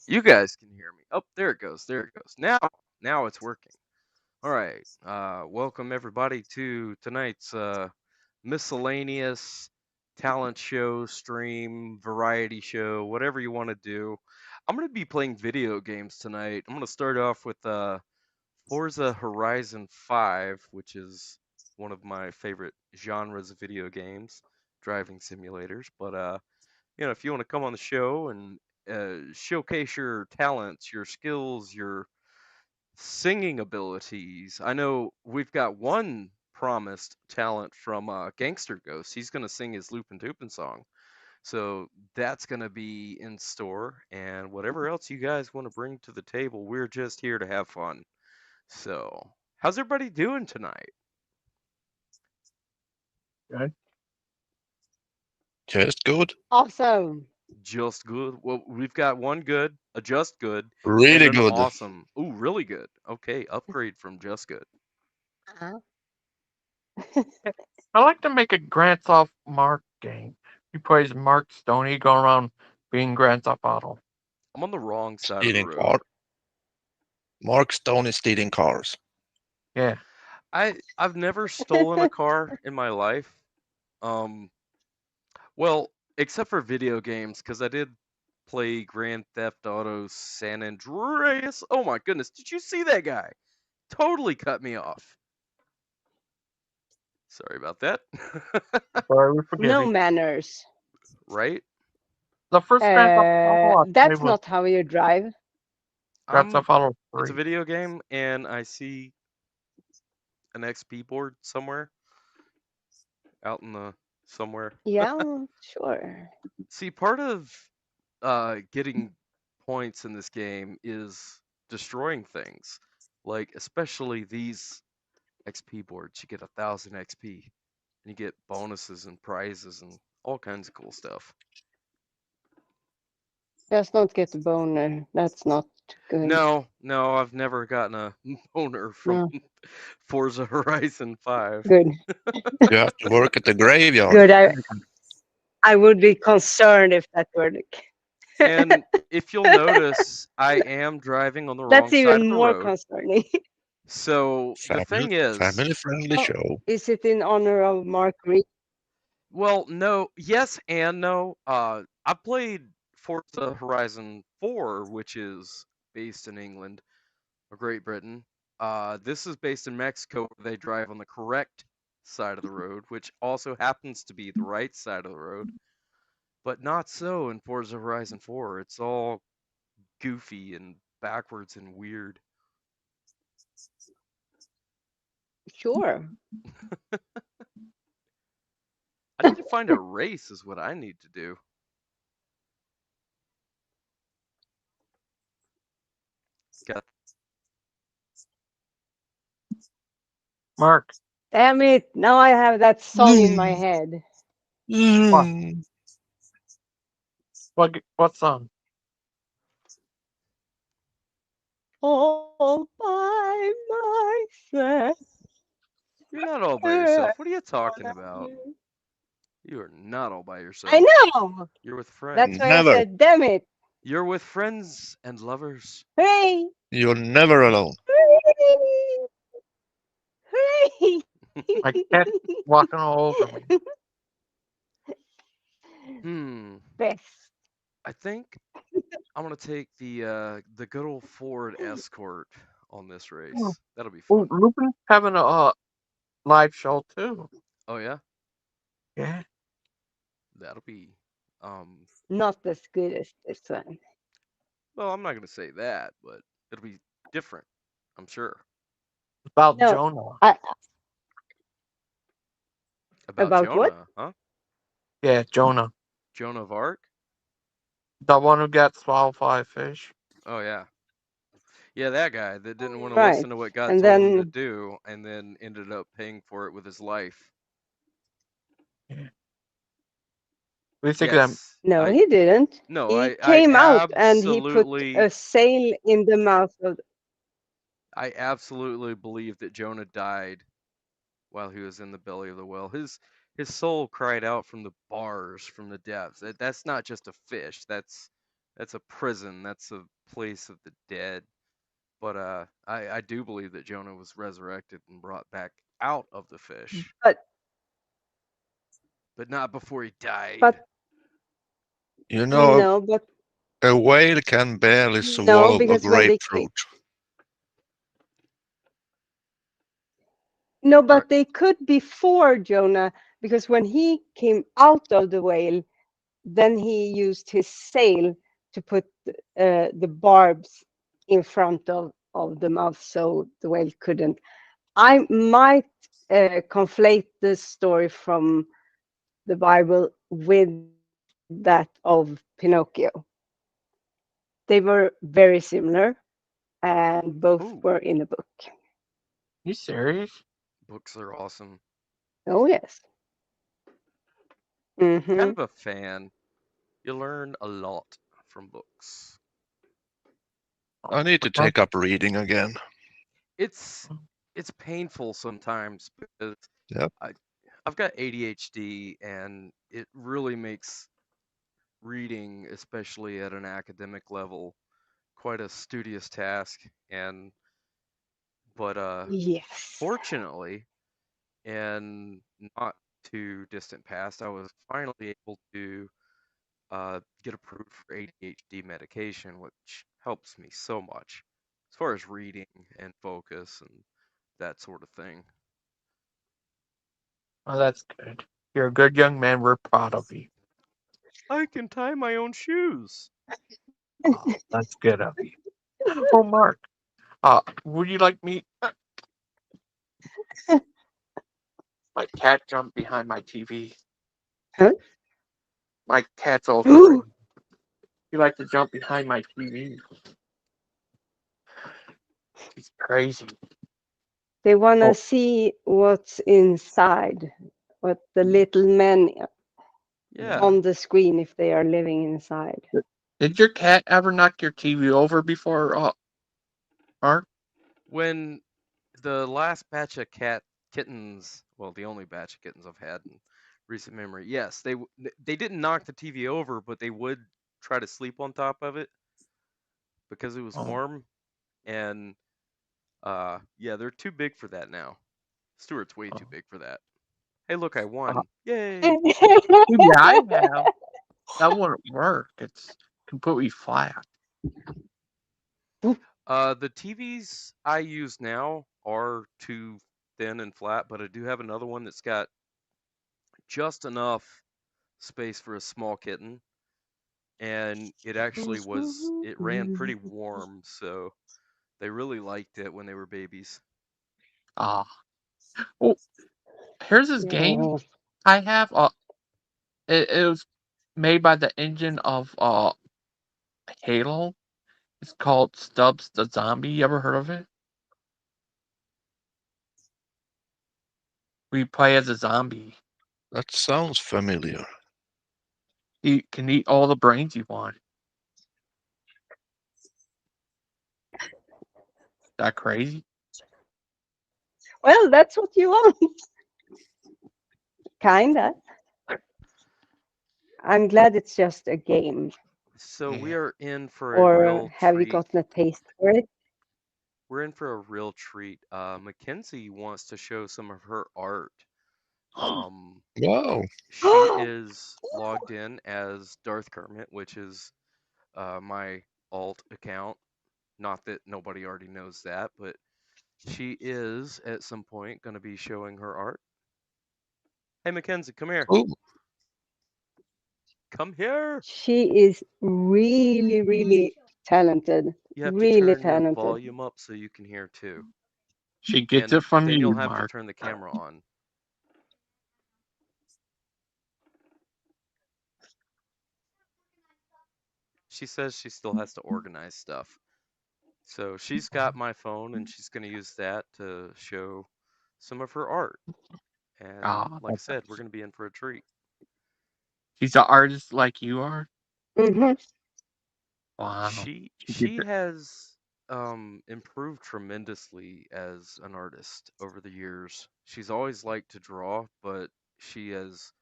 You guys can hear me. Oh, there it goes. There it goes. Now it's working. All right. Welcome everybody to tonight's miscellaneous talent show, stream, variety show, whatever you want to do. I'm going to be playing video games tonight. I'm going to start off with Forza Horizon 5, which is one of my favorite genres of video games, driving simulators. But if you want to come on the show and showcase your talents, your skills, your singing abilities. I know we've got one promised talent from Gangster Ghost. He's going to sing his Loopin' Toopin' song. So that's going to be in store. And whatever else you guys want to bring to the table, we're just here to have fun. So, how's everybody doing tonight? Good. Just good. Awesome. Just good. Well, we've got one good, a just good, and Really an good. awesome. Ooh, really good. Okay, upgrade from just good. Uh, I like to make a Grand Theft Mark game. He plays Mark Stoney going around being Grand Theft Auto. I'm on the wrong side of the Stealing road. car. Mark Stoney stealing cars. Yeah. I've never stolen a car in my life. Um, well, except for video games, because I did play Grand Theft Auto San Andreas. Oh my goodness, did you see that guy? Totally cut me off. Sorry about that. Sorry, we forgive no you. manners. Right? The first Grand Theft Auto I played That's was not how you drive. Grand Theft Auto It's a 3. video game, and I see an XP board somewhere out in the somewhere. Yeah, sure. See, part of getting points in this game is destroying things. Like, especially these XP boards. You get 1,000 XP, and you get bonuses and prizes and all kinds of cool stuff. Just not get a boner. That's not good. No, I've never gotten a boner from Forza Horizon 5. Good. You have to work at the graveyard. Good. I would be concerned if that were the case. And if you'll notice, I am driving on the wrong That's side even of the more road. concerning. So the thing is, Family-friendly Oh, show. is it in honor of Mark Reed? well, no, yes and no. I played Forza Horizon 4, which is based in England or Great Britain. This is based in Mexico, where they drive on the correct side of the road, which also happens to be the right side of the road. But not so in Forza Horizon 4. It's all goofy and backwards and weird. Sure. I need to find a race, is what I need to do. Got Mark, Damn it. Now I have that song in my head. Mm. what song? All by myself. You're not all by yourself. What are you talking about? You are not all by yourself. I know. You're with friends. That's why Never. I said, damn it. You're with friends and lovers. Hooray. You're never alone. Hooray. Hooray. My cat walking all over me. Best. I think I'm gonna take the good old Ford Escort on this race. That'll be Oh, fun. Lupin's having a live show too. Oh yeah, Yeah. that'll be Not as good as this one. well, I'm not gonna say that, but it'll be different. I'm sure. About No, Jonah. About About what? Jonah, huh? Yeah, Jonah. Joan of Arc? The one who got swallowed by a fish. Oh yeah. Yeah, that guy that didn't want to Right. listen to what God And told him to then do and then ended up paying for it with his life. We think that Yes. no, he didn't. No, He I came out and he put absolutely a sail in the mouth of. I absolutely believe that Jonah died while he was in the belly of the whale. His soul cried out from the bars, from the depths. That's not just a fish. That's a prison. That's a place of the dead. But I do believe that Jonah was resurrected and brought back out of the fish, But but not before he died. but You know, no, but a whale can barely no, swallow a because when they came, grapefruit. no, All right. but they could before Jonah, because when he came out of the whale, then he used his sail to put the barbs in front of the mouth so the whale couldn't. I might conflate this story from the Bible with that of Pinocchio. They were very similar, and both Ooh, were in a book. You serious? books are awesome. Oh yes. Kind Hmm. of a fan. You learn a lot from books. I need to take up reading again. It's it's painful sometimes because Yep. I've got ADHD and it really makes reading, especially at an academic level, quite a studious task. But Yes. fortunately, in not too distant past, I was finally able to get approved for ADHD medication, which helps me so much as far as reading and focus and that sort of thing. Oh, that's good. You're a good young man. We're proud of you. I can tie my own shoes. Oh, that's good of you. Oh, Mark. Would you like me? My cat jumped behind my TV. Huh? My cat's all crazy. He likes to jump behind my TV. He's crazy. They want to Oh, see what's inside, what the little men Yeah. on the screen if they are living inside. did your cat ever knock your TV over before, Mark? When the last batch of kittens, well, the only batch of kittens I've had in recent memory, yes, they didn't knock the TV over, but they would try to sleep on top of it because it was Oh, warm. And yeah, they're too big for that now. Stuart's way too oh. big for that. Hey, look, I Uh, won! Yay! maybe I have. That wouldn't work. It's completely flat. The TVs I use now are too thin and flat, but I do have another one that's got just enough space for a small kitten, and it ran pretty warm, so they really liked it when they were babies. Ah. Oh, here's this game Yeah. I have. It was made by the engine of Halo. It's called Stubbs the Zombie. You ever heard of it? We play as a zombie. That sounds familiar. You can eat all the brains you want. Is that crazy? Well, that's what you want. Kinda. I'm glad it's just a game. So we Yeah. are in for a Or real have you treat. gotten a taste for it? We're in for a real treat. Mackenzie wants to show some of her art. Um, Wow. she is logged in as Darth Kermit, which is my alt account. Not that nobody already knows that, but she is at some point going to be showing her art. Hey, Mackenzie, come here. Cool. Come here. She is really, really talented. You have to Really turn your talented. volume up so you can hear too. She gets And it from then you, you'll have to Mark. turn the camera on. She says she still has to organize stuff. So she's got my phone and she's going to use that to show some of her art. And Ah, like I said, we're going to be in for a treat. she's an artist like you are. Hmm. Wow. She gets She it. has improved tremendously as an artist over the years. She's always liked to draw, but she has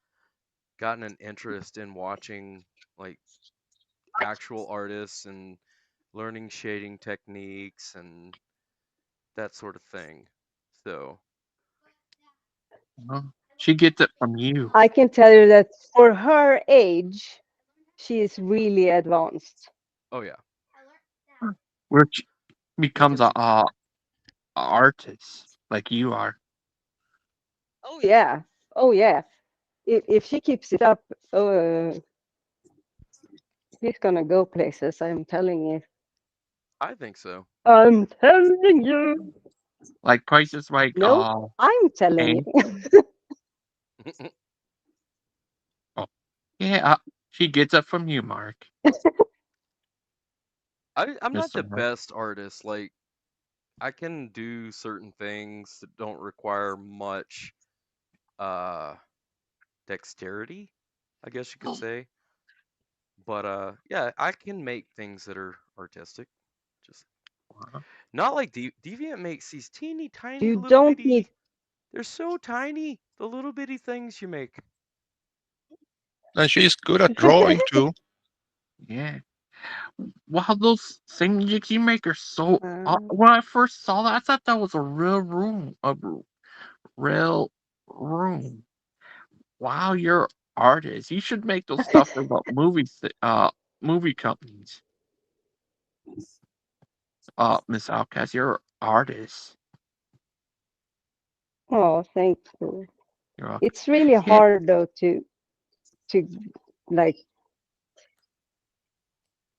gotten an interest in watching like actual artists and learning shading techniques and that sort of thing. So, She gets it from you. I can tell you that for her age, she is really advanced. oh yeah, Where she becomes because a artist like you are. Oh yeah, oh yeah. If she keeps it up, she's gonna go places. I'm telling you. I think so. I'm telling you. Like places like No, I'm telling Spain. you. Oh, yeah, she gets it from you, Mark. I'm not Mr. the Mark. best artist. Like, I can do certain things that don't require much uh dexterity, I guess you could say. But yeah, I can make things that are artistic. Just Wow. not like Deviant makes these teeny tiny You little don't need. bitty. They're so tiny, the little bitty things you make. And she's good at drawing too. Yeah. Wow, those things you make are so. Uh, When I first saw that, I thought that was a real room. Real room. Wow, you're an artist. You should make those stuff about movies. Movie companies. Miss Outcast, you're an artist. oh, thank you. You're welcome. It's really Yeah. hard though to like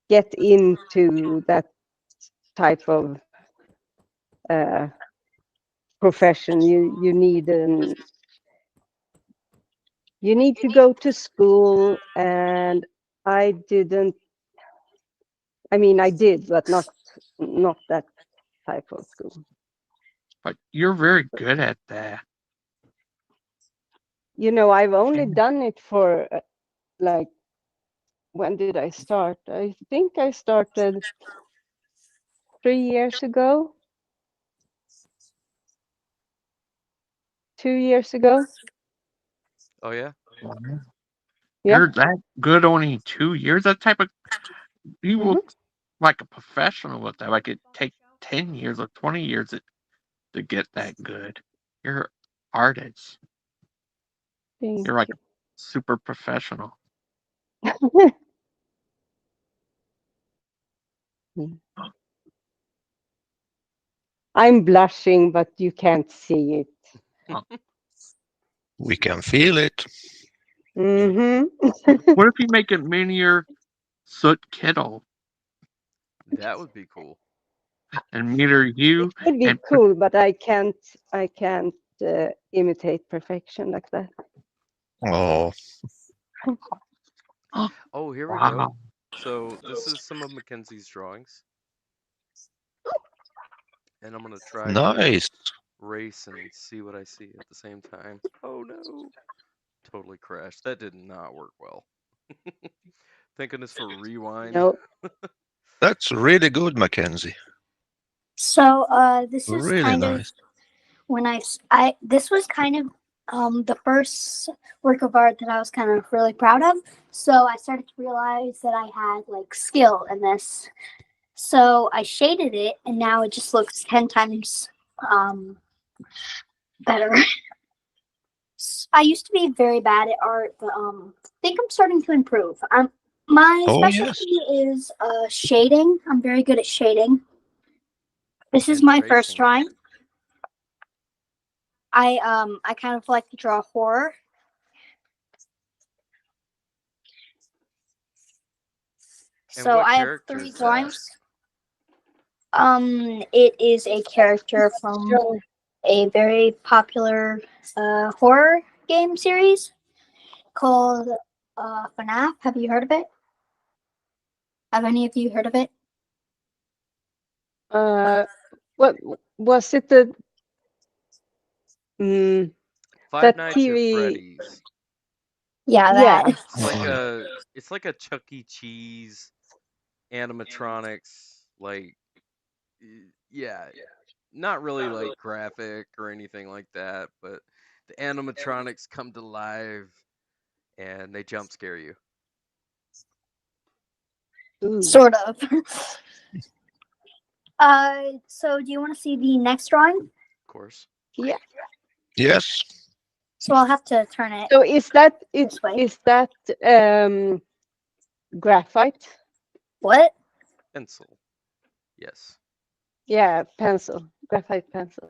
get into that type of uh, profession. You need to go to school, and I didn't. I mean, I did, but not that type of school. But you're very good at that. You know, I've only Yeah. done it for like, when did I start? I think I started 3 years ago, 2 years ago. Oh yeah, Wow. Yeah. You're that good only in 2 years? That type of you Hmm. look like a professional with that. Like it take 10 years or 20 years to get that good. You're an artist. Thank You're like a super professional. you. I'm blushing, but you can't see it. We can feel it. Hmm. What if you make it miniature Scot Kettle that would be cool. and meter It you would be and put cool, but I can't imitate perfection like that. Oh, Oh, here we go. wow. So this is some of Mackenzie's drawings, and I'm gonna try to nice. race and see what I see at the same time. Oh no, totally crashed. That did not work well. Thank goodness for rewind. No. That's really good, Mackenzie. So this is Really kind of nice. when I this was kind of the first work of art that I was kind of really proud of. So I started to realize that I had like skill in this. So I shaded it, and now it just looks 10 times better. I used to be very bad at art, but I think I'm starting to improve. My Oh, yes. specialty is shading. I'm very good at shading. This is And my first tracing. drawing. I kind of like to draw horror. And So what I have character 3 is that? drawings. It is a character from a very popular horror game series called FNAF. Have you heard of it? Have any of you heard of it? What was it? Mm, Five that Nights at TV? Freddy's. Yeah, Yeah. that. It's like Oh, yeah. a Chuck E. Cheese animatronics. Like, yeah, not really like graphic or anything like that, but the animatronics come to life and they jump scare you. Ooh. Sort of. So do you want to see the next drawing? Of course. Yeah. Yes. So I'll have to turn it So is that this way. graphite? What? Pencil. Yes. Yeah, pencil. Graphite pencil.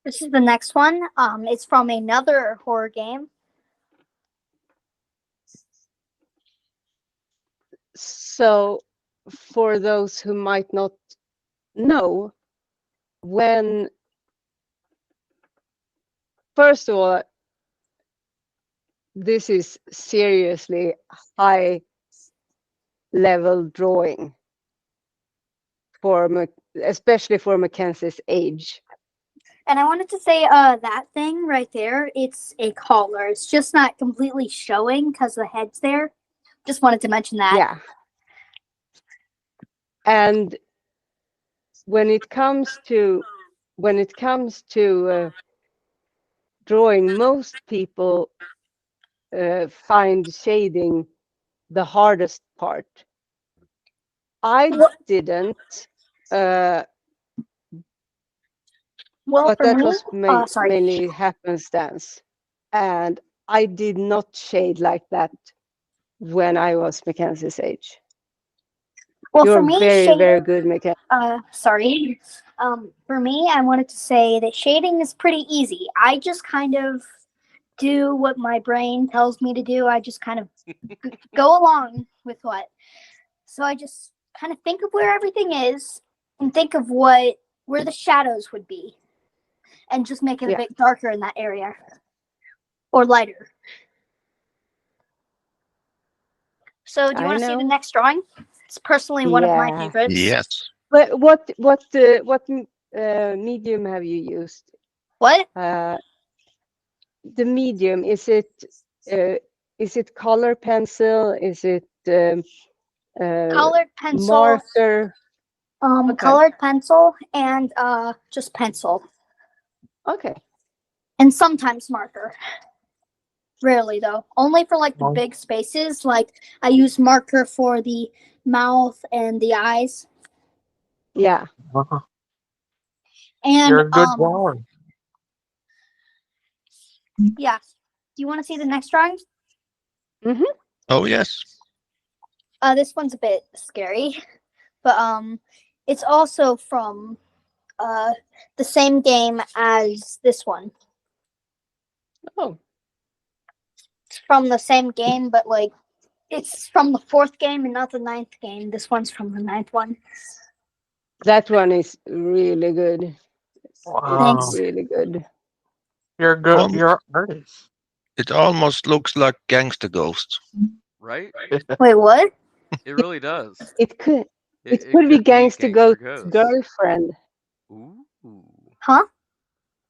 This is the next one. It's from another horror game. So for those who might not know, first of all, this is seriously high level drawing especially for Mackenzie's age. And I wanted to say that thing right there, it's a collar. It's just not completely showing because the head's there. Just wanted to mention that. Yeah. And when it comes to drawing, most people find shading the hardest part. I didn't, Well, but for that me, was sorry. mainly happenstance. And I did not shade like that when I was Mackenzie's age. Well, You're for me, very, shading, very good, Mackenzie. sorry. For me, I wanted to say that shading is pretty easy. I just kind of do what my brain tells me to do. I just kind of go along with what. So I just kind of think of where everything is and think of where the shadows would be, and just make it a bit darker in that area or lighter. So do you want to see the next drawing? It's personally one of my favorites. Yes. But what medium have you used? What? The medium, is it color pencil? Is it Colored pencil, marker? Okay. Colored pencil, and just pencil. Okay. And sometimes marker. Rarely though. Only for like the big spaces. Like I use marker for the mouth and the eyes. Yeah. And You're a good drawer. yeah. Do you want to see the next drawing? Mm-hmm. Oh yes. This one's a bit scary, but it's also from the same game as this one. Oh. It's from the same game, but like it's from the 4th game and not the 9th game. This one's from the 9th one. That one is really good. Wow. Thanks. Really good. You're good. You're an artist. It almost looks like Gangster Ghost. Right? Wait, what? It really does. It could It be Gangster Ghost's Ghost. girlfriend. Ooh. Huh?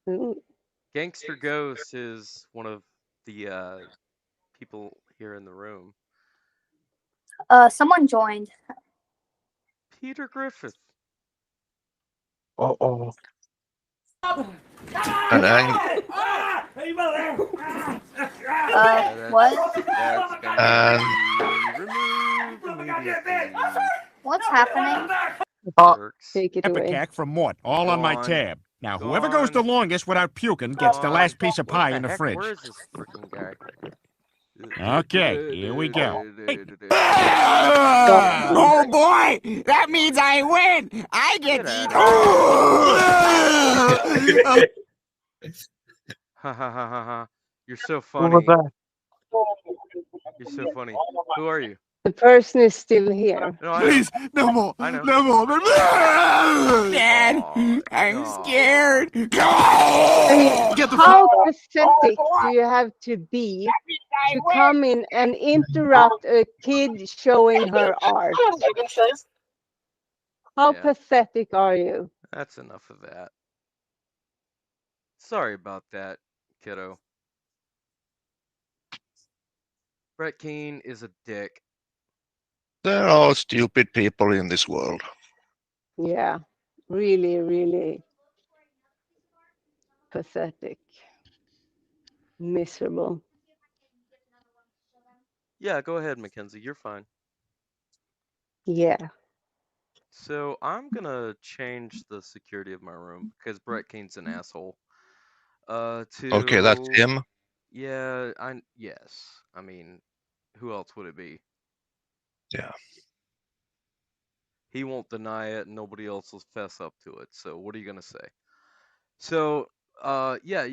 Ooh. Gangster Ghost is one of the people here in the room. Someone joined. Peter Griffith. Uh-oh. And angry. What? That's gonna be removed immediately. What's happening? Jerks. Take it away. Epicac from Mort, all on my Gone. tab. Now, whoever goes the Gone. longest without puking gets the Gone. last piece of What pie in the heck? fridge. Where is this freaking guy? Okay, here we go. Oh boy! That means I win! I get to eat. Ha ha ha ha ha. You're so Who was funny. that? You're so funny. Who are you? The person is still here. No, I know. Please, no more. I know. No more. Dad, Aw, I'm no. scared. I mean, Get the how pathetic do you have to be to come in and interrupt a kid showing her art? How Yeah. pathetic are you? That's enough of that. Sorry about that, kiddo. Brett Keane is a dick. There are stupid people in this world. Yeah, really, really pathetic. Miserable. Yeah, go ahead, Mackenzie. You're fine. Yeah. So I'm gonna change the security of my room because Brett Kane's an asshole. Okay, that's To him. yeah, yes. I mean, who else would it be? Yeah. He won't deny it, and nobody else will fess up to it. So what are you gonna say? So yeah,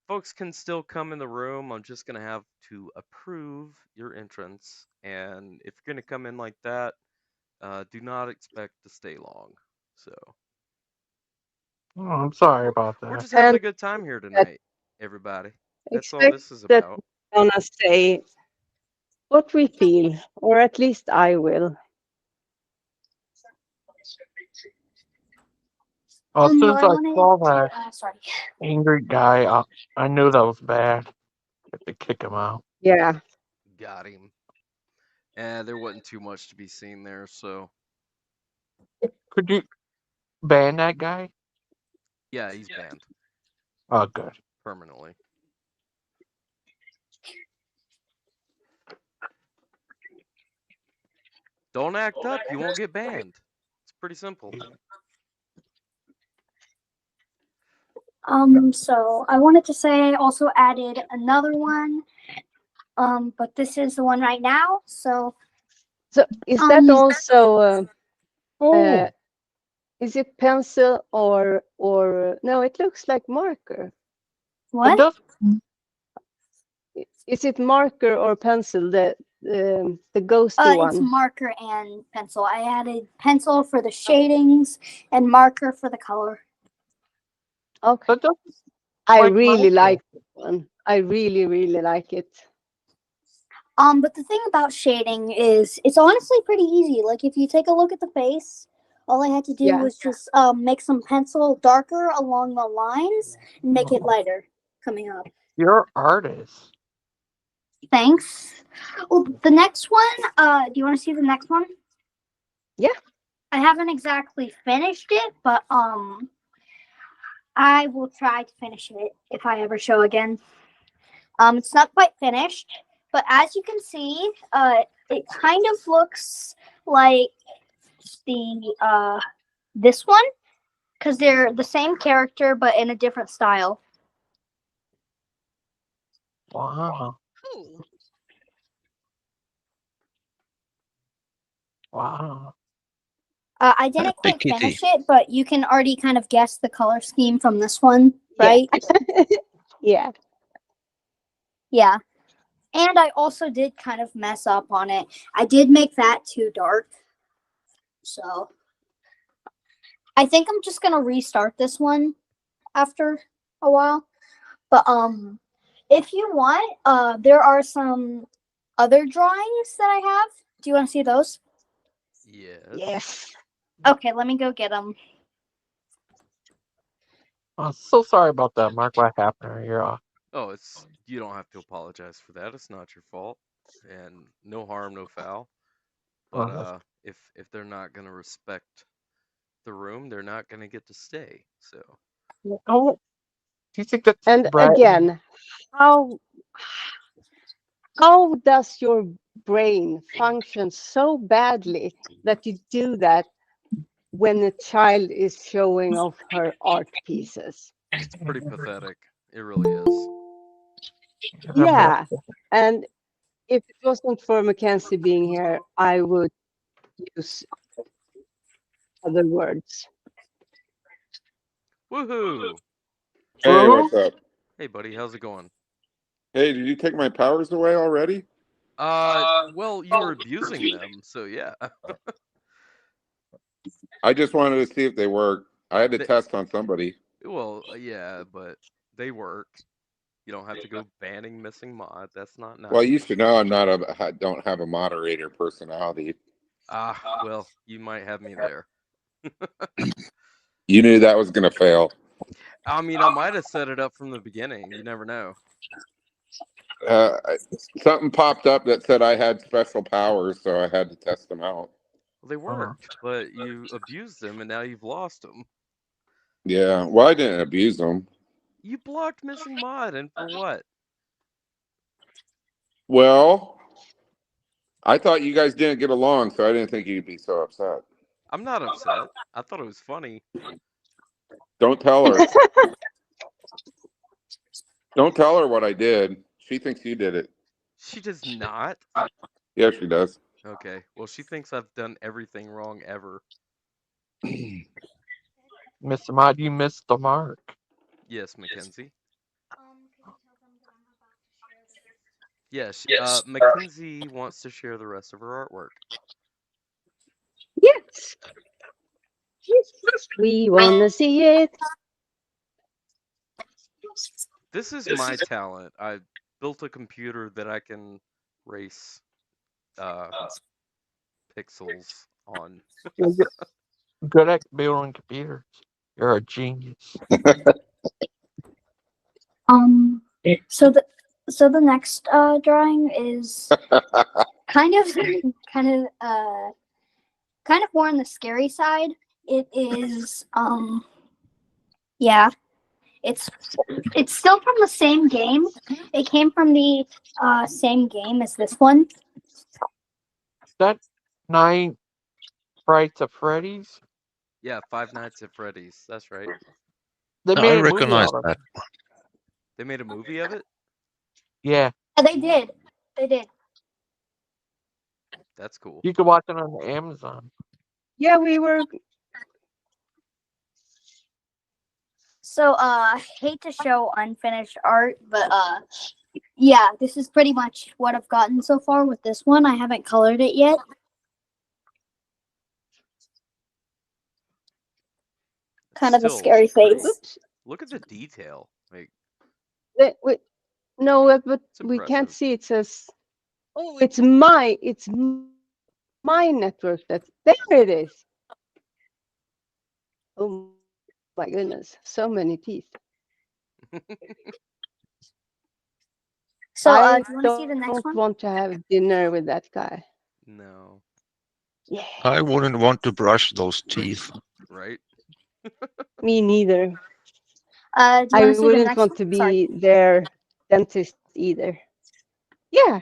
folks can still come in the room. I'm just gonna have to approve your entrance, and if you're gonna come in like that, do not expect to stay long. So Oh, I'm sorry about we're that. just having And a good time here that tonight, everybody. That's all expect this is that about. we're gonna say what we feel, or at least I will. As soon Well, as I I wanted saw to. that Sorry. angry guy, I knew that was bad. Had to kick him out. Yeah. Got him. And there wasn't too much to be seen there, so Could you ban that guy? yeah, he's banned Oh, good. permanently. Don't act up, you won't get banned. It's pretty simple. So I wanted to say I also added another one. But this is the one right now. So So is that also Oh, is it pencil or no? It looks like marker. it what? does. Is it marker or pencil? The ghosty It's one. marker and pencil. I added pencil for the shadings and marker for the color. Okay. That does I like really marker. like this one. I really like it. But the thing about shading is it's honestly pretty easy. Like if you take a look at the face, all I had to do Yeah. was just make some pencil darker along the lines and make it lighter coming up. You're artist. Thanks. Well, the next one, do you want to see the next one? Yeah. I haven't exactly finished it, but I will try to finish it if I ever show again. It's not quite finished, but as you can see, it kind of looks like the this one because they're the same character but in a different style. Wow. Wow. I didn't Hey, quite Kitty. finish it, but you can already kind of guess the color scheme from this one, Yeah. right? Yeah. Yeah. And I also did kind of mess up on it. I did make that too dark. So I think I'm just gonna restart this one after a while. But if you want, there are some other drawings that I have. Do you want to see those? Yes. Yes. Okay, let me go get them. I'm so sorry about that, Mark. What happened here? Oh, you don't have to apologize for that. It's not your fault. And no harm, no foul. But if they're not gonna respect the room, they're not gonna get to stay. So Oh, do you think that's And Brad? again, how how does your brain function so badly that you do that when a child is showing off her art pieces? it's pretty pathetic. It really is. Yeah. And if it wasn't for Mackenzie being here, I would use other words. Woohoo! Hey, Who? what's up? Hey, buddy, how's it going? Hey, did you take my powers away already? Well, you were abusing them, so yeah. I just wanted to see if they work. I had to They, test on somebody. well, yeah, but they work. You don't have to go banning missing mod. That's not nice. Well, you should know I don't have a moderator personality. Well, you might have me there. You knew that was gonna fail. I mean, I might have set it up from the beginning. You never know. Uh, something popped up that said I had special powers, so I had to test them out. Well, they worked, but you abused them, and now you've lost them. Yeah, well, I didn't abuse them. You blocked missing mod, and for what? Well, I thought you guys didn't get along, so I didn't think you'd be so upset. I'm not upset. I thought it was funny. Don't tell her. Don't tell her what I did. She thinks you did it. She does not. Yeah, she does. Okay. Well, she thinks I've done everything wrong ever. Mr. Mod, you missed the mark. Yes, Mackenzie. Yes. Mackenzie wants to share the rest of her artwork. Yes. Yes. We want to see it. This is my talent. I built a computer that I can race pixels on. You're good at building computers. You're a genius. So the next drawing is kind of more on the scary side. It is yeah. It's still from the same game. It came from the same game as this one. Is that 9 Frights of Freddy's? Yeah, Five Nights at Freddy's. That's right. They No, made I a movie recognize out of that. it. They made a movie of it? Yeah, They did. They did. That's cool. you could watch it on Amazon. Yeah, we were. So I hate to show unfinished art, but yeah, this is pretty much what I've gotten so far with this one. I haven't colored it yet. Kind of a Still, scary face. Oops. look at the detail. Like, No, but it's we can't impressive. see. It says, "Oh, it's my network." There. It is. Oh my goodness, so many teeth. So I do you want to see the next don't one? want to have dinner with that guy. No. Yeah, I wouldn't want to brush those teeth. Right? me neither. Do you I want to see the wouldn't next want one? to Sorry. be their dentist either. Yeah,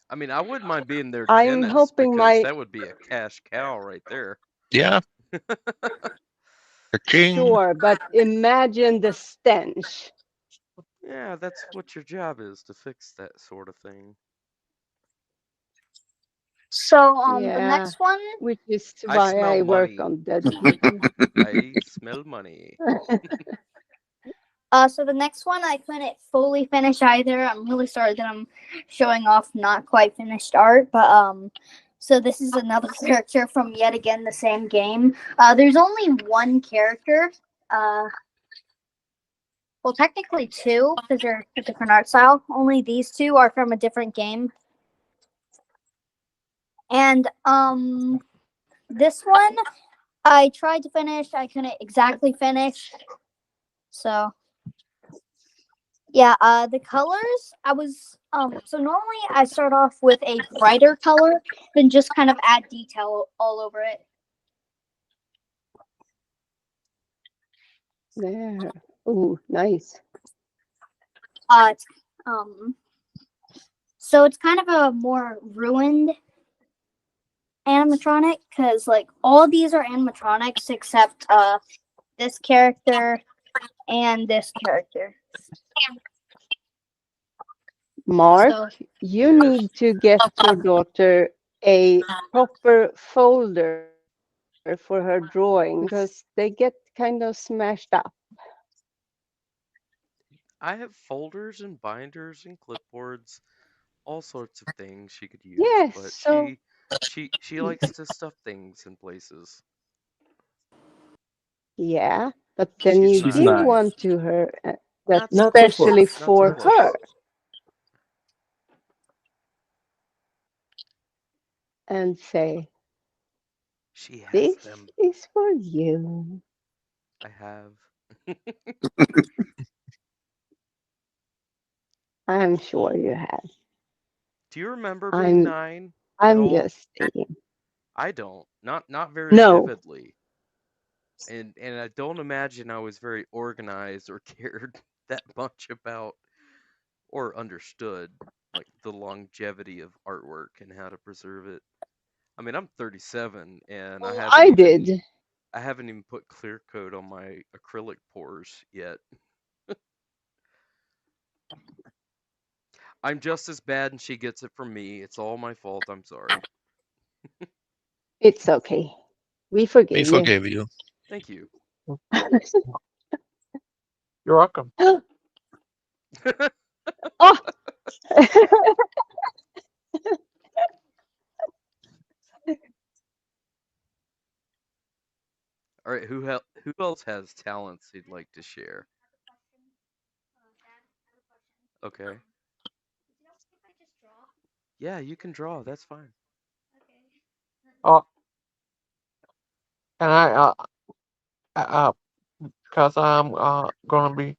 I mean, I wouldn't mind being their I'm dentist hoping because that would be a cash cow right there. Yeah, a king. sure, but imagine the stench. Yeah, that's what your job is, to fix that sort of thing. So the Yeah, next one. which is I why smell I work money. on dead people. I smell money. So the next one I couldn't fully finish either. I'm really sorry that I'm showing off not quite finished art, but so this is another character from yet again the same game. There's only one character. Well, technically two, because they're a different art style. Only these two are from a different game. And this one I tried to finish. I couldn't exactly finish. So yeah, the colors I was so normally I start off with a brighter color, then just kind of add detail all over it. There. Ooh, nice. It's, so it's kind of a more ruined animatronic because like all these are animatronics except this character and this character. Mark, So you Yes. need to get your daughter a proper folder for her drawings because they get kind of smashed up. I have folders and binders and clipboards, all sorts of things she could use, Yes, but so she likes to stuff things in places. yeah, but then She's you not give one to her that's not so especially close. Not so for close. her. And say, She has this them. is for you. I have. I'm sure you have. Do you remember being 9 at I'm all? just saying. I don't. Not very No. vividly. And I don't imagine I was very organized or cared that much about or understood like the longevity of artwork and how to preserve it. I mean, I'm 37 and Well, I did. I haven't even put clear coat on my acrylic pours yet. I'm just as bad and she gets it from me. It's all my fault. I'm sorry. It's okay. We We forgive you. forgive you. Thank you. You're welcome. Oh. All right, who else has talents he'd like to share? Okay. Yeah, you can draw. That's fine. Oh, can cause I'm gonna be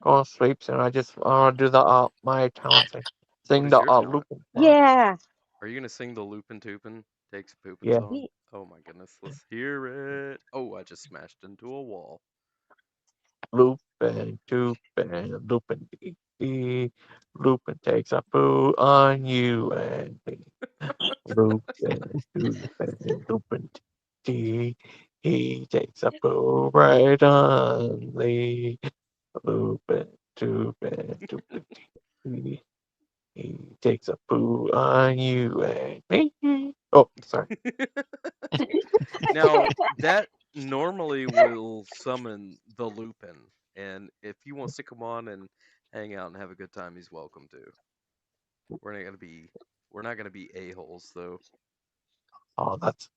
going to sleep soon. I just do the my talent thing, sing is the your talent? looping. Yeah. Are you gonna sing the Loopin' Toopin' Takes a Poopin' Yeah. song? Oh my goodness, let's hear it. Oh, I just smashed into a wall. Looping, tooping, looping, dee, looping takes a poo on you and me. Looping, tooping, looping, dee, he takes a poo right on me. Looping, tooping, looping, dee, he takes a poo on you and me. Oh, sorry. Now, that normally will summon the Lupin, and if he wants to come on and hang out and have a good time, he's welcome to. We're not gonna be a-holes though, Oh, that's.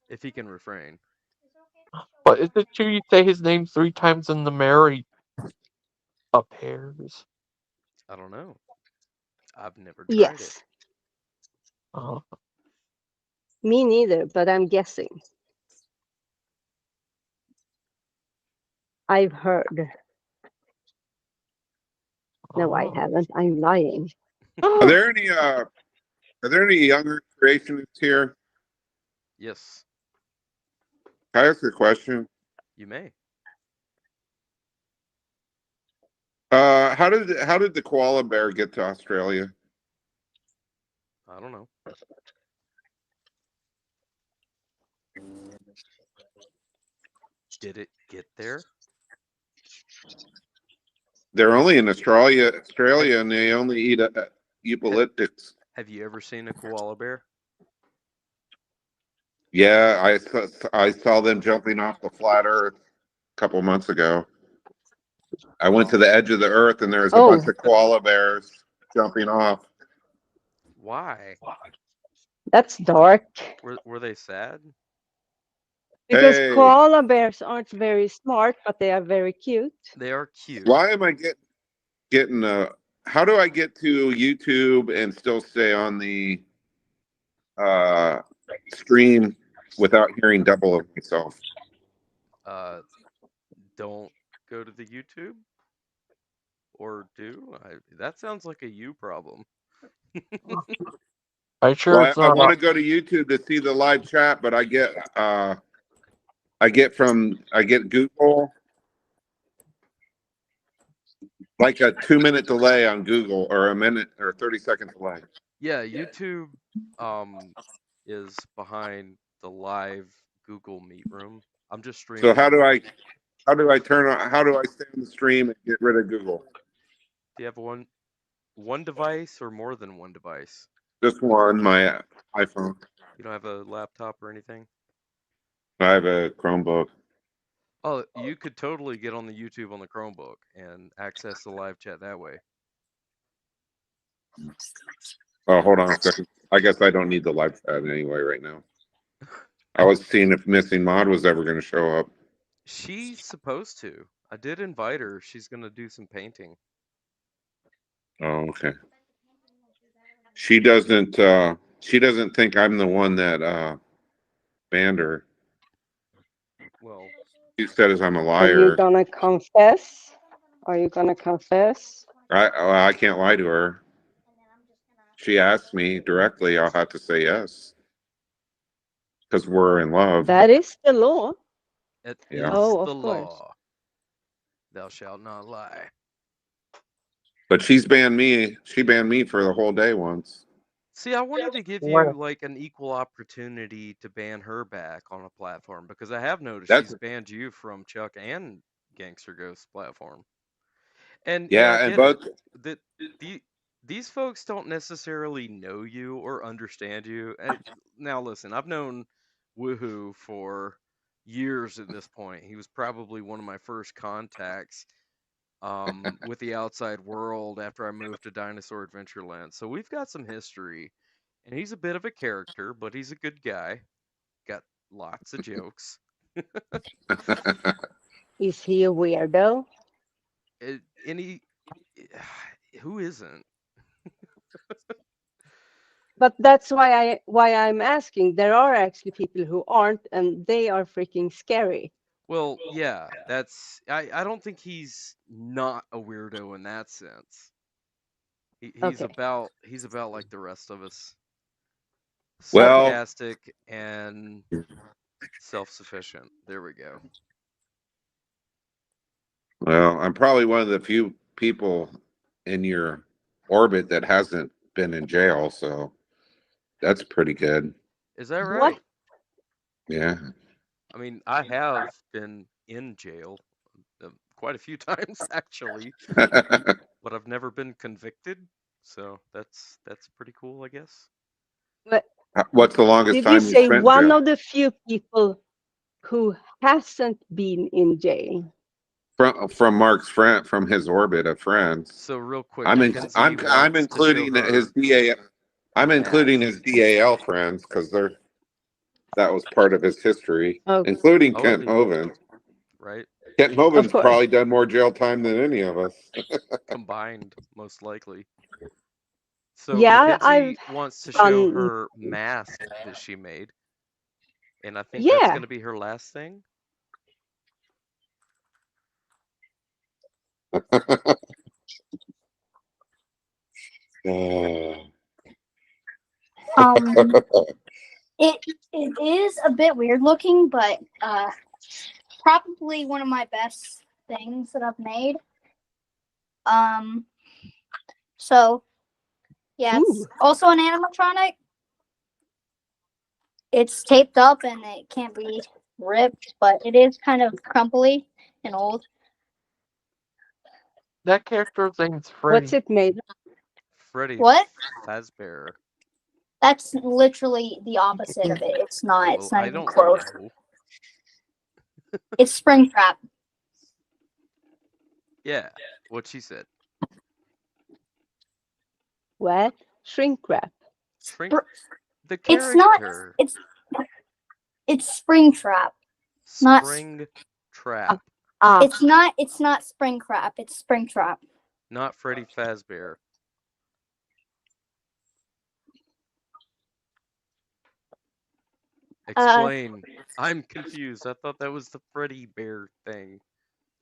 if he can refrain. But is it true you say his name 3 times in the Mary pairs? I don't know. I've never tried it. Yes. Oh, Me neither, but I'm guessing. I've heard. No, I oh. haven't. I'm lying. Are there any younger creationists here? Yes, Can I ask a question? you may. How did the koala bear get to Australia? I don't know. Did it get there? They're only in Australia, and they only eat eucalyptus. Have you ever seen a koala bear? Yeah, I saw them jumping off the flat Earth a couple months ago. I went to the edge of the Earth, and there was a Oh. bunch of koala bears jumping off. Why? That's dark. Were they sad? Because Hey, koala bears aren't very smart, but they are very cute. They are cute. why am I getting how do I get to YouTube and still stay on the stream without hearing double of myself? Don't go to the YouTube? Or do? That sounds like a you problem. Are you sure Well, it's I not want to go to YouTube to see the live chat, but I get Google, like a 2-minute delay on Google, or a minute or 30-second delay. Yeah, YouTube is behind the live Google Meet room. I'm just streaming. So how do I stay on the stream and get rid of Google? Do you have one device or more than one device? Just one, my iPhone. You don't have a laptop or anything? I have a Chromebook. Oh, you could totally get on the YouTube on the Chromebook and access the live chat that way. Oh, hold on a second. I guess I don't need the live chat anyway right now. I was seeing if Missing Mod was ever going to show up. She's supposed to. I did invite her. She's going to do some painting. Oh, okay. She doesn't think I'm the one that banned her. Well, She says I'm a Are you liar. gonna confess? Are you gonna confess? I can't lie to her. She asked me directly. I'll have to say yes, because we're in love. That is the law. it Yeah. is Oh, the of course. law. Thou shalt not lie. But she's banned me. She banned me for the whole day once. See, I wanted to give Right. you like an equal opportunity to ban her back on a platform because I have noticed That's she's banned you from Chuck and Gangster Ghost platform. And yeah, I yeah, and get it. both. That the these folks don't necessarily know you or understand you. Now listen, I've known Woohoo for years at this point. He was probably one of my first contacts with the outside world after I moved to Dinosaur Adventureland. So we've got some history. And he's a bit of a character, but he's a good guy. Got lots of jokes. Is he a weirdo? And he, who isn't? But that's why I'm asking. There are actually people who aren't, and they are freaking scary. Well, yeah, I don't think he's not a weirdo in that sense. He's Okay. about like the rest of us. Well, Sarcastic and self-sufficient. There we go. well, I'm probably one of the few people in your orbit that hasn't been in jail, so that's pretty good. Is that What? right? Yeah. I mean, I have been in jail quite a few times actually, but I've never been convicted. So that's pretty cool, I guess. But What's the longest did you time you say spent in one jail? of the few people who hasn't been in jail? From Mark's friend, from his orbit of friends. So real quick, I'm Mackenzie I'm wants to show including her his DA. I'm including mask. his DAL friends because that was part of his history, Oh, including Oh, Kent Hovind. right? Kent of Hovind's course. probably done more jail time than any of us. Combined, most likely. So Yeah, I've Mackenzie wants to show done. her mask that she made, and I think that's Yeah. going to be her last thing. It is a bit weird looking, but probably one of my best things that I've made. So yeah, it's Ooh. also an animatronic. It's taped up and it can't be ripped, but it is kind of crumply and old. That character's name's What's Freddy. it made of? Freddy What? Fazbear. That's literally the opposite of it. It's not. It's Well, not I even don't close. know. It's Springtrap. Yeah, what she said. What? Shrink wrap. Shrink the It's not. character. It's Springtrap. Not. Spring Trap, Ah, It's not. It's not Springtrap. It's Springtrap. not Freddy Fazbear. Explain. I'm confused. I thought that was the Freddy Bear thing.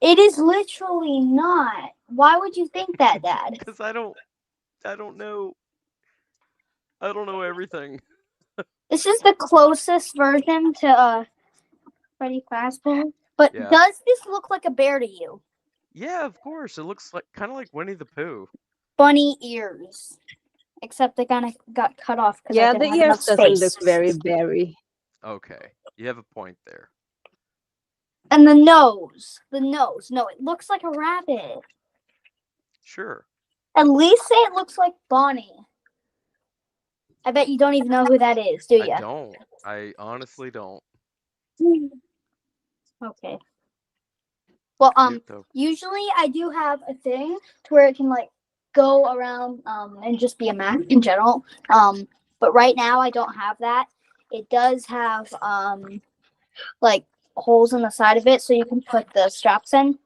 It is literally not. Why would you think that, Dad? Because I don't know. I don't know everything. This is the closest version to Freddy Fazbear. But Yeah. does this look like a bear to you? Yeah, of course. It looks like kind of like Winnie the Pooh. Bunny ears, except they kind of got cut off because yeah, I the didn't have enough ears doesn't space. look very berry. Okay, you have a point there. And the nose. No, it looks like a rabbit. Sure. At least say it looks like Bonnie. I bet you don't even know who that is, do you? I don't. I honestly don't. Okay. Well, Cute, though. usually I do have a thing to where it can like go around and just be a map in general. But right now I don't have that. It does have like holes in the side of it so you can put the straps in.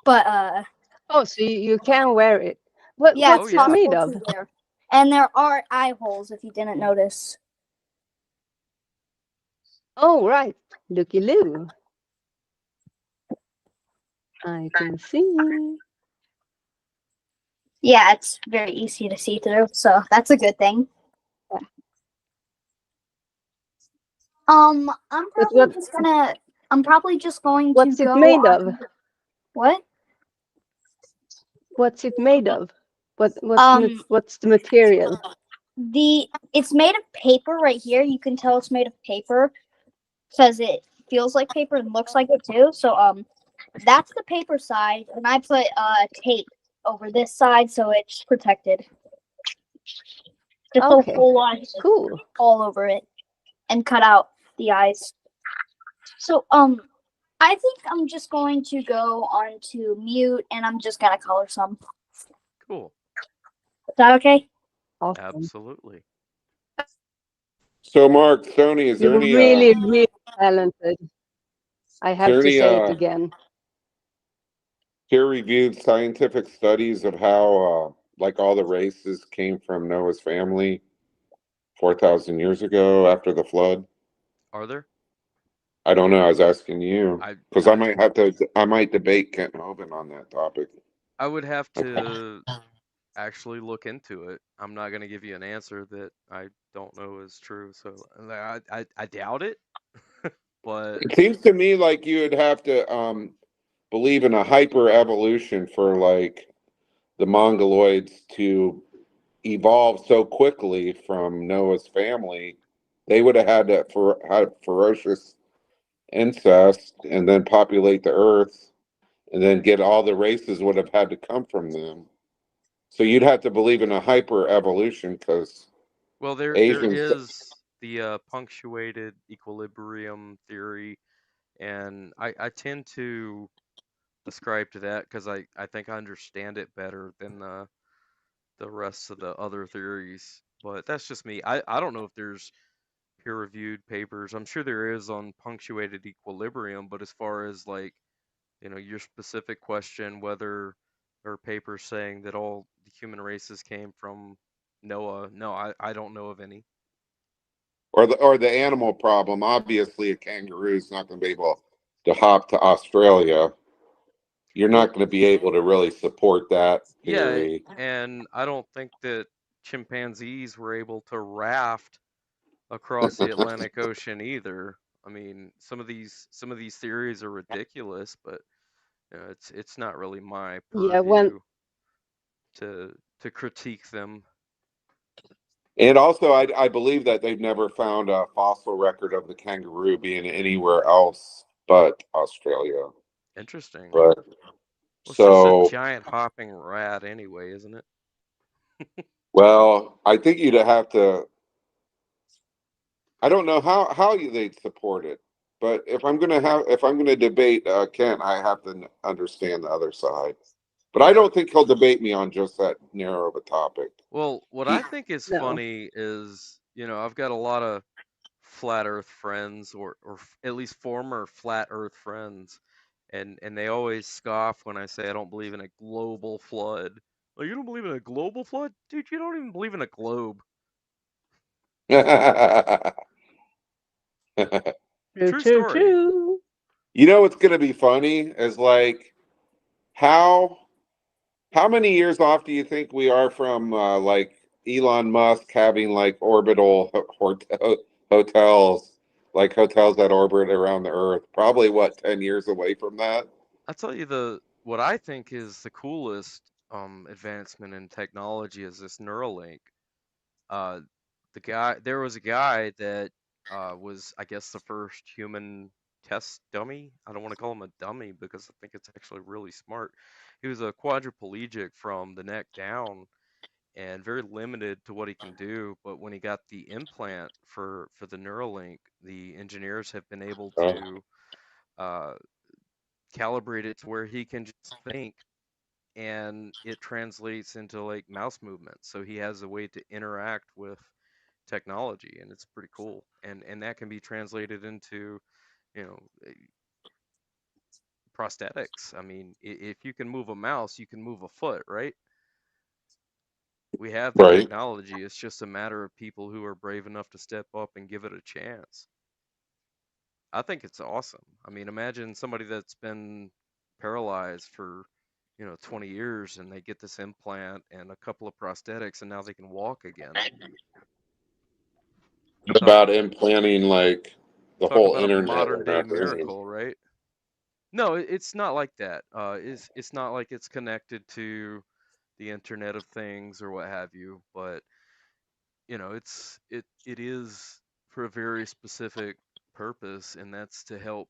But Oh, so you can wear it. What? yeah, What's it's it made possible of? to wear. And there are eye holes if you didn't notice. Oh, right. Looky loo. I can see. Yeah, it's very easy to see through, so that's a good thing. Yeah. I'm But probably just going what's to it go made on. of? What? What's it made of? What's the material? It's made of paper right here. You can tell it's made of paper because it feels like paper and looks like it too. So that's the paper side, and I put tape over this side so it's protected. Just a whole lot cool all over it, and cut out the eyes. So I think I'm just going to go on to mute, and I'm just gonna color some. Cool. Is that okay? Awesome. Absolutely. So, Mark Stoney, is there You're any really, really talented. I have to any, say it again. peer-reviewed scientific studies of how like all the races came from Noah's family 4,000 years ago after the flood? Are there? I don't know. I was asking you because I I might debate Kent Hovind on that topic. I would have to actually look into it. I'm not going to give you an answer that I don't know is true. So I doubt it. But It seems to me like you would have to believe in a hyper evolution for like the Mongoloids to evolve so quickly from Noah's family. They would have had to had ferocious incest and then populate the earth, and then get all the races would have had to come from them. So you'd have to believe in a hyper evolution because well, there Asians. is the punctuated equilibrium theory, and I tend to ascribe to that because I think I understand it better than the rest of the other theories. But that's just me. I don't know if there's peer-reviewed papers. I'm sure there is on punctuated equilibrium, but as far as like, your specific question, whether there are papers saying that all the human races came from Noah, no, I don't know of any. Or the animal problem. Obviously, a kangaroo is not going to be able to hop to Australia. You're not going to be able to really support that Yeah, theory. and I don't think that chimpanzees were able to raft across the Atlantic Ocean either. I mean, some of these theories are ridiculous, but it's not really my Yeah, when purview to critique them. And also, I believe that they've never found a fossil record of the kangaroo being anywhere else but Australia. Interesting. But Well, it's just a so, giant hopping rat anyway, isn't it? well, I think you'd have to. I don't know how they'd support it, but if I'm gonna debate Kent, I have to understand the other side. But I Yeah. don't think he'll debate me on just that narrow of a topic. Well, what He, I think is no. funny is, I've got a lot of flat Earth friends, or at least former flat Earth friends, and they always scoff when I say I don't believe in a global flood. Like, you don't believe in a global flood, dude? You don't even believe in a globe. True story. True. You know what's gonna be funny is like how many years off do you think we are from like Elon Musk having like orbital hotels, like hotels that orbit around the Earth? Probably what, 10 years away from that? I'll tell you what I think is the coolest advancement in technology is this Neuralink. Uh, there was a guy that was, I guess, the first human test dummy. I don't want to call him a dummy because I think it's actually really smart. He was a quadriplegic from the neck down and very limited to what he can do. But when he got the implant for the Neuralink, the engineers have been able to uh, calibrate it to where he can just think, and it translates into like mouse movements. So he has a way to interact with technology, and it's pretty cool. And that can be translated into, you know, prosthetics. I mean, if you can move a mouse, you can move a foot, right? We have the Right. technology. It's just a matter of people who are brave enough to step up and give it a chance. I think it's awesome. I mean, imagine somebody that's been paralyzed for, 20 years, and they get this implant and a couple of prosthetics, and now they can walk again. What about implanting like the Talk whole about a internet modern in day our brain? miracle, right? No, it's not like that. It's not like it's connected to the Internet of Things or what have you. But it is for a very specific purpose, and that's to help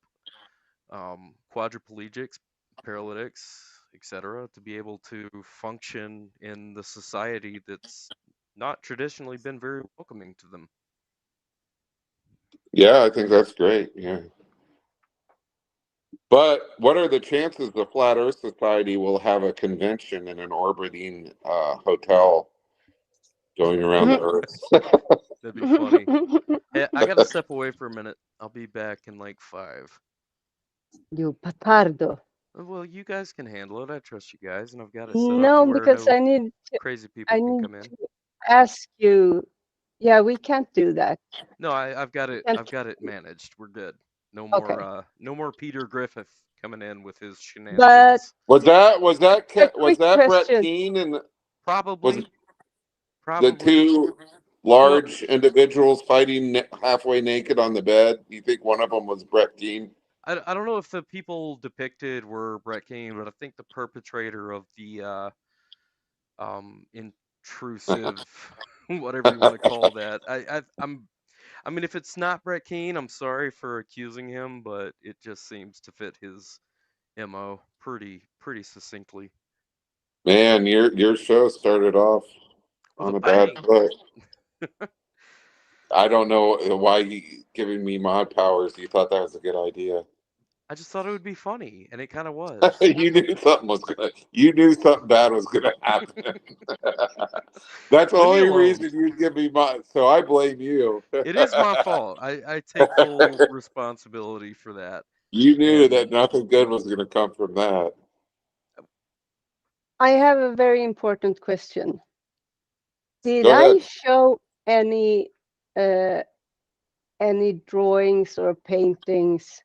quadriplegics, paralytics, etc., to be able to function in the society that's not traditionally been very welcoming to them. Yeah, I think that's great. Yeah. But what are the chances the Flat Earth Society will have a convention in an orbiting hotel going around the Earth? That'd be funny. Hey, I gotta step away for a minute. I'll be back in like 5. You patardo. Well, you guys can handle it. I trust you guys, and I've got it set up to No, where because no I need crazy people can come in. to ask you. Yeah, we can't do that. No, I've got it. Can't- I've got it managed. We're good. Okay. No more Peter Griffith coming in with his But shenanigans. Was a quick that Brett question. Keane and was Probably, the probably. two large individuals fighting halfway naked on the bed? You think one of them was Brett Keane? I don't know if the people depicted were Brett Keane, but I think the perpetrator of the intrusive, whatever you want to call that. I mean, if it's not Brett Keane, I'm sorry for accusing him, but it just seems to fit his MO pretty succinctly. Man, your show started off With on a a bad bang. foot. I don't know why you giving me mod powers. You thought that was a good idea. I just thought it would be funny, and it kind of was. You knew something was gonna. You knew something bad was gonna happen. That's the Leave me only alone. reason you'd give me mod. So I blame you. It is my fault. I take full responsibility for that. You knew And that nothing good was gonna come from that. I have a very important question. Did Go I ahead. show any drawings or paintings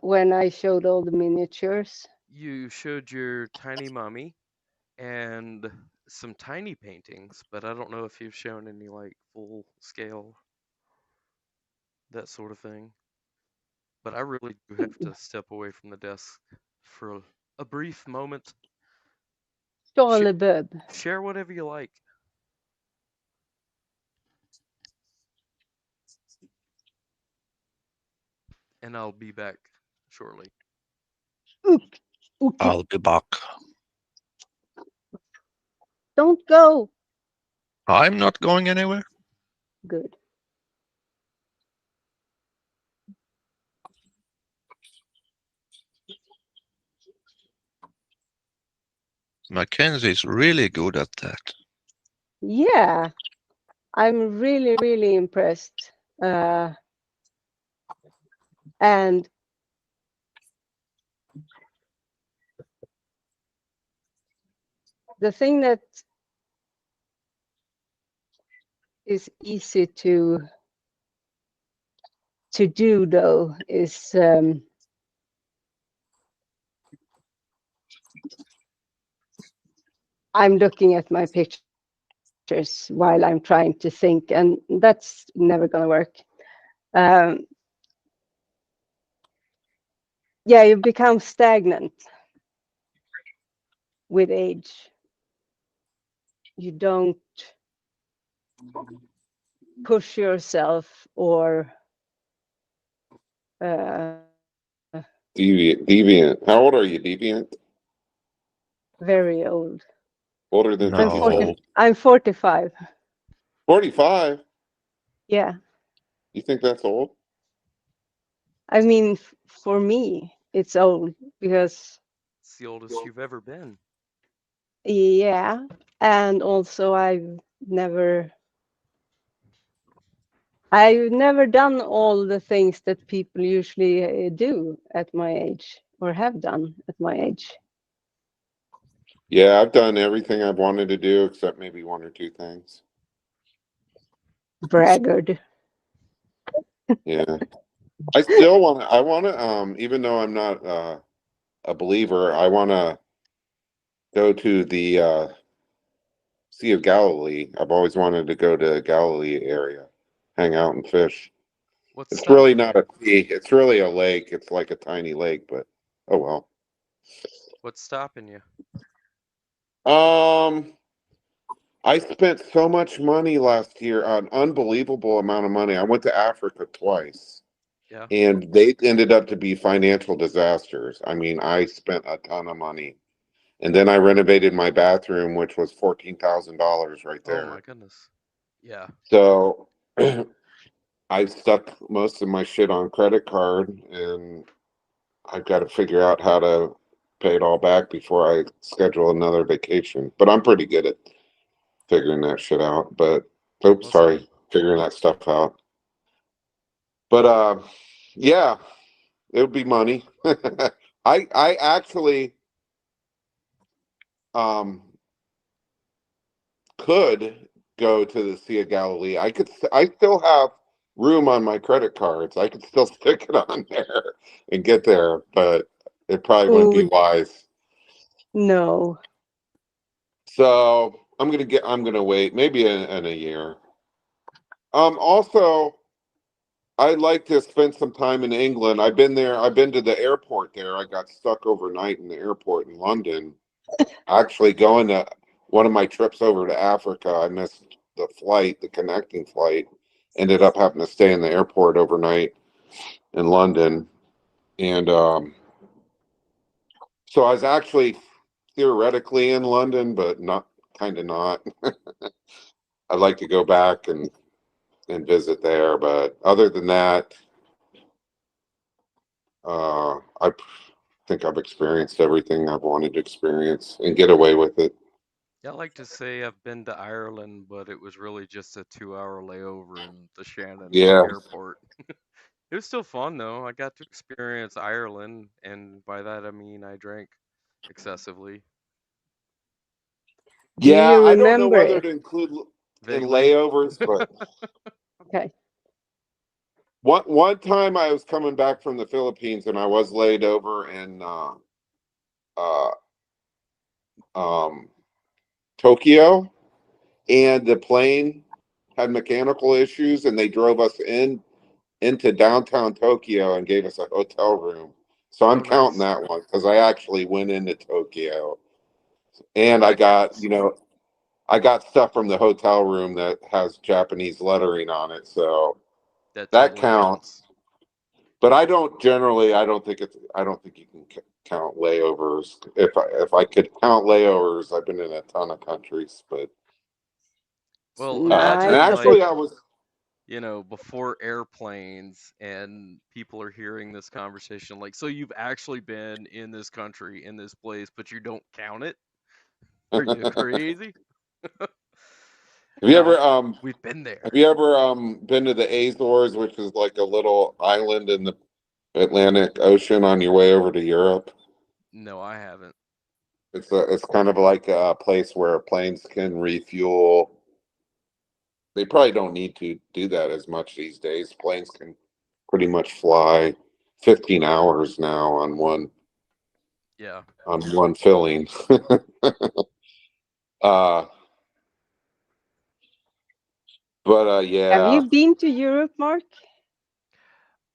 when I showed all the miniatures? you showed your tiny mummy and some tiny paintings, but I don't know if you've shown any like full scale, that sort of thing. But I really do have to step away from the desk for a brief moment. Stålebub. Share whatever you like. And I'll be back shortly. I'll be back. Don't go. I'm not going anywhere. Good. Mackenzie's really good at that. Yeah, I'm really, really impressed. And the thing that is easy to do though is I'm looking at my pictures while I'm trying to think, and that's never going to work. Yeah, you become stagnant with age. You don't push yourself or Deviant. How old are you, Deviant? very old. Older than No. I'm 45. 45. Yeah. You think that's old? I mean, for me, it's old because It's the oldest you've ever been. yeah, and also I've never done all the things that people usually do at my age or have done at my age. Yeah, I've done everything I've wanted to do except maybe one or two things. Braggart. Yeah. I still want to, even though I'm not a believer, I want to go to the Sea of Galilee. I've always wanted to go to Galilee area, hang out and fish. What's It's really stopping not you? a sea. It's really a lake. It's like a tiny lake, but oh well. What's stopping you? Um, I spent so much money last year, an unbelievable amount of money. I went to Africa twice, Yeah. and they ended up to be financial disasters. I mean, I spent a ton of money, and then I renovated my bathroom, which was $14,000 right Oh my there. goodness. Yeah. So I stuck most of my shit on credit card, and I've got to figure out how to pay it all back before I schedule another vacation. But I'm pretty good at figuring that shit out. But oops, What's sorry, figuring that stuff out. But yeah, it would be money. I actually um could go to the Sea of Galilee. I still have room on my credit cards. I could still stick it on there and get there, but it probably wouldn't be Oh, wise. no. So I'm gonna wait maybe in a year. Also, I'd like to spend some time in England. I've been there. I've been to the airport there. I got stuck overnight in the airport in London. Actually, going to one of my trips over to Africa, I missed the flight, the connecting flight. Ended up having to stay in the airport overnight in London, and so I was actually theoretically in London, but not kind of not. I'd like to go back and visit there, but other than that, I think I've experienced everything I've wanted to experience and get away with it. Yeah, I like to say I've been to Ireland, but it was really just a 2-hour layover in the Shannon Yeah. airport. It was still fun though. I got to experience Ireland, and by that I mean I drank excessively. Do Yeah, you I don't know remember whether it? to include in Vaguely. layovers, but Okay. one time I was coming back from the Philippines and I was laid over in uh, um, Tokyo, and the plane had mechanical issues, and they drove us into downtown Tokyo and gave us a hotel room. So I'm Oh, counting nice. that one because I actually went into Tokyo, and That counts. I got stuff from the hotel room that has Japanese lettering on it, so That that totally counts. counts. But I don't generally. I don't think you can count layovers. If I could count layovers, I've been in a ton of countries. But Well, and imagine Nice. actually, like, I was before airplanes and people are hearing this conversation, like, so you've actually been in this country, in this place, but you don't count it? Are you crazy? Have you ever No, we've been there. been to the Azores, which is like a little island in the Atlantic Ocean on your way over to Europe? No, I haven't. It's kind of like a place where planes can refuel. They probably don't need to do that as much these days. Planes can pretty much fly 15 hours now Yeah. on one filling. uh Have yeah. you been to Europe, Mark?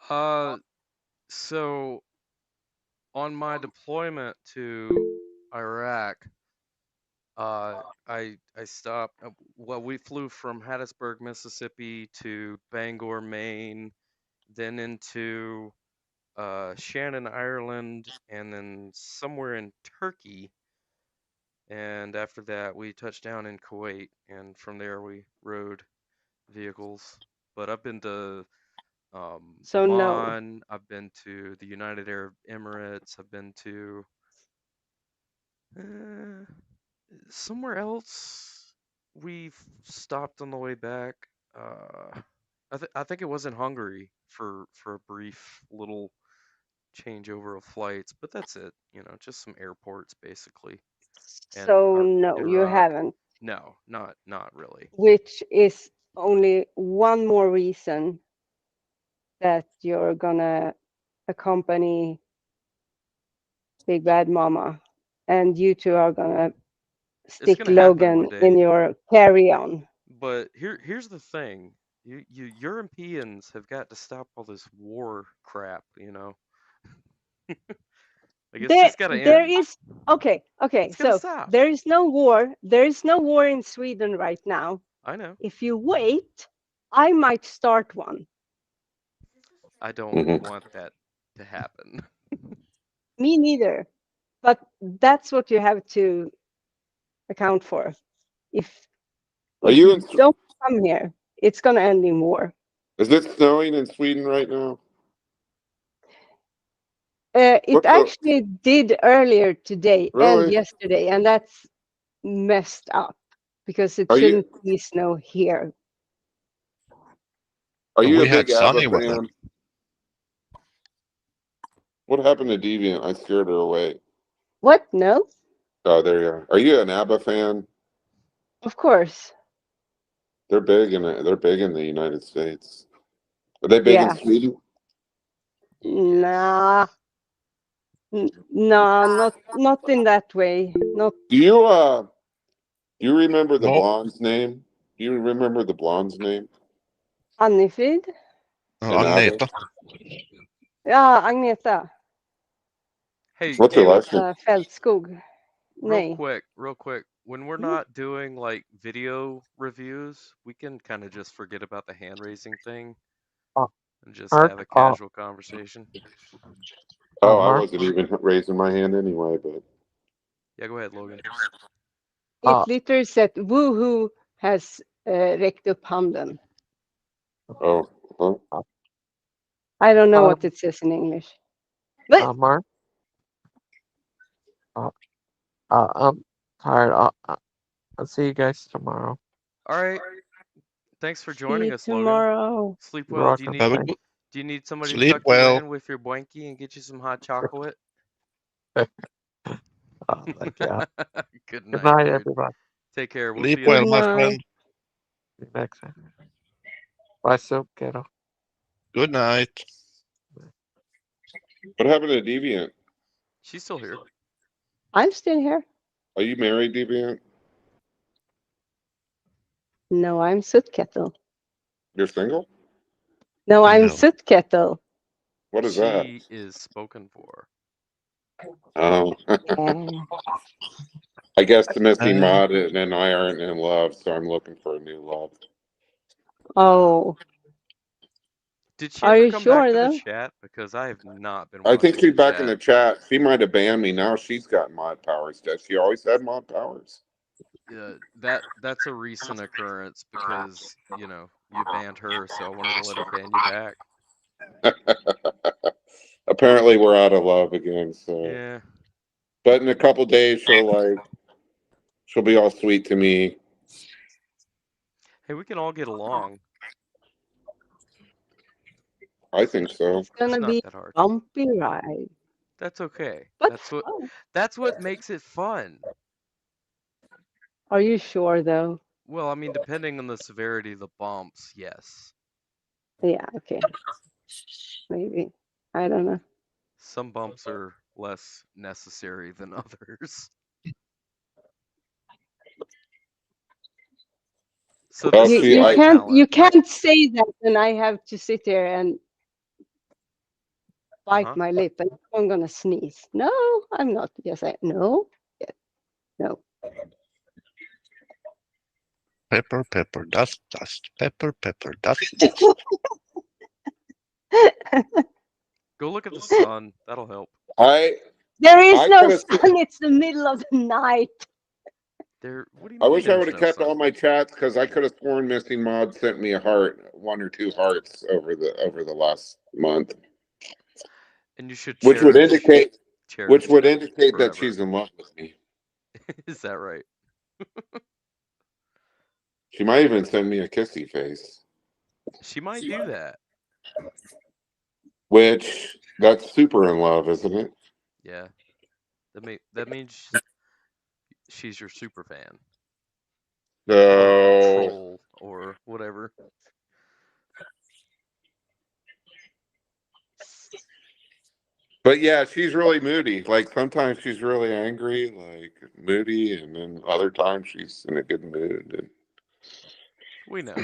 Uh, so on my deployment to Iraq, I stopped. Well, we flew from Hattiesburg, Mississippi to Bangor, Maine, then into Shannon, Ireland, and then somewhere in Turkey. And after that, we touched down in Kuwait, and from there we rode vehicles. But I've been to So no. Oman, I've been to the United Arab Emirates, I've been to uh, somewhere else. We stopped on the way back. I think it was in Hungary for a brief little changeover of flights, but that's it. Just some airports basically, and So our no, you Iraq. haven't. No, not really. Which is only one more reason that you're gonna accompany Big Bad Mama, and you two are gonna It's stick gonna happen one Logan in day. your carry-on. But here's the thing. You Europeans have got to stop all this war crap, you know. Like it's just gotta There end. is okay. It's gotta So stop. there is no war. There is no war in Sweden right now. I know. If you wait, I might start one. I don't Mhm. want that to happen. Me neither. But that's what you have to account for. If Are you in? you don't come here, it's gonna end in war. Is it snowing in Sweden right now? It What's the actually did earlier today and really? yesterday, and that's messed up because it Are you shouldn't be snow here. are you a We had big ABBA sunny weather. fan? What happened to Deviant? I scared her away. What? No? Oh, there you are. Are you an ABBA fan? Of course. They're big in the United States. Are they big in Yeah. Sweden? Nah. No, not in that way. Not Do you remember the No, blonde's name? Do you remember the blonde's name Annifrid. in ABBA? Agneta. Ja, Agneta. Hey, What's her last name? Agneta Fältskog. Nej. real quick. When we're not doing like video reviews, we can kind of just forget about the hand raising thing Uh, and just Mark, have a casual conversation. Oh, I Mark, wasn't even raising my hand anyway, but Yeah, go ahead, Logan. It literally said woohoo has räckt upp handen. oh, huh? I don't know what it says in English. But Mark, I'm tired. I'll see you guys tomorrow. All right. Thanks for see joining you us, Logan. tomorrow. Sleep You're well. Do welcome. Have a Bye. good you need somebody to sleep tuck you well. in with your blankie and get you some hot chocolate? Like, yeah. Good Good night, night, dude. everybody. Take care. We'll Sleep see you well, next my time. night. friend. See you next time. Bye, Scot Kettle. Good night. What happened to Deviant? She's still here. I'm still here. Are you married, Deviant? No, I'm Scot Kettle. You're single? No, I'm No. Scot Kettle. What is that? She is spoken for. Oh, Yeah. I guess the missing mod and I aren't in love, so I'm looking for a new love. Oh, Did she are ever you come back sure to the though? chat? Because I have not been I think watching she's the back in chat. the chat. She might have banned me. Now she's got mod powers. Does she always have mod powers? That's a recent occurrence because, you know, you banned her, so I wanted to let her ban you back. Apparently we're out of love again, so Yeah. but in a couple days she'll be all sweet to me. Hey, we can all get along. I think so. It's gonna It's not be that hard. a bumpy ride. That's okay. But That's what makes it fun. are you sure though? Well, I mean, depending on the severity of the bumps, yes. Yeah, okay. Maybe. I don't know. Some bumps are less necessary than others. So Oh, this is see, my talent. You can't say that and I have to sit here and bite my lip and I'm gonna sneeze. No, I'm not. Yes, no. Yes. No. Pepper, pepper, dust, dust. Pepper, pepper, dust, dust. Go look at the sun. That'll help. There is I no could've- sun. It's the middle of the night. What do you I mean wish I there's would have no kept sun? all my chats because I could have sworn Missing Mod sent me a heart, 1 or 2 hearts over the last month. And you should Which would indicate that forever. she's in love with me. Is that right? She might even send me a kissy face. She might do that. Which that's super in love, isn't it? Yeah. That means she's your super fan. No. Troll or whatever. But yeah, she's really moody. Like sometimes she's really angry, like moody, and then other times she's in a good mood. We know.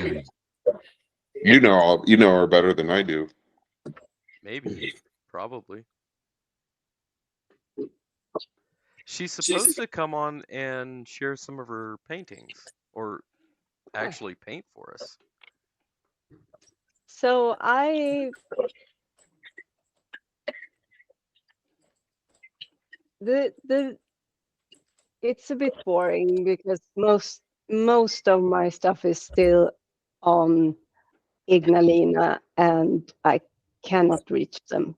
You know her better than I do. Maybe, probably. She's supposed to come on and share some of her paintings, or actually paint for us. So the it's a bit boring because most of my stuff is still on Ignalina and I cannot reach them.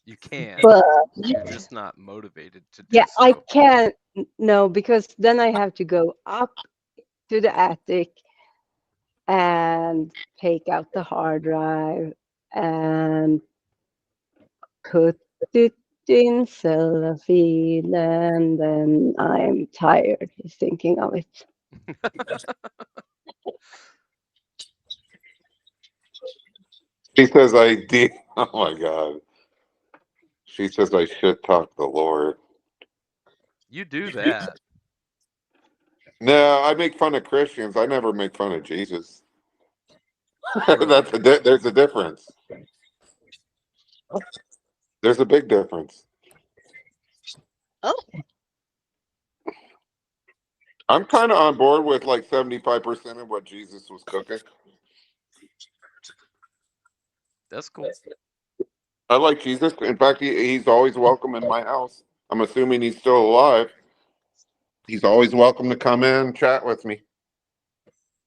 You can. But You're just not motivated to do yeah, I so. can't. No, because then I have to go up to the attic and take out the hard drive and put it in cellophane, and then I'm tired just thinking of it. She says I did. Oh my God. She says I should talk the Lord. You do that. No, I make fun of Christians. I never make fun of Jesus. Right. There's a difference. There's a big difference. Oh, I'm kind of on board with like 75% of what Jesus was cooking. That's cool. I like Jesus. In fact, he's always welcome in my house. I'm assuming he's still alive. He's always welcome to come in and chat with me.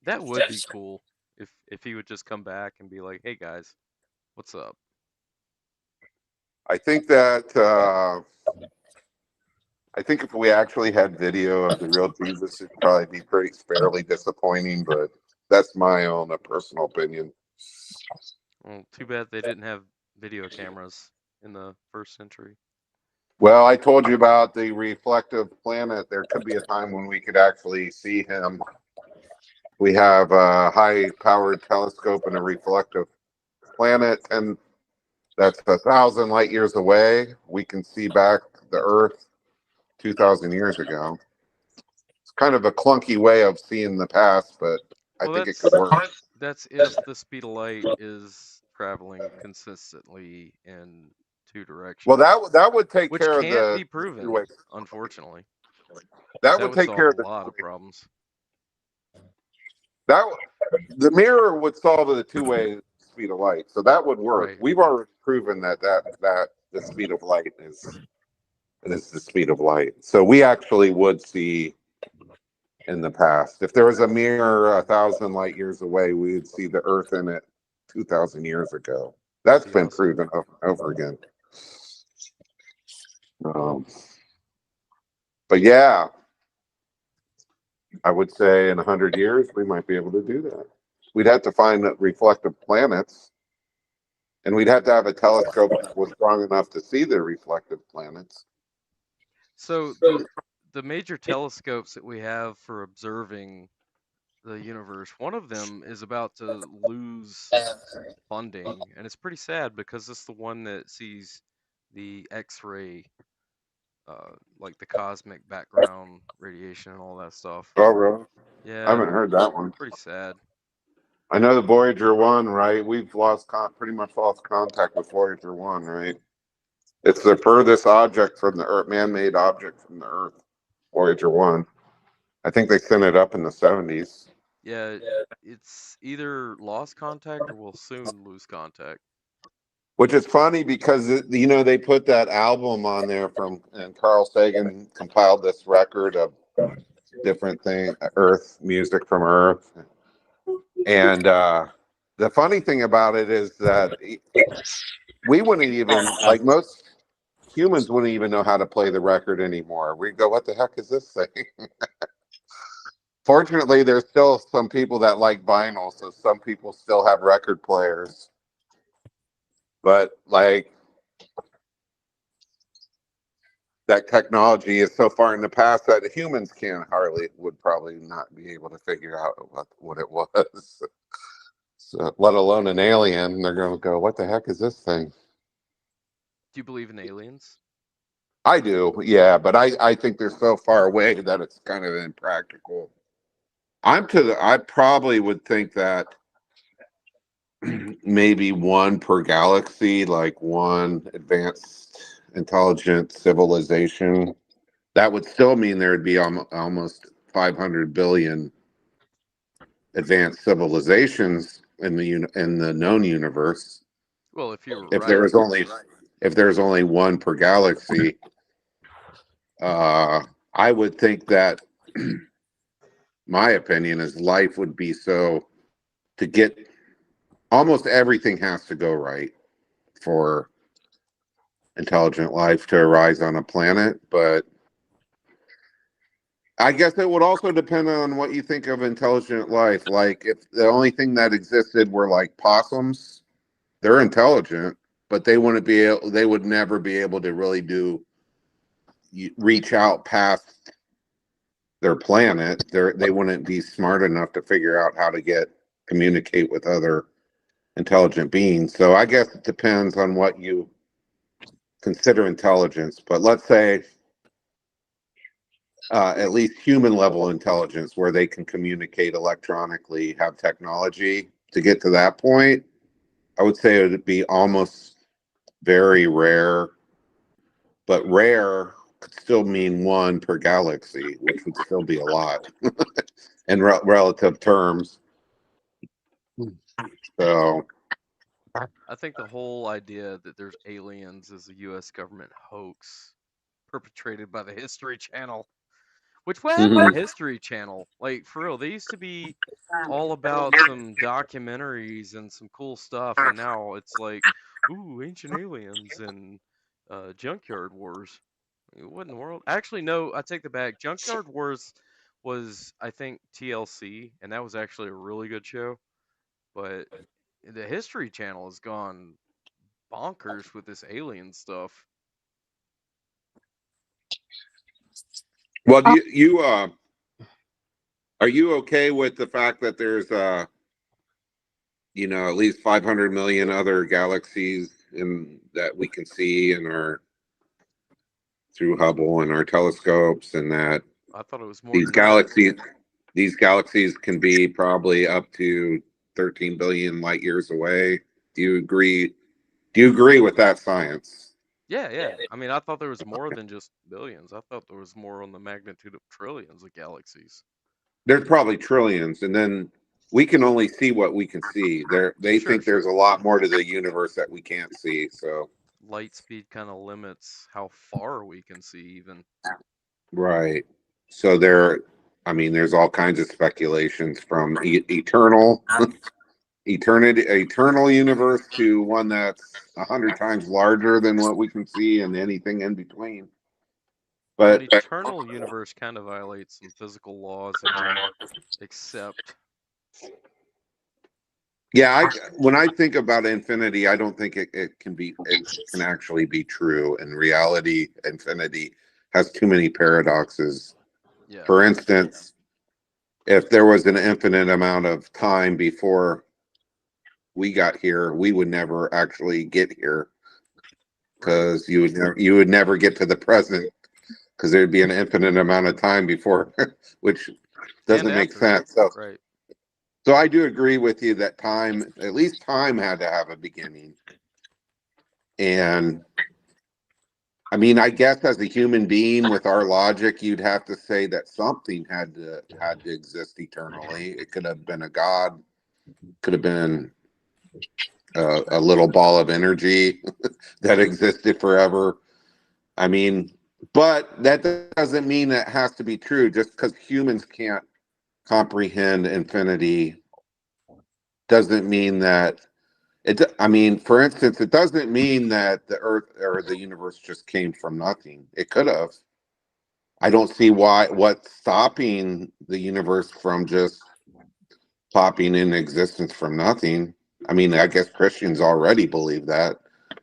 That would be cool if he would just come back and be like, "Hey guys, what's up?" I think that I think if we actually had video of the real Jesus, it'd probably be pretty fairly disappointing. But that's my own personal opinion. Well, too bad they didn't have video cameras in the first century. Well, I told you about the reflective planet. There could be a time when we could actually see him. We have a high-powered telescope and a reflective planet, and that's 1,000 light years away. We can see back the Earth 2,000 years ago. It's kind of a clunky way of seeing the past, but I Well, think it could work. that's if the speed of light is traveling consistently in two directions. Well, that would take which care of can't the be proven, two-way. unfortunately. That That would would take solve care of a the lot of problems. the mirror would solve the two-way speed of light, so that would work. Right. We've already proven that the speed of light is the speed of light. So we actually would see in the past. If there was a mirror 1,000 light years away, we would see the Earth in it 2,000 years ago. That's That'd be been awesome. proven over and over again. But yeah, I would say in 100 years we might be able to do that. We'd have to find reflective planets, and we'd have to have a telescope that was strong enough to see the reflective planets. So the major telescopes that we have for observing the universe, one of them is about to lose funding, and it's pretty sad because it's the one that sees the X-ray, like the cosmic background radiation and all that stuff. Oh, really? Yeah, I haven't heard that one. pretty sad. I know the Voyager 1, right? We've pretty much lost contact with Voyager 1, right? It's the furthest object from the Earth, man-made object from the Earth, Voyager 1. I think they sent it up in the 70s. Yeah, it's either lost contact or will soon lose contact. Which is funny because, they put that album on there and Carl Sagan compiled this record of different things, Earth, music from Earth. And the funny thing about it is that we wouldn't even, like most humans wouldn't even know how to play the record anymore. We go, what the heck is this thing? Fortunately, there's still some people that like vinyl, so some people still have record players. But like that technology is so far in the past that humans would probably not be able to figure out what it was. So, let alone an alien. They're going to go, what the heck is this thing? Do you believe in aliens? I do, yeah, but I think they're so far away that it's kind of impractical I probably would think that maybe one per galaxy, like one advanced intelligent civilization. That would still mean there would be almost 500 billion advanced civilizations in the known universe. Well, if you were If there right. was only if there's only one per galaxy, I would think that my opinion is life would be so to get almost everything has to go right for intelligent life to arise on a planet, but I guess it would also depend on what you think of intelligent life. Like if the only thing that existed were like possums, they're intelligent, but they would never be able to really reach out past their planet. They wouldn't be smart enough to figure out how to communicate with other intelligent beings. So I guess it depends on what you consider intelligence. But let's say at least human level intelligence where they can communicate electronically, have technology to get to that point. I would say it would be almost very rare, but rare could still mean one per galaxy, which would still be a lot in relative terms. So, I think the whole idea that there's aliens is a U.S. government hoax perpetrated by the History Channel. Which what happened to mhm. the History Channel? Like for real, they used to be all about some documentaries and some cool stuff, and now it's like, ooh, ancient aliens and junkyard wars. What in the world? Actually, no, I take the back. Junkyard Wars was, I think, TLC, and that was actually a really good show. But the History Channel has gone bonkers with this alien stuff. Well, do you are you okay with the fact that there's at least 500 million other galaxies in that we can see in our through Hubble and our telescopes, and that I thought it was more these than that. galaxies these galaxies can be probably up to 13 billion light years away. Do you agree? Do you agree with that science? Yeah, yeah. I mean, I thought there was more than just billions. I thought there was more on the magnitude of trillions of galaxies. There's probably trillions, and then we can only see what we can see. They Sure, think there's sure. a lot more to the universe that we can't see. So, Light speed kind of limits how far we can see, even. right. So I mean, there's all kinds of speculations from eternal universe to one that's 100 times larger than what we can see, and anything in between. Well, an But eternal universe kind of violates some physical laws that we accept. yeah, when I think about infinity, I don't think it can actually be true. In reality, infinity has too many paradoxes. Yeah. For instance, if there was an infinite amount of time before we got here, we would never actually get here Right. because you would never get to the present because there'd be an infinite amount of time before, which And doesn't make after. sense. So, Right. so I do agree with you that at least time had to have a beginning. And I mean, I guess as a human being with our logic, you'd have to say that something had to exist eternally. It could have been a god, could have been a little ball of energy that existed forever. I mean, but that doesn't mean that has to be true. Just because humans can't comprehend infinity doesn't mean that I mean, for instance, it doesn't mean that the earth or the universe just came from nothing. It could have. I don't see what's stopping the universe from just popping in existence from nothing. I mean, I guess Christians already believe that.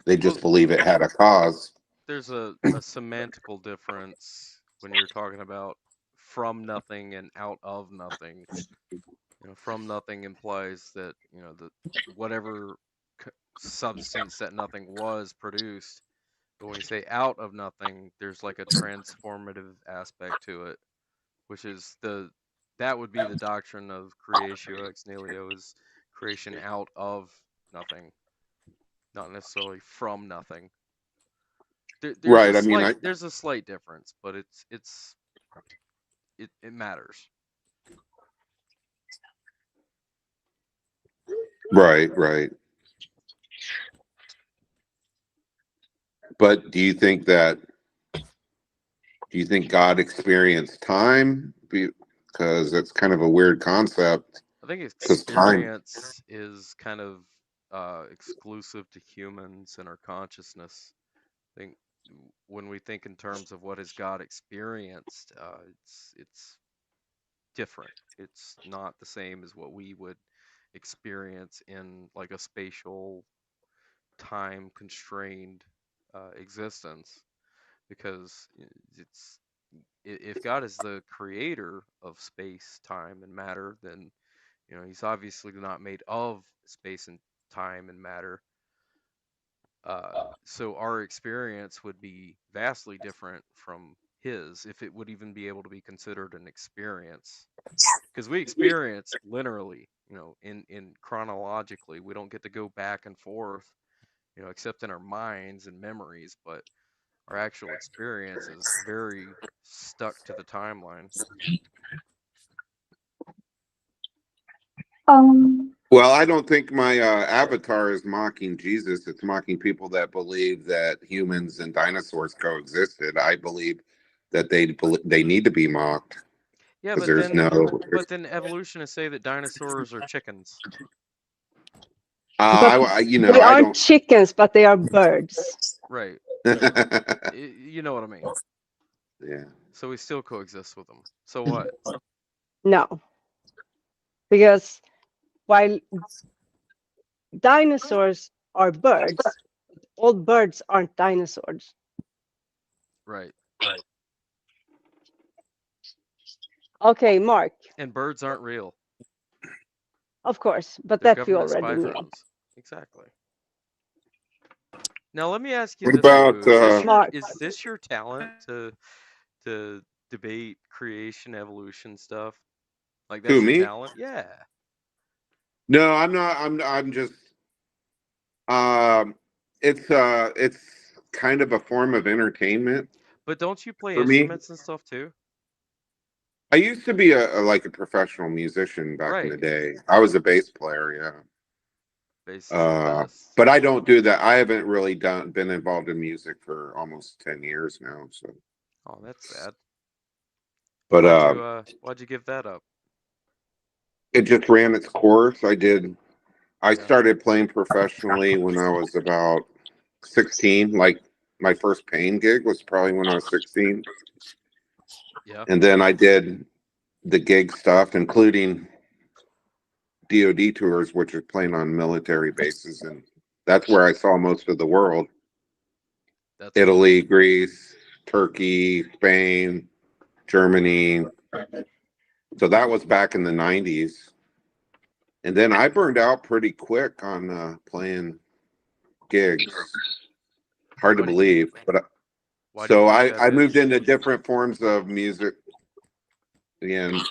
They just Well, believe it had a cause. there's a semantical difference when you're talking about from nothing and out of nothing. From nothing implies that, that whatever substance that nothing was produced. But when you say out of nothing, there's like a transformative aspect to it, which is That would be the doctrine of creatio ex nihilo, is creation out of nothing, not necessarily from nothing. Right. I mean, There's a slight difference, but it matters. right, right. But do you think God experienced time? Because that's kind of a weird concept. I think 'Cause time. experience is kind of exclusive to humans and our consciousness. I think when we think in terms of what has God experienced, it's different. It's not the same as what we would experience in like a spatial, time constrained existence, because it's if God is the creator of space, time, and matter, then he's obviously not made of space and time and matter. So our experience would be vastly different from his, if it would even be able to be considered an experience. Because we experience literally, in chronologically, we don't get to go back and forth, except in our minds and memories, but our actual experience is very stuck to the timeline. Well, I don't think my avatar is mocking Jesus. It's mocking people that believe that humans and dinosaurs coexisted. I believe that they need to be mocked. Yeah, Because there's no. but then evolutionists say that dinosaurs are chickens. They I aren't don't. chickens, but they are birds. Right. You know what I mean? Yeah. So we still coexist with them. So what? No, because while dinosaurs are birds, all birds aren't dinosaurs. Right. Okay, Mark. And birds aren't real. Of course, but They're that we government already spy knew. drones. Exactly. Now let me ask you What this, about, Boo. Mark. Is this your talent to debate creation, evolution stuff? Like Who, that's your me? talent? Yeah. No, I'm not. I'm just. Um, it's kind of a form of entertainment But don't you play for me. instruments and stuff too? I used to be like a professional musician back in the Right. day. I was a bass player, yeah. Bass is the best. But I don't do that. I haven't really been involved in music for almost 10 years now. So, Oh, that's sad. but Why'd you give that up? it just ran its course. I Yeah. started playing professionally when I was about 16. Like my first paying gig was probably when I was 16. Yeah. And then I did the gig stuff, including DoD tours, which is playing on military bases, and that's where I saw most of the world. That's Italy, Greece, Turkey, Spain, Germany. So that was back in the 90s. And then I burned out pretty quick on playing gigs. Hard to believe, but so I moved into different forms of music. And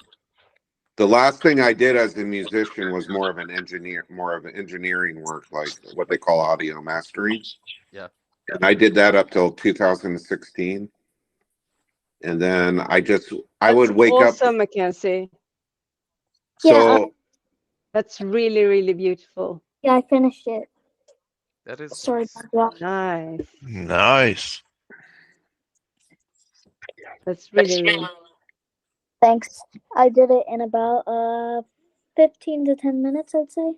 the last thing I did as a musician was more of engineering work, like what they call audio mastering. Yeah. And I did that up till 2016. And then I would wake awesome, up. Mackenzie. So that's really, really beautiful. Yeah, I finished it. That is Sorry nice. about that. Nice. Nice. That's really, really. Thanks. I did it in about 15 to 10 minutes, I'd say.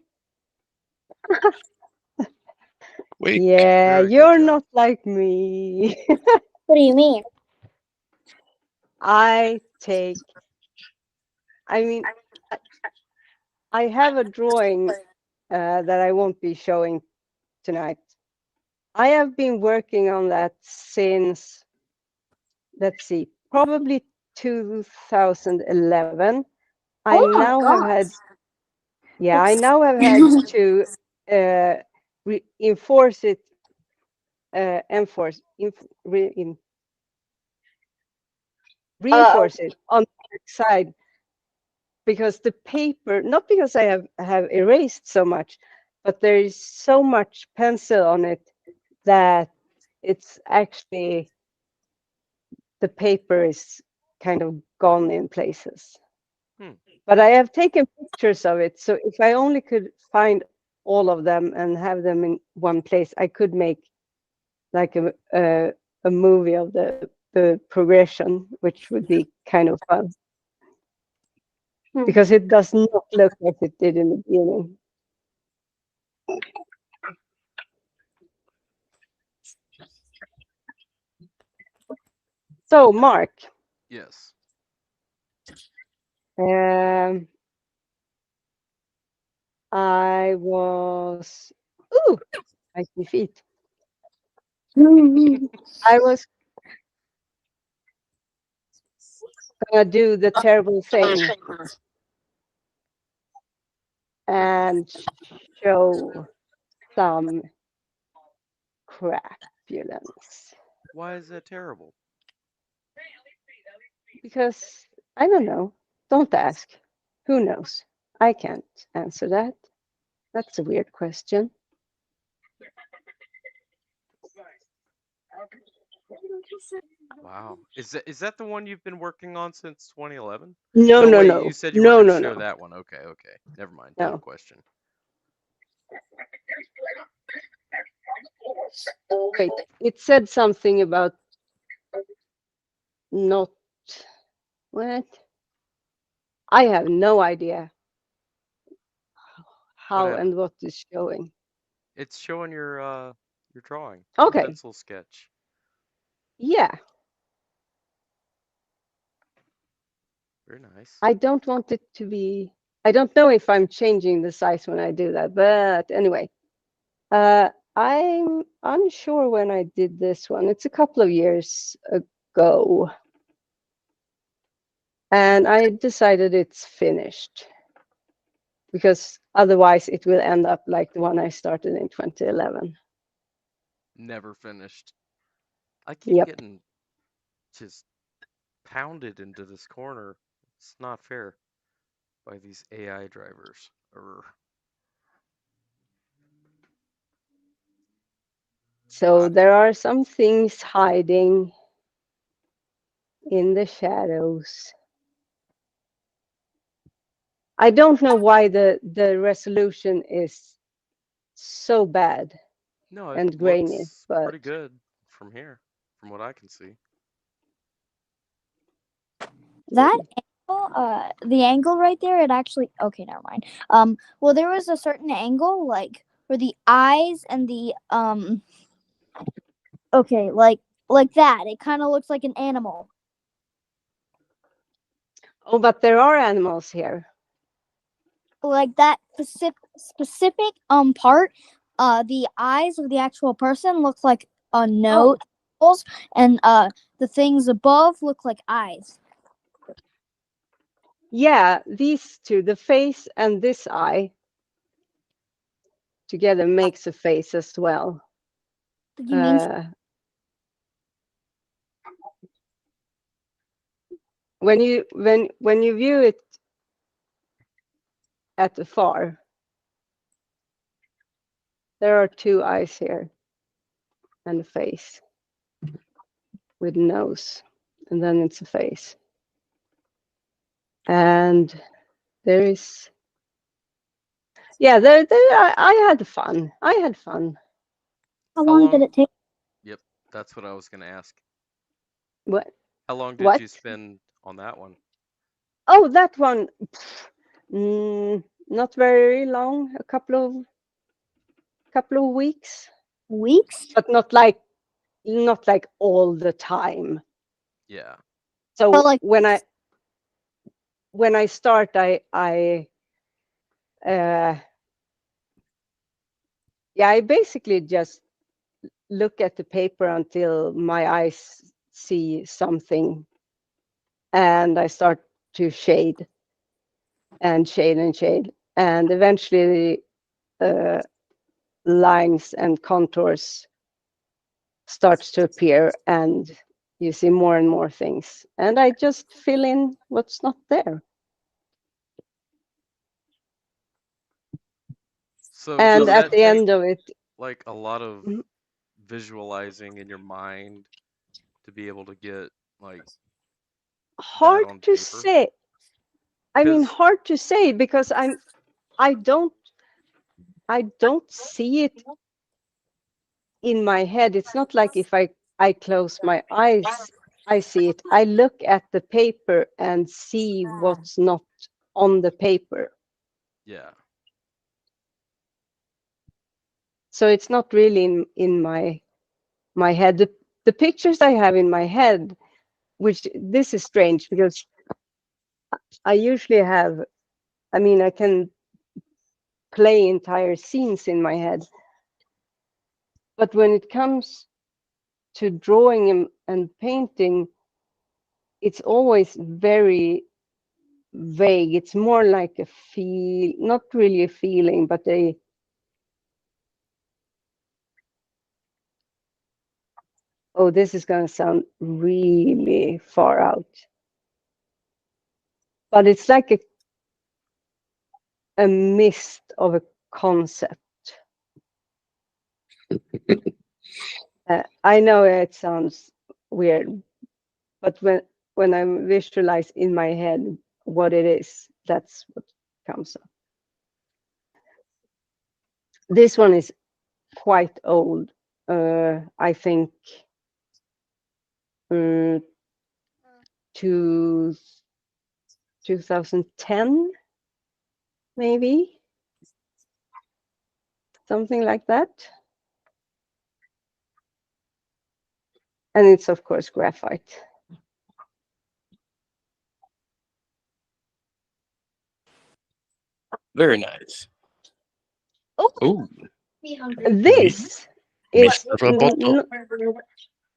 Wait. Yeah, you're not like me. What do you mean? I mean, I have a drawing that I won't be showing tonight. I have been working on that since, let's see, probably 2011. I now have had to reinforce it, reinforce it on the side because the paper, not because I have erased so much, but there is so much pencil on it that it's actually, the paper is kind of gone in places. But I have taken pictures of it, so if I only could find all of them and have them in one place, I could make like a movie of the progression, which would be kind of fun. Because it does not look like it did in the beginning. So, Mark. Yes. I was. Ooh, I see feet. I was gonna do the terrible thing and show some crapulence. Why is that terrible? Because I don't know. Don't ask. Who knows? I can't answer that. That's a weird question. Wow. Is that the one you've been working on since 2011? No, no, wait, no. you said you were No, going no, to show no. that one. Okay, okay. Never mind. No. Dumb question. Wait, it said something about not what? I have no idea how and what is showing. It's showing your drawing. Okay. Pencil sketch. Yeah. Very nice. I don't want it to be. I don't know if I'm changing the size when I do that, but anyway, I'm unsure when I did this one. It's a couple of years ago, and I decided it's finished because otherwise it will end up like the one I started in 2011. Never finished. I keep getting just pounded into this corner. It's not fair by these AI drivers. So there are some things hiding in the shadows. I don't know why the resolution is so bad and grainy, but pretty good from here, from what I can see. That angle, the angle right there, it actually, okay, never mind. Well, there was a certain angle, like where the eyes and the okay, like that. It kind of looks like an animal. Oh, but there are animals here. Like that specific part, the eyes of the actual person look like a nose, and the things above look like eyes. Yeah, these two, the face and this eye, together makes a face as well. You mean when you view it at the far, there are two eyes here and a face with a nose, and then it's a face. And there is, yeah, I had fun. I had fun. How long did it take? Yep, that's what I was going to ask. What? How long did you spend on that one? Oh, that one, not very long. A couple of weeks. Weeks? But not like all the time. Yeah. So like when I start, I basically just look at the paper until my eyes see something, and I start to shade and shade and shade, and eventually lines and contours starts to appear, and you see more and more things, and I just fill in what's not there. So And does at that the take end of it, like a lot of Mhm. visualizing in your mind to be able to get like that Hard on to paper? say. I mean, Because hard to say because I don't see it in my head. It's not like if I close my eyes, I see it. I look at the paper and see what's not on the paper. yeah, So it's not really in my head. The pictures I have in my head, which this is strange because I usually have, I mean, I can play entire scenes in my head. But when it comes to drawing and painting, it's always very vague. It's more like a feel, not really a feeling, but oh, this is going to sound really far out. But it's like a mist of a concept. I know it sounds weird, but when I visualize in my head what it is, that's what comes up. This one is quite old. I think to 2010, maybe something like that. And it's of course graphite. Very nice. Oh, Ooh. this is Mr. Roboto.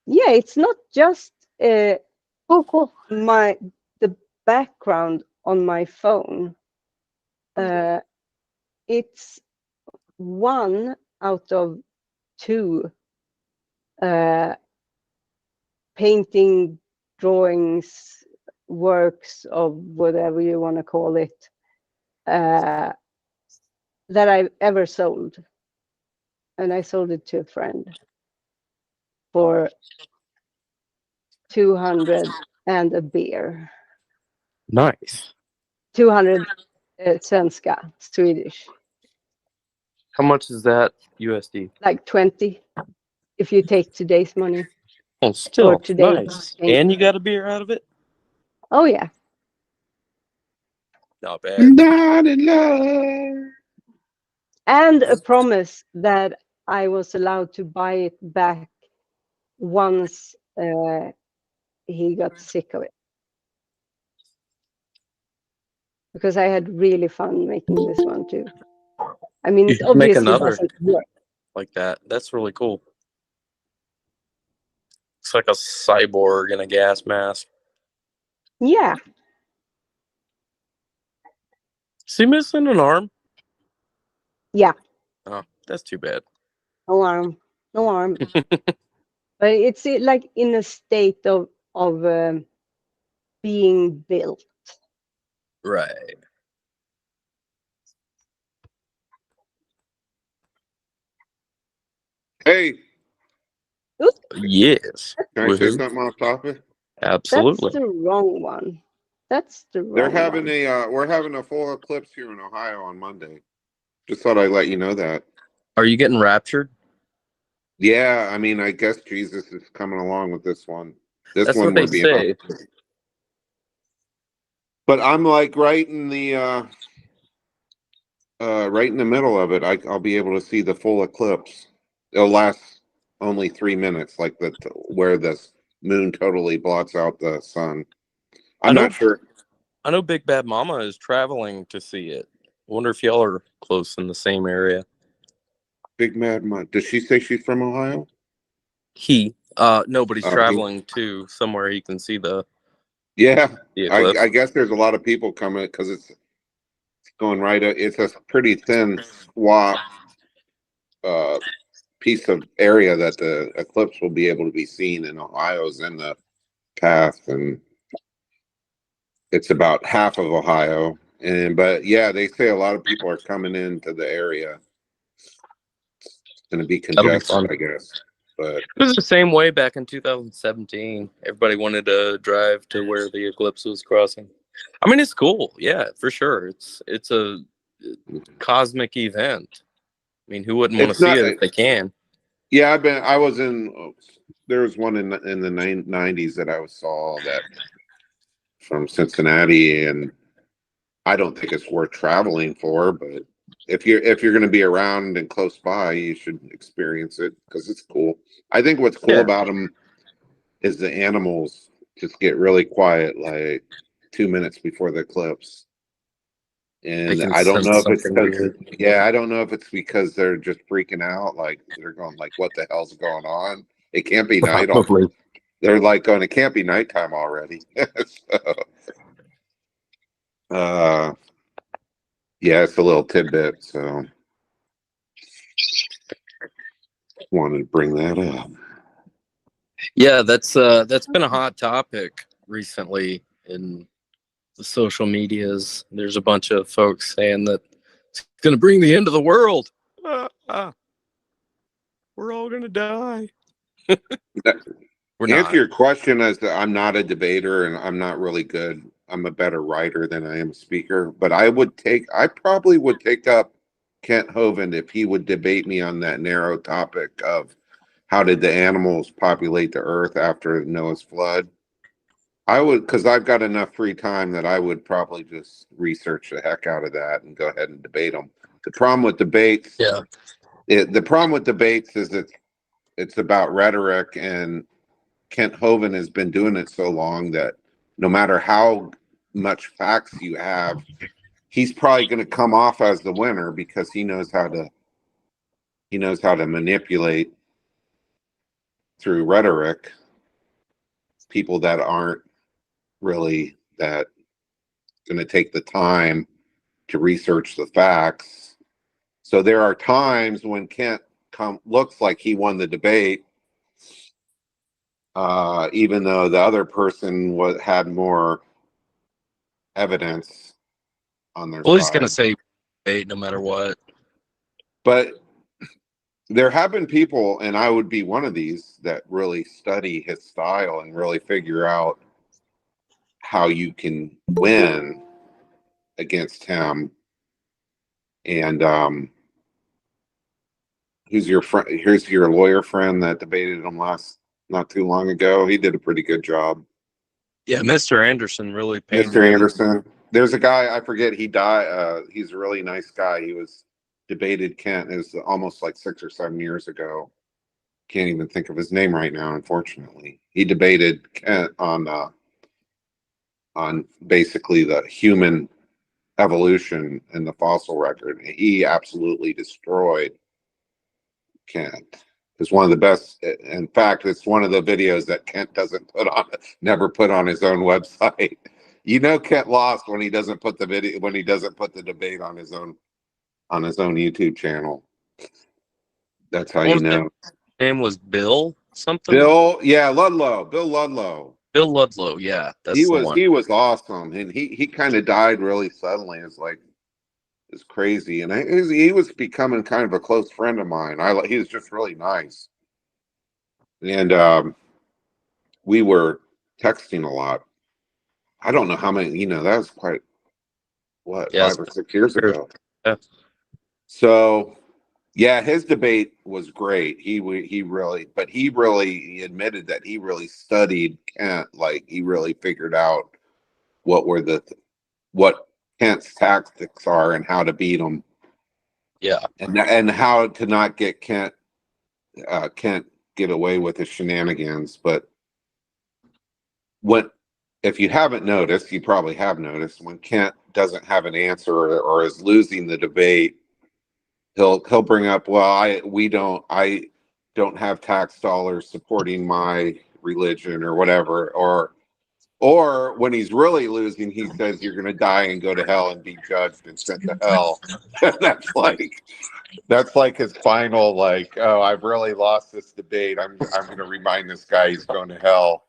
yeah, it's not just Oh, cool. the background on my phone. It's one out of two painting, drawings, works of whatever you want to call it, that I've ever sold. And I sold it to a friend for 200 and a beer. Nice. 200 svenska, Swedish. How much is that USD? Like 20, if you take today's money. Oh, Or still today's nice. exchange And you rate. got a beer out of it? Oh, yeah. Not bad. Not in love. And a promise that I was allowed to buy it back once he got sick of it. Because I had really fun making this one too. I mean, You it should make obviously another doesn't work. like that. That's really cool. It's like a cyborg in a gas mask. Yeah. Is he missing an arm? Yeah. Oh, that's too bad. No arm. No arm. But it's like in a state of being built. Right. Hey, Oops, Yes. can I say Woohoo. something off topic? that's Absolutely. the wrong one. That's the They're wrong having one. we're having a full eclipse here in Ohio on Monday. Just thought I'd let you know that. Are you getting raptured? Yeah, I mean, I guess Jesus is coming along with this one. This That's one what they would be about. say. But I'm like right in the middle of it. I'll be able to see the full eclipse. It'll last only 3 minutes, like where the moon totally blots out the sun. I'm not sure. I know Big Bad Mama is traveling to see it. Wonder if y'all are close in the same area. Big Mad Mom. Does she say she's from Ohio? Nobody's traveling to somewhere he can see the eclipse. I guess there's a lot of people coming because it's going right. It's a pretty thin swap piece of area that the eclipse will be able to be seen in Ohio's in the path, and it's about half of Ohio. But yeah, they say a lot of people are coming into the area going to be That'll be congested, fun. I guess. But It was the same way back in 2017. Everybody wanted to drive to where the eclipse was crossing. I mean, it's cool. Yeah, for sure. It's a cosmic event. I mean, who wouldn't want to it's see not. it if they can? Yeah, I was in. There was one in the '90s that I saw that from Cincinnati, and I don't think it's worth traveling for. But if you're going to be around and close by, you should experience it because it's cool. I think what's cool Yeah. about them is the animals just get really quiet, like 2 minutes before the eclipse. They And can I don't know sense if it's something because, weird. yeah, I don't know if it's because they're just freaking out, like they're going like, "What the hell's going on? It can't be night." Probably. They're like going, "It can't be nighttime already." So, yeah, it's a little tidbit. So, wanted to bring that up. Yeah, that's been a hot topic recently in the social medias. There's a bunch of folks saying that it's going to bring the end of the world. We're all going to die. We're To answer not. your question, as I'm not a debater and I'm not really good. I'm a better writer than I am a speaker. But I probably would take up Kent Hovind if he would debate me on that narrow topic of how did the animals populate the earth after Noah's flood. I would, because I've got enough free time that I would probably just research the heck out of that and go ahead and debate them. The problem with debates, Yeah. the problem with debates is that it's about rhetoric, and Kent Hovind has been doing it so long that no matter how much facts you have, he's probably going to come off as the winner because he knows how to manipulate through rhetoric people that aren't really that going to take the time to research the facts. So there are times when Kent looks like he won the debate, even though the other person had more evidence on their Well, he's going to side. say hey, no matter what. But there have been people, and I would be one of these, that really study his style and really figure out how you can win against him. And who's your friend? Here's your lawyer friend that debated him not too long ago. He did a pretty good job. Yeah, Mr. Anderson really painted Mr. him. Anderson. There's a guy, I forget, he died. He's a really nice guy. He was debated Kent is almost like 6 or 7 years ago. Can't even think of his name right now, unfortunately. He debated Kent on basically the human evolution in the fossil record. He absolutely destroyed Kent. It's one of the best. In fact, it's one of the videos that Kent never put on his own website. You know, Kent lost when he doesn't put the debate on his own YouTube channel. That's how you know. His name was Bill something. Bill Ludlow. Bill Ludlow. Yeah, that's He the was one. he was awesome, and he kind of died really suddenly. It's crazy, and he was becoming kind of a close friend of mine. He was just really nice, and we were texting a lot. I don't know how many. That was quite 5 or 6 years ago. Yeah. So, yeah, his debate was great. He really admitted that he really studied Kent. Like he really figured out what Kent's tactics are and how to beat them. Yeah, and how to not get Kent get away with his shenanigans. But if you haven't noticed, you probably have noticed, when Kent doesn't have an answer or is losing the debate, he'll bring up, well, I don't have tax dollars supporting my religion or whatever, or when he's really losing, he says you're going to die and go to hell and be judged and sent to hell. That's like his final, like, oh, I've really lost this debate. I'm going to remind this guy he's going to hell.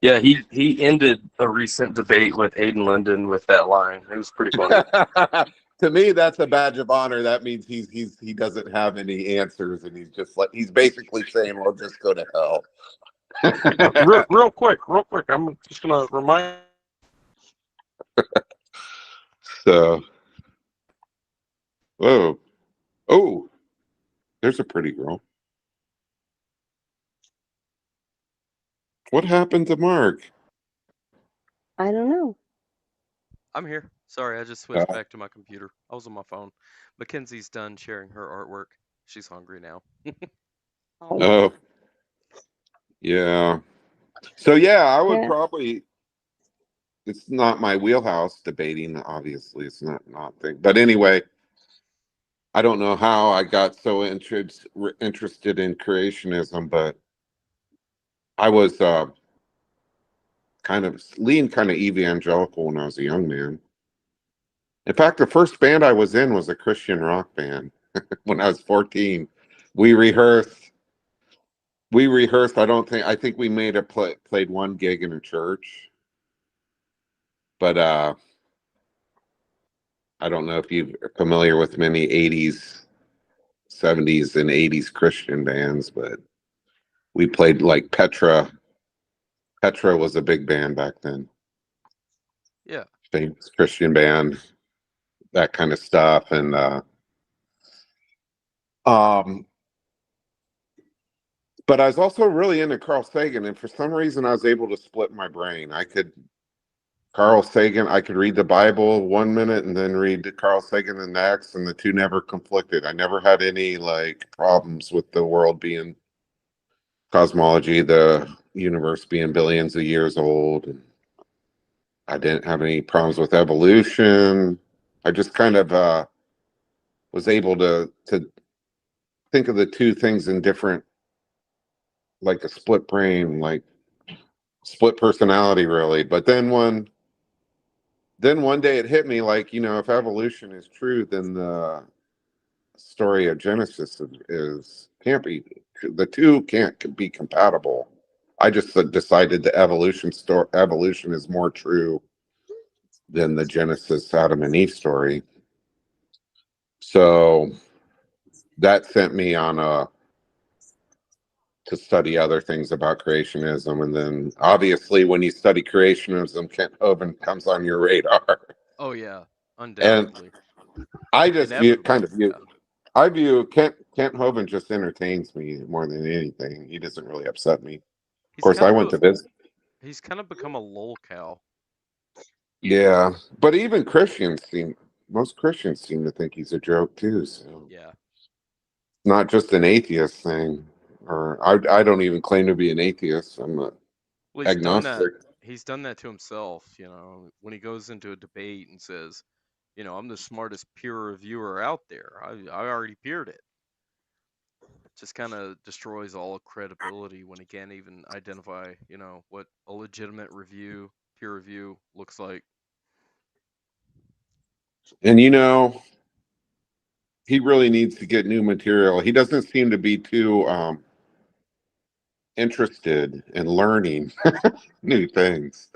yeah. He ended a recent debate with Aiden Linden with that line. It was pretty funny. To me, that's a badge of honor. That means he doesn't have any answers, and he's basically saying, "Well, just go to hell." Real quick, I'm just gonna remind. So, oh, there's a pretty girl. What happened to Mark? I don't know. I'm here. Sorry, I just switched back to my computer. I was on my phone. Mackenzie's done sharing her artwork. She's hungry now. Oh, yeah. So yeah, I would Yeah. probably. It's not my wheelhouse debating. Obviously, it's not thing. But anyway, I don't know how I got so interested in creationism, but I was kind of evangelical when I was a young man. In fact, the first band I was in was a Christian rock band. When I was 14, we rehearsed. I think we played one gig in a church, but I don't know if you're familiar with many 80s, 70s, and 80s Christian bands, but we played like Petra. Petra was a big band back then. Yeah. Famous Christian band, that kind of stuff. And but I was also really into Carl Sagan, and for some reason I was able to split my brain. Carl Sagan, I could read the Bible 1 minute and then read Carl Sagan the next, and the two never conflicted. I never had any like problems with the world being cosmology, the universe being billions of years old. And I didn't have any problems with evolution. I just kind of was able to think of the two things in different, like a split brain, like split personality, really. But then one day it hit me, like, if evolution is true, then the story of Genesis can't be, the two can't be compatible. I just decided the evolution is more true than the Genesis Adam and Eve story. So that sent me on to study other things about creationism. And then obviously when you study creationism, Kent Hovind comes on your radar. Oh yeah, And undoubtedly. I just view Yeah. I view Kent Hovind just entertains me more than anything. He doesn't really upset me. Of course, I went to visit. He's kind of become a lolcow. Yeah, but even most Christians seem to think he's a joke too. So yeah, not just an atheist thing. Or I don't even claim to be an atheist. I'm a agnostic. He's done that to himself. When he goes into a debate and says, I'm the smartest peer reviewer out there. I already peered it. Just kind of destroys all credibility when he can't even identify, what a legitimate peer review looks like. And he really needs to get new material. He doesn't seem to be too interested in learning new things.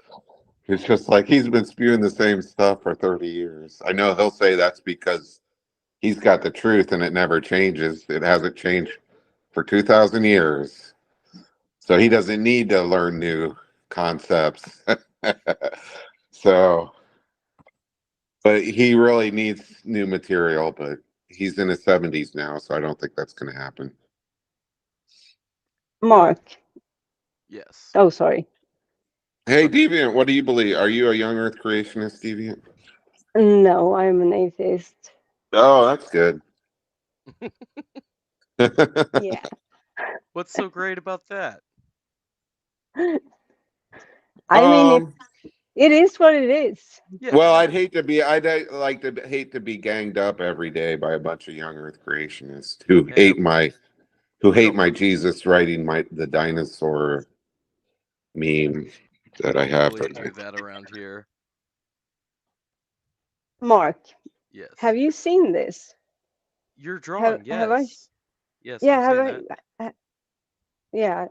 It's just like he's been spewing the same stuff for 30 years. I know he'll say that's because he's got the truth and it never changes. It hasn't changed for 2,000 years. So he doesn't need to learn new concepts. So, but he really needs new material, but he's in his 70s now, so I don't think that's going to happen. Mark. Yes. Oh, sorry. Hey, Deviant, what do you believe? Are you a young Earth creationist, Deviant? No, I'm an atheist. Oh, that's good. Yeah. What's so great about that? I mean, it is what it is. Yeah. Well, I'd hate to be ganged up every day by a bunch of young Earth creationists who hate my Jesus writing the dinosaur meme that I have. We do that around here. Mark. Yes. Have you seen this? You're drawing, yes. Have I? Yes. Yeah, have I? Yeah,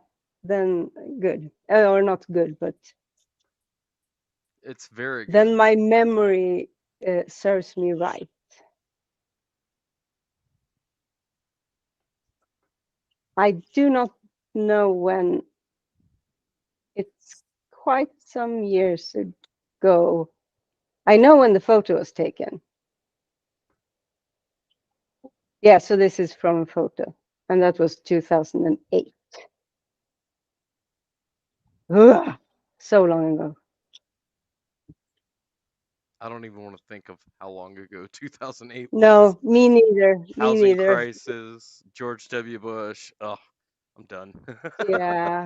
then good. Or not good, but it's very good. Then my memory serves me right. I do not know when. It's quite some years ago. I know when the photo was taken. Yeah, so this is from a photo, and that was 2008. Ugh, so long ago. I don't even want to think of how long ago 2008 was. No, me neither. Me Housing neither. crisis, George W. Bush. Oh, I'm done. Yeah.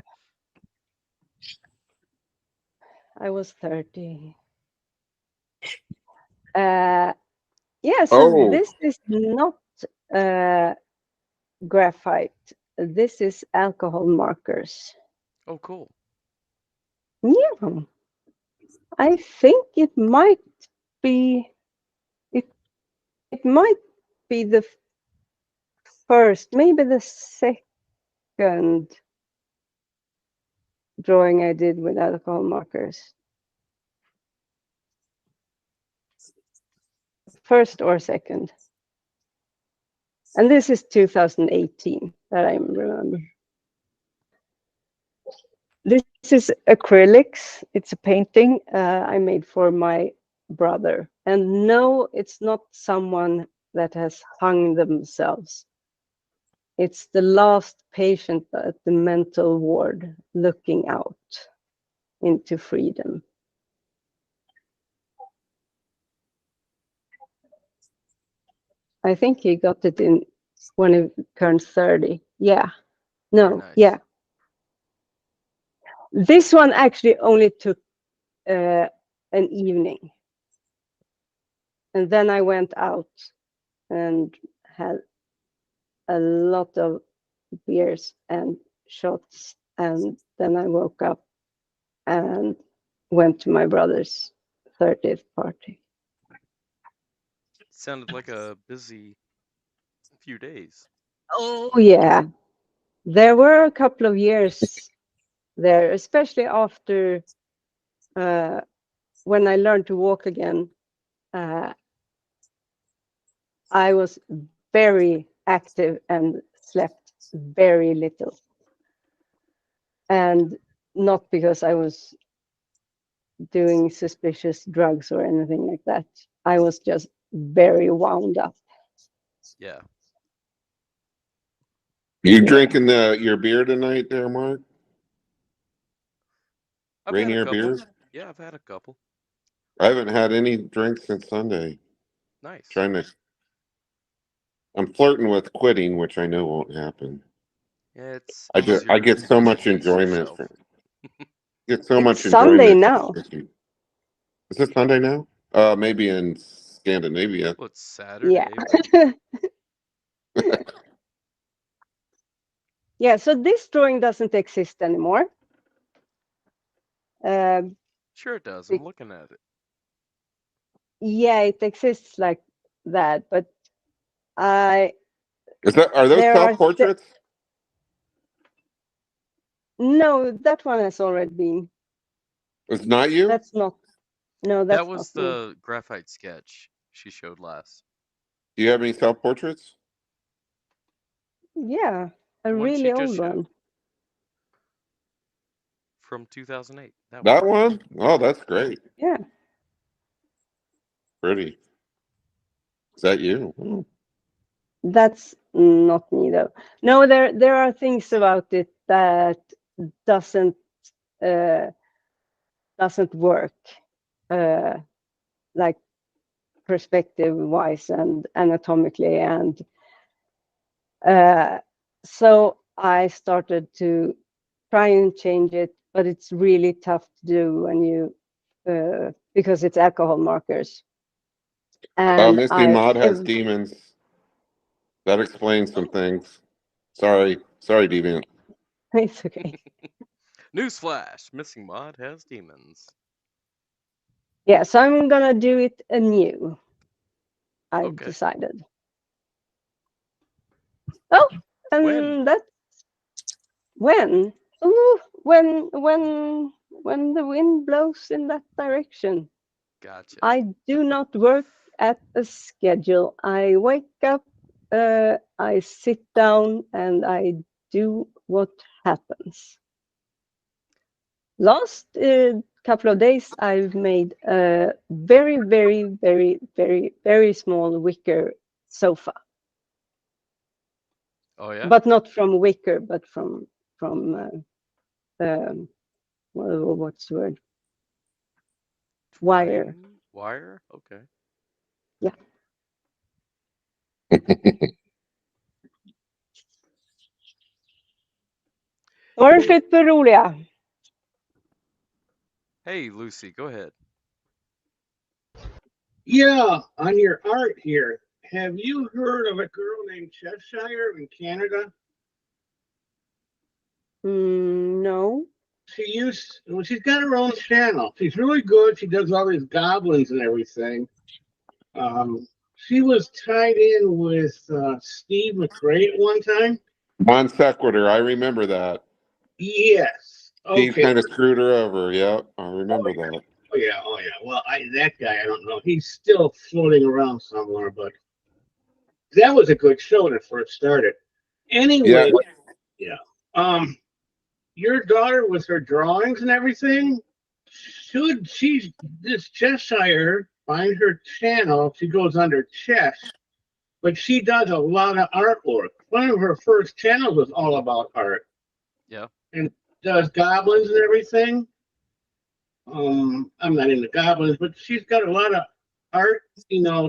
I was 30. Yeah, so Oh, this is not graphite. This is alcohol markers. Oh, cool. Yeah. I think it might be it might be the first, maybe the second drawing I did with alcohol markers. First or second. And this is 2018 that I remember. This is acrylics. It's a painting I made for my brother. And no, it's not someone that has hung themselves. It's the last patient at the mental ward looking out into freedom. I think he got it in when he turned 30. Yeah. No, nice. yeah. This one actually only took an evening. And then I went out and had a lot of beers and shots. And then I woke up and went to my brother's 30th party. Sounded like a busy few days. Oh, yeah. There were a couple of years there, especially after when I learned to walk again. I was very active and slept very little. And not because I was doing suspicious drugs or anything like that. I was just very wound up. Yeah. you drinking your beer tonight, there, Mark? I've had a Rainier couple. beers? Yeah, I've had a couple. I haven't had any drinks since Sunday. Nice. I'm flirting with quitting, which I know won't happen. Yeah, it's I easier get to so just much pace enjoyment. yourself. Get so It's much Sunday enjoyment. now. Is it Sunday now? Maybe in Scandinavia. Well, it's Saturday. Yeah. Yeah, so this drawing doesn't exist anymore. Sure it does. I'm looking at it. Yeah, it exists like that, but Are those there are self-portraits? no, that one has already been. It's not you? That's not. No, that's That was not me. the graphite sketch she showed last. Do you have any self-portraits? Yeah, a One she really just old showed. one. From 2008. That one? Oh, that's great. Yeah. Pretty. Is that you? Oh. That's not me though. No, there are things about it that doesn't work, like perspective wise and anatomically, and so I started to try and change it, but it's really tough to do when you because it's alcohol markers. And Misty Mod has demons. That explains some things. Sorry, Deviant. It's okay. Newsflash: Missing Mod has demons. Yeah, so I'm gonna do it anew. I've decided. Oh, and that's when. Ooh, when the wind blows in that direction. Gotcha. I do not work at a schedule. I wake up, I sit down, and I do what happens. Last couple of days, I've made a very, very, very, very, very small wicker sofa. Oh yeah. But not from wicker, but from what's the word? Wire. Wire. Okay. Yeah. Var det slut på roliga? Hey, Lucy, go ahead. Yeah, on your art here, have you heard of a girl named Cheshire in Canada? No. She's got her own channel. She's really good. She does all these goblins and everything. She was tied in with Steve McRae at one time. Non sequitur. I remember that. Yes. Steve Okay. kind of screwed her over. Yep, I remember that. Oh yeah. Well, that guy, I don't know. He's still floating around somewhere, but that was a good show when it first started. Anyway, yeah. Your daughter with her drawings and everything, should this Cheshire find her channel? She goes under Chess, but she does a lot of artwork. One of her first channels was all about art. Yeah. And does goblins and everything. I'm not into goblins, but she's got a lot of art,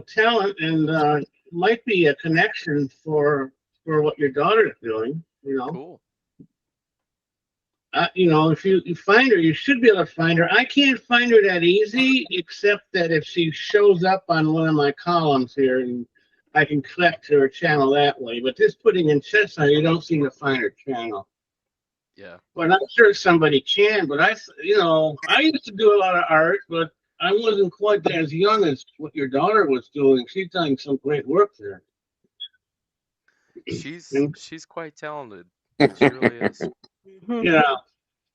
talent, and might be a connection for what your daughter's doing. Cool. If you find her, you should be able to find her. I can't find her that easy, except that if she shows up on one of my columns here, and I can click to her channel that way. But just putting in Cheshire, you don't seem to find her channel. Yeah. Well, I'm sure somebody can, but I used to do a lot of art, but I wasn't quite as young as what your daughter was doing. She's done some great work there. She's quite talented. She really is. Yeah,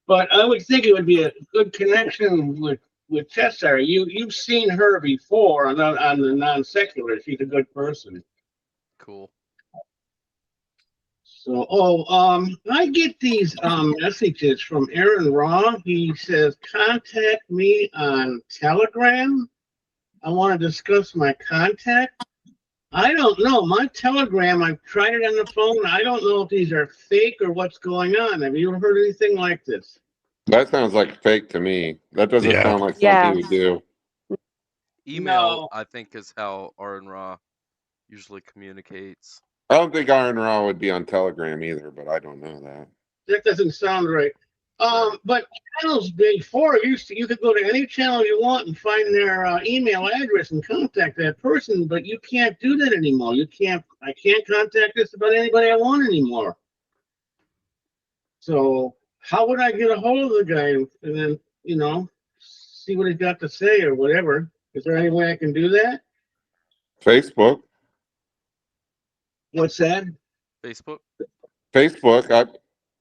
but I would think it would be a good connection with Cheshire. You've seen her before on the non secular. She's a good person. Cool. So, I get these messages from Aaron Raw. He says, contact me on Telegram. I want to discuss my contact. I don't know. My Telegram, I've tried it on the phone. I don't know if these are fake or what's going on. Have you ever heard anything like this? That sounds like fake to me. That doesn't sound like something you would do. Email, I think, is how Aaron Raw usually communicates. I don't think Iron Raw would be on Telegram either, but I don't know that. That doesn't sound right. But channels before, you could go to any channel you want and find their email address and contact that person, but you can't do that anymore. I can't contact this about anybody I want anymore. So how would I get a hold of the guy and then, see what he's got to say or whatever? Is there any way I can do that? Facebook. What's that? Facebook.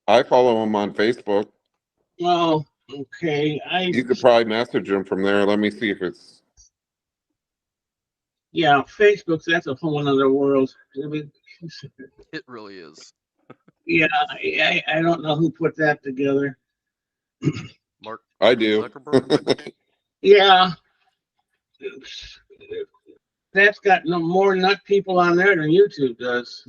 I follow him on Facebook. Well, okay. You could probably message him from there. Let me see if it's. Yeah, Facebook. That's a whole other world. It really is. Yeah, I don't know who put that together. Mark. I do. Zuckerberg. Yeah. That's got more nut people on there than YouTube does.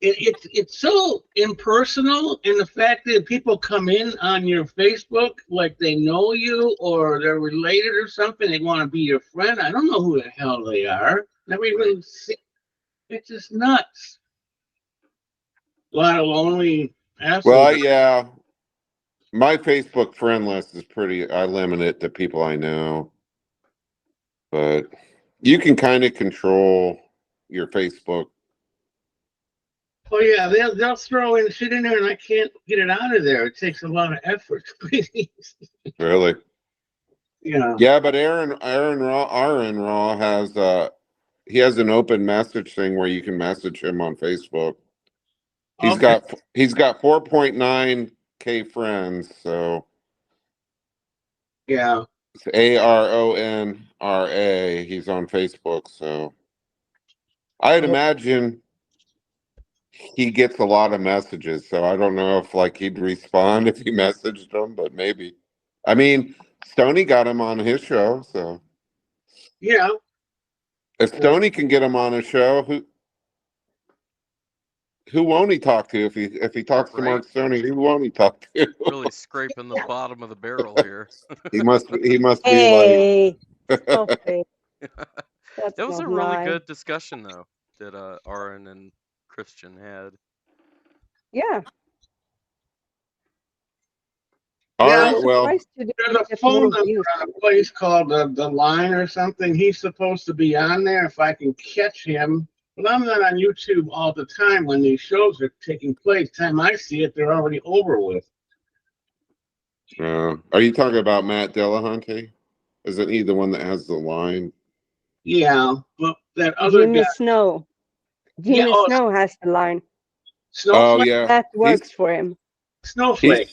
It's so impersonal, and the fact that people come in on your Facebook like they know you or they're related or something, they want to be your friend. I don't know who the hell they are. Never even see. It's just nuts. A lot of lonely assholes. Well, yeah. My Facebook friend list is I limit it to people I know. But you can kind of control your Facebook. Oh yeah, they'll throw in shit in there, and I can't get it out of there. It takes a lot of effort. Really? Yeah. Yeah, but Aaron Raw has he has an open message thing where you can message him on Facebook. He's got 4.9K friends, so yeah. It's ARONRA. He's on Facebook, so I'd imagine he gets a lot of messages, so I don't know if like he'd respond if he messaged him, but maybe. I mean, Stoney got him on his show, so Yeah. if Stoney can get him on a show, who won't he talk to if he talks to Right. Mark Stoney? Who won't he talk to? Really scraping the bottom of the barrel here. he must be like. Hey, stop it. That's That was not a really nice. good discussion though that Aaron and Christian had. Yeah. All Yeah, right, well, Surprised you didn't there's a get phone more number views. on a place called the Line or something. He's supposed to be on there if I can catch him. But I'm not on YouTube all the time when these shows are taking place. Time I see it, they're already over with. are you talking about Matt Dillahunty? Isn't he the one that has the line? Yeah, but that other Jimmy guy. Snow. Yeah, Jimmy Snow has the line. Oh Snowflake. yeah, That works for him. Snowflake.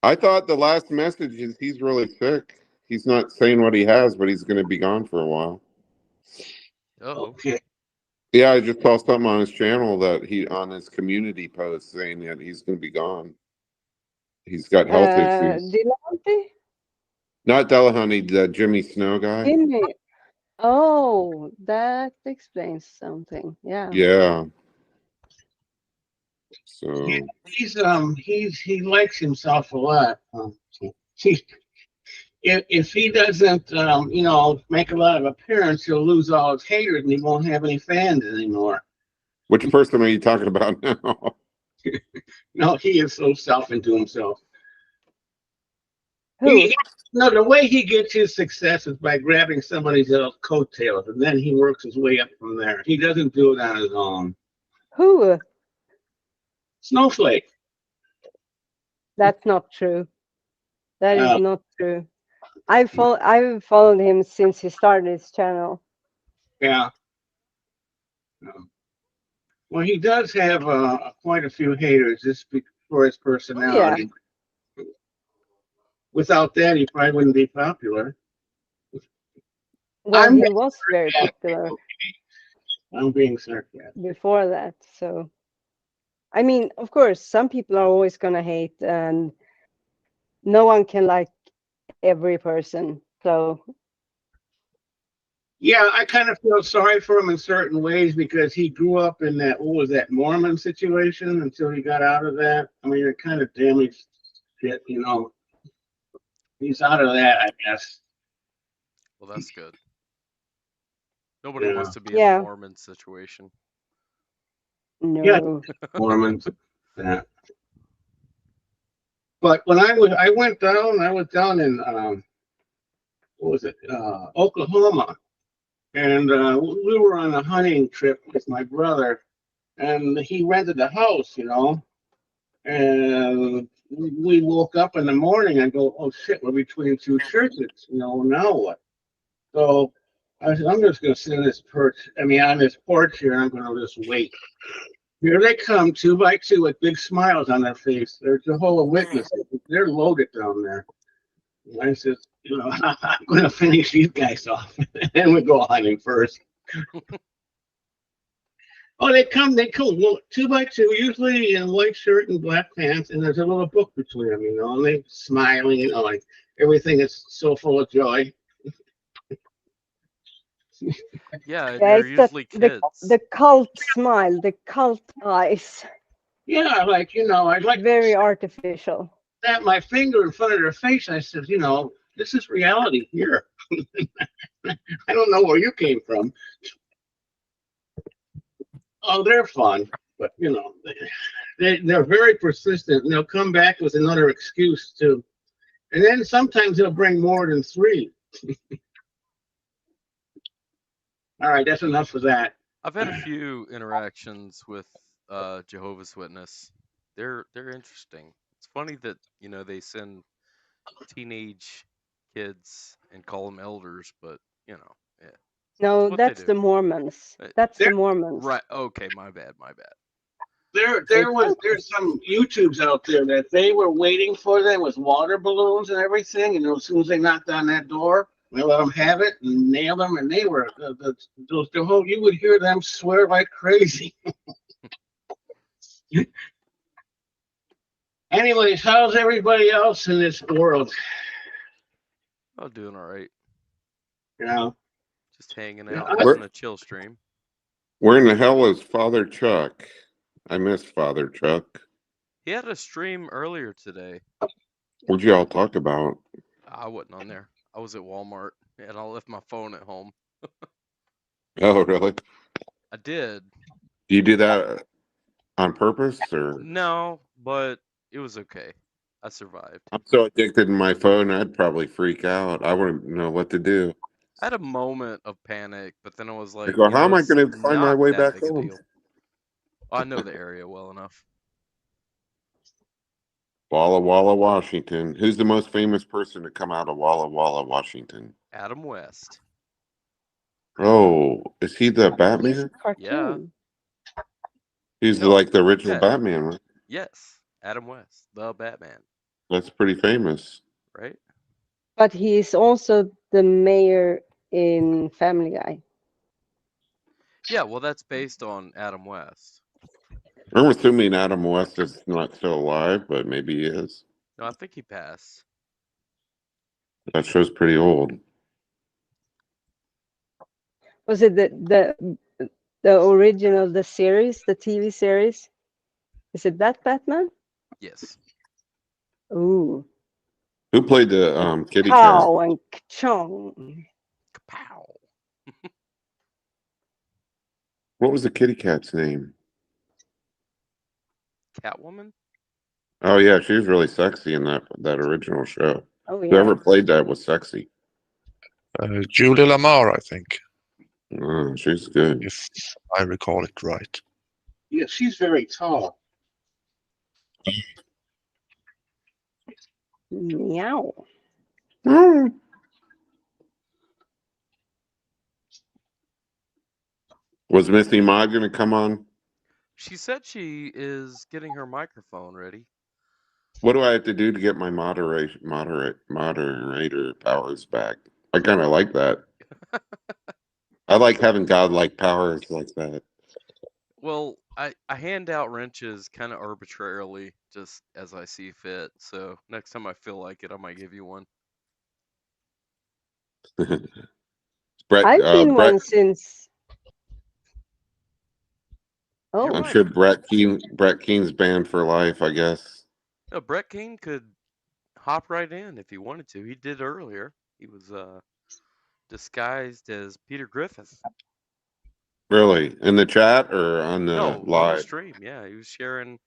I thought the last message is he's really sick. He's not saying what he has, but he's going to be gone for a while. Okay. Yeah, I just saw something on his channel that he on his community post saying that he's going to be gone. He's got health issues. Dillahunty? Not Dillahunty, the Jimmy Snow guy. Jimmy. Oh, that explains something. Yeah. Yeah. So He likes himself a lot. If he doesn't make a lot of appearance, he'll lose all his haters and he won't have any fans anymore. which person are you talking about now? No, he is so into himself. Who? The way he gets his success is by grabbing somebody's little coattails, and then he works his way up from there. He doesn't do it on his own. Who? Snowflake. That's not true. That is not true. I've followed him since he started his channel. Yeah. Well, he does have quite a few haters just for his personality. Yeah. Without that, he probably wouldn't be popular. Well, he was very popular. I'm being sarcastic. Before that, so. I mean, of course, some people are always going to hate, and no one can like every person. So. Yeah, I kind of feel sorry for him in certain ways because he grew up in that, what was that, Mormon situation until he got out of that. I mean, it kind of damaged shit, He's out of that, I guess. Well, that's good. Nobody wants to be in a Mormon situation. No. Yeah, Mormons. Yeah. But when I went down, I was down in what was it, Oklahoma, and we were on a hunting trip with my brother, and he rented a house, and we woke up in the morning and go, oh shit, we're between two churches, now what? So I said, I'm just going to sit on this porch here, and I'm going to just wait. Here they come, 2 by 2 with big smiles on their face. They're Jehovah's Witnesses. They're loaded down there. And I said, I'm going to finish these guys off. And we go hunting first. Oh, they come 2 by 2, usually in white shirt and black pants, and there's a little book between them, and they smiling, like everything is so full of joy. Yeah, they're usually kids. The cult smile, the cult eyes. Yeah, I like very artificial. That my finger in front of their face. I said, this is reality here. I don't know where you came from. Oh, they're fun, but they're very persistent. And they'll come back with another excuse too, and then sometimes they'll bring more than 3. All right, that's enough of that. I've had a few interactions with Jehovah's Witness. They're interesting. It's funny that they send teenage kids and call them elders, but yeah. No, that's the Mormons. That's the Mormons. Right. Okay, my bad. There's some YouTubes out there that they were waiting for them with water balloons and everything, and as soon as they knocked on that door, We let them have it and nail them, and they were the whole. You would hear them swear like crazy. Anyways, how's everybody else in this world? Oh, doing all right. You know, Just hanging Yeah, out, having a chill stream. Where in the hell is Father Chuck? I miss Father Chuck. He had a stream earlier today. What'd you all talk about? I wasn't on there. I was at Walmart, and I left my phone at home. Oh, really? I did. Do you do that on purpose, or? No, but it was okay. I survived. I'm so addicted to my phone, I'd probably freak out. I wouldn't know what to do. I had a moment of panic, but then I was I like, go, you how know, am I it's going to find my not way that back big a home? deal. I know the area well enough. Walla Walla, Washington. Who's the most famous person to come out of Walla Walla, Washington? Adam West. Oh, is he the He's Batman? a cartoon. He's No, like the original yeah. Batman, right? Yes, Adam West, the Batman, That's pretty famous. right? But he is also the mayor in Family Guy. Yeah, well, that's based on Adam West. I'm assuming Adam West is not still alive, but maybe he is. No, I think he passed. That show's pretty old. Was it the original, the series, the TV series? Is it that Batman? Yes. Ooh. Who played the kitty cat? Pow and chong. Kapow. What was the kitty cat's name? Catwoman? Oh yeah, she was really sexy in that original show. Oh yeah. Whoever played that was sexy. Julie Lamar, I think, Oh, she's good. if I recall it right. yeah, she's very tall. Meow. Was Missy Mod going to come on? She said she is getting her microphone ready. What do I have to do to get my moderator powers back? I kind of like that. I like having godlike powers like that. Well, I hand out wrenches kind of arbitrarily, just as I see fit. So next time I feel like it, I might give you one. Brett, I've been Brett, one since. You're Oh, I'm right. sure Brett Keen's banned for life, I guess. No, Brett Keane could hop right in if he wanted to. He did earlier. He was disguised as Peter Griffin. Really? In the chat or on the No, on the live? stream. Yeah, he was sharing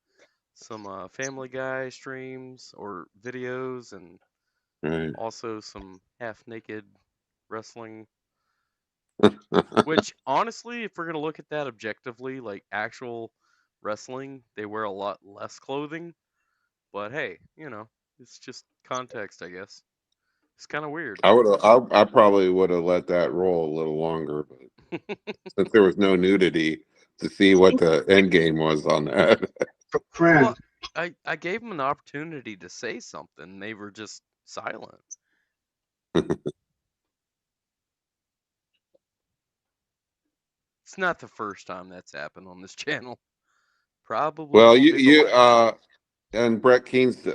some Family Guy streams or videos, and Right. also some half-naked wrestling. Which, honestly, if we're gonna look at that objectively, like actual wrestling, they wear a lot less clothing. But hey, you know, it's just context, I guess. It's kind of weird. I probably would have let that roll a little longer, but since there was no nudity, to see what the end game was on that. Well, I gave them an opportunity to say something. They were just silent. It's not the first time that's happened on this channel. Probably Well, won't be the last. and Brett Keen's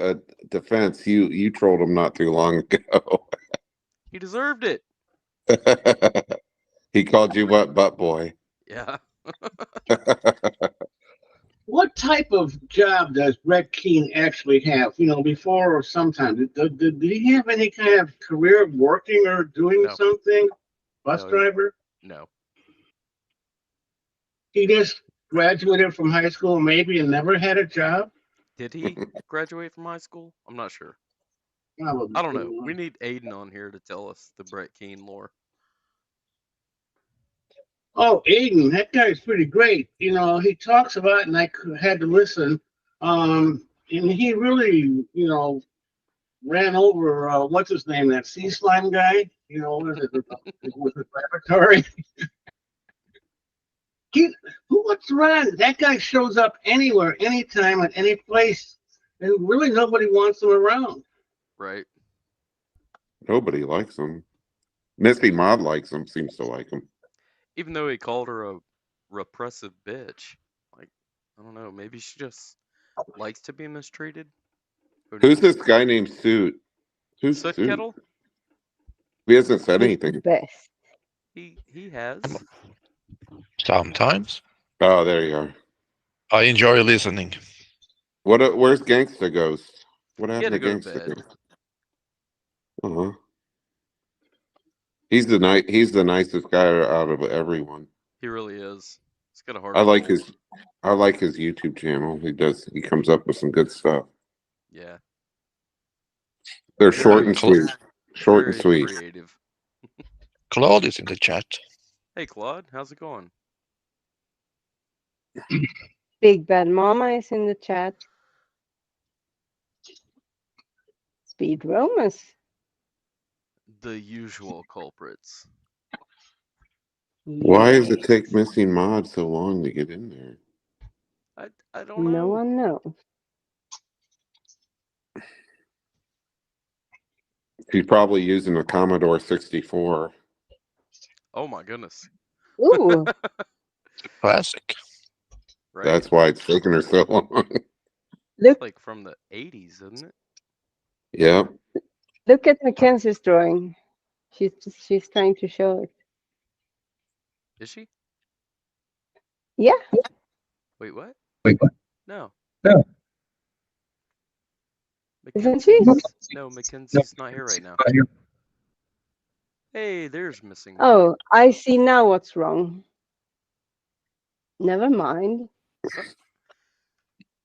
defense, you trolled him not too long ago. He deserved it. He called you what, butt boy? Yeah. What type of job does Brett Keane actually have? You know, before or sometime, did he have any kind of career working or doing No. something? Bus No, driver? No. He just graduated from high school maybe and never had a job? Did he graduate from high school? I'm not sure. Probably. I don't know. We need Aiden on here to tell us the Brett Keane lore. Oh, Aiden, that guy's pretty great. You know, he talks about, and I had to listen. And he really, you know, ran over what's his name, that sea slime guy. You know, with his laboratory. Who wants to run? That guy shows up anywhere, anytime, at any place, and really nobody wants him around. Right. Nobody likes him. Missy Mod likes him. Seems to like him. Even though he called her a repressive bitch. Like, I don't know, maybe she just likes to be mistreated. Who's this guy named Suit? Who's Scot Suit? Kettle? He hasn't said He's anything. the best. He has. Sometimes. Oh, there you are. I enjoy listening. Where's Gangster Ghost? What He happened had to to go to Gangster bed. Ghost? Uh-huh. He's the nicest guy out of everyone. He really is. He's got a heart. I of like gold. his YouTube channel. He comes up with some good stuff. Yeah. They're Very- short and sweet. Short and Very sweet. creative. Claude is in the chat. Hey Claude, how's it going? Big Bad Mama is in the chat. Speed Romans. The usual culprits. Why does it Yes. take Missy Mod so long to get in there? I don't know. No one knows. She's probably using a Commodore 64. Oh my goodness. Ooh. Classic. Right? That's why it's taking her so long. Look, Like from the 80s, isn't it? Yep. look at Mackenzie's drawing. She's trying to show it. Is she? Yeah. Wait, what? Wait, what? No. No. Isn't she? No, Mackenzie's not here right now. Hey, there's missing. One. Oh, I see now what's wrong. Never mind.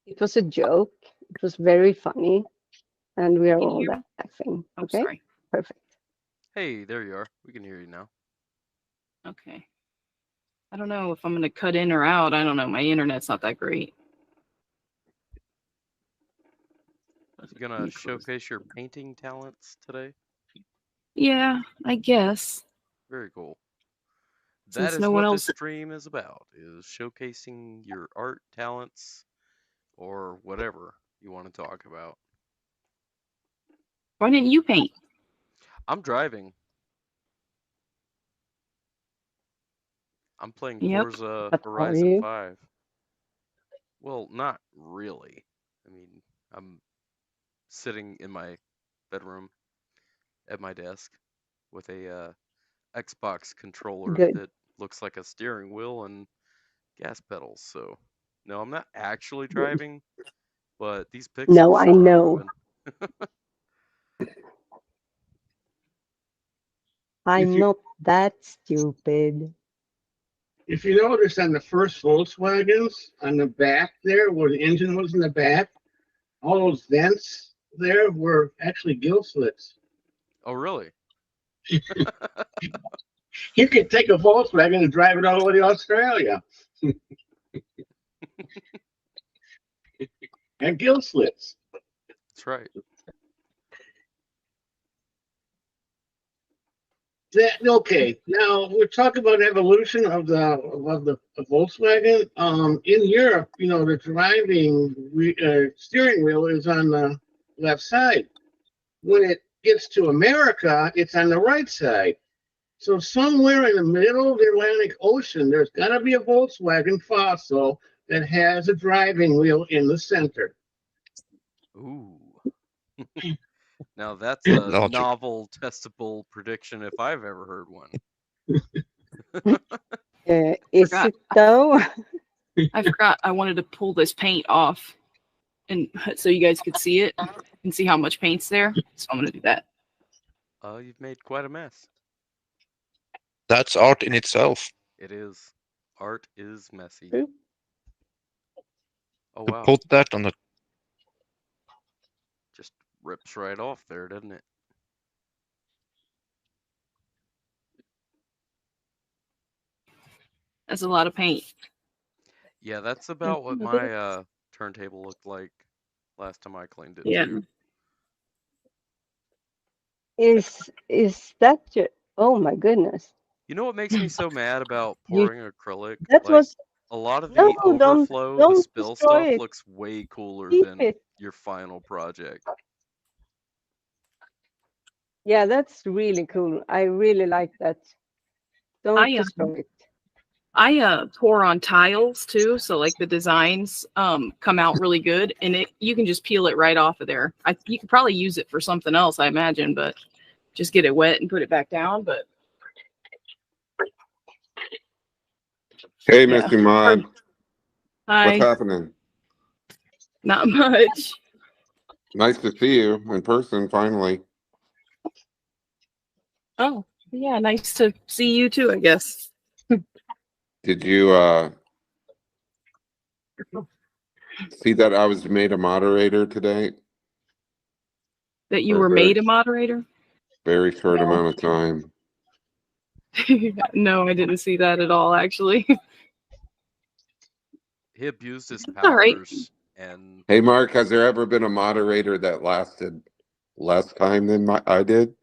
It was a joke. It was very funny. And we are all laughing. Oh, Okay? sorry. Perfect. Hey, there you are. We can hear you now. Okay. I don't know if I'm going to cut in or out. I don't know. My internet's not that great. You gonna showcase your painting talents today? Yeah, I guess. Very cool. Since That is no one what else- this stream is about, is showcasing your art talents or whatever you want to talk about. Why didn't you paint? I'm driving. I'm playing Yep. Forza But are Horizon you? 5. Well, not really. I mean, I'm sitting in my bedroom at my desk with a Xbox controller Good. that looks like a steering wheel and gas pedals. So, no, I'm not actually driving, but these pixels No, I sure are know. moving. I'm not that stupid. If you notice on the first Volkswagens, on the back there, where the engine was in the back, all those vents there were actually gill slits. Oh, really? You could take a Volkswagen and drive it all the way to Australia. And gill slits. That's right. Okay, now we're talking about evolution of the Volkswagen. In Europe, you know, the driving steering wheel is on the left side. When it gets to America, it's on the right side. So somewhere in the middle of the Atlantic Ocean, there's got to be a Volkswagen fossil that has a driving wheel in the center. Ooh. Now that's a Logic. novel, testable prediction if I've ever heard one. Is Forgot. it though? I forgot I wanted to pull this paint off and so you guys could see it and see how much paint's there. So I'm going to do that. You've made quite a mess. That's art in itself. It is. Art is messy. True. Oh, To wow. put that on the Just rips right off there, doesn't it? That's a lot of paint. Yeah, that's about what my turntable looked like last time I cleaned it, Yeah. too. Is that your? Oh my goodness! You know what makes me so mad about You- pouring acrylic? That Like, was a lot of no. the overflow, the Don't spill destroy stuff it. looks way cooler Keep than it. your final project. Yeah, that's really cool. I really like that. Don't destroy it. I pour on tiles too, so like the designs come out really good, and you can just peel it right off of there. You could probably use it for something else, I imagine, but just get it wet and put it back down. But Hey, yeah. Mr. Mod. Hi. What's happening? Not much. Nice to see you in person finally. Oh, yeah, nice to see you too, I guess. Did you see that I was made a moderator today? That you were made a moderator? Very short amount of time. No, I didn't see that at all, actually. He abused his all right. powers and Hey, Mark, has there ever been a moderator that lasted less time than I did?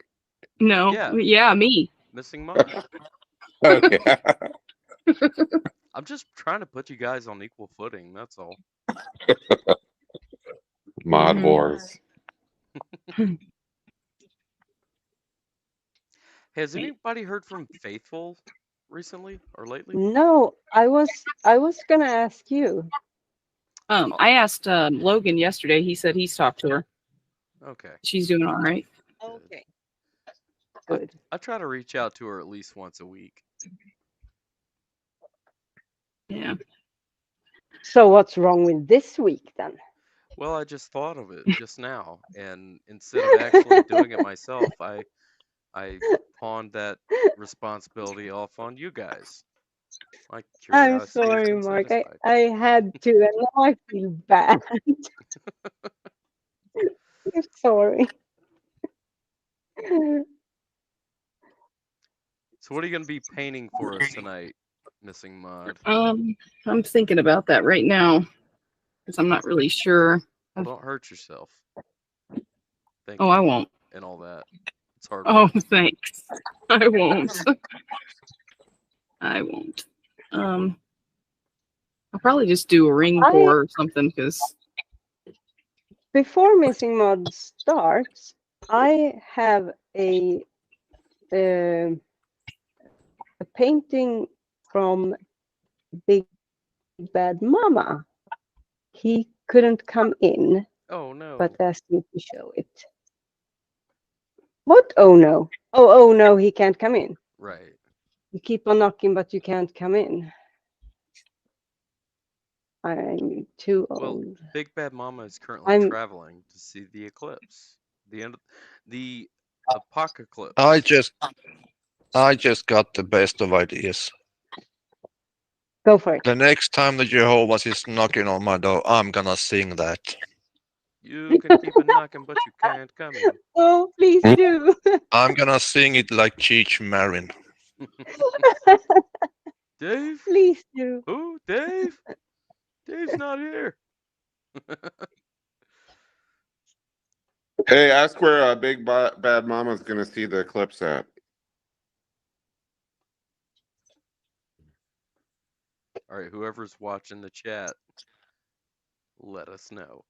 No. Yeah, me. Missing Mod. Okay. I'm just trying to put you guys on equal footing. That's all. Mod wars. Has anybody heard from Faithful recently or lately? No, I was gonna ask you. I asked Logan yesterday. He said he's talked to her. Okay. She's doing all right. Okay. Good. I try to reach out to her at least once a week. Yeah. So what's wrong with this week then? Well, I just thought of it just now, and instead of actually doing it myself, I pawned that responsibility off on you guys. My I'm curiosity sorry, has been Mark. satisfied. I had to, and now I feel bad. I'm sorry. So what are you going to be painting for us tonight, Missing Mod? I'm thinking about that right now because I'm not really sure. Well, don't hurt yourself. Oh, I won't. And all that. It's hard. Oh, thanks. I won't. I won't. I'll probably just do a ring pour or something because before Missing Mod starts, I have a painting from Big Bad Mama. He couldn't come in. Oh no. But asked me to show it. What? Oh no. Oh no, he can't come in. Right. You keep on knocking, but you can't come in. I'm too old. Well, Big Bad Mama is currently traveling to see the eclipse. The end of the apocalypse. I just got the best of ideas. Go for it. The next time the Jehovah's is knocking on my door, I'm gonna sing that. You can keep on knocking, but you can't come in. Oh, please do. I'm gonna sing it like Cheech Marin. Dave? Please do. Who? Dave? Dave's not here. Hey, ask where Big Bad Mama's going to see the eclipse at. All right, whoever's watching the chat, let us know.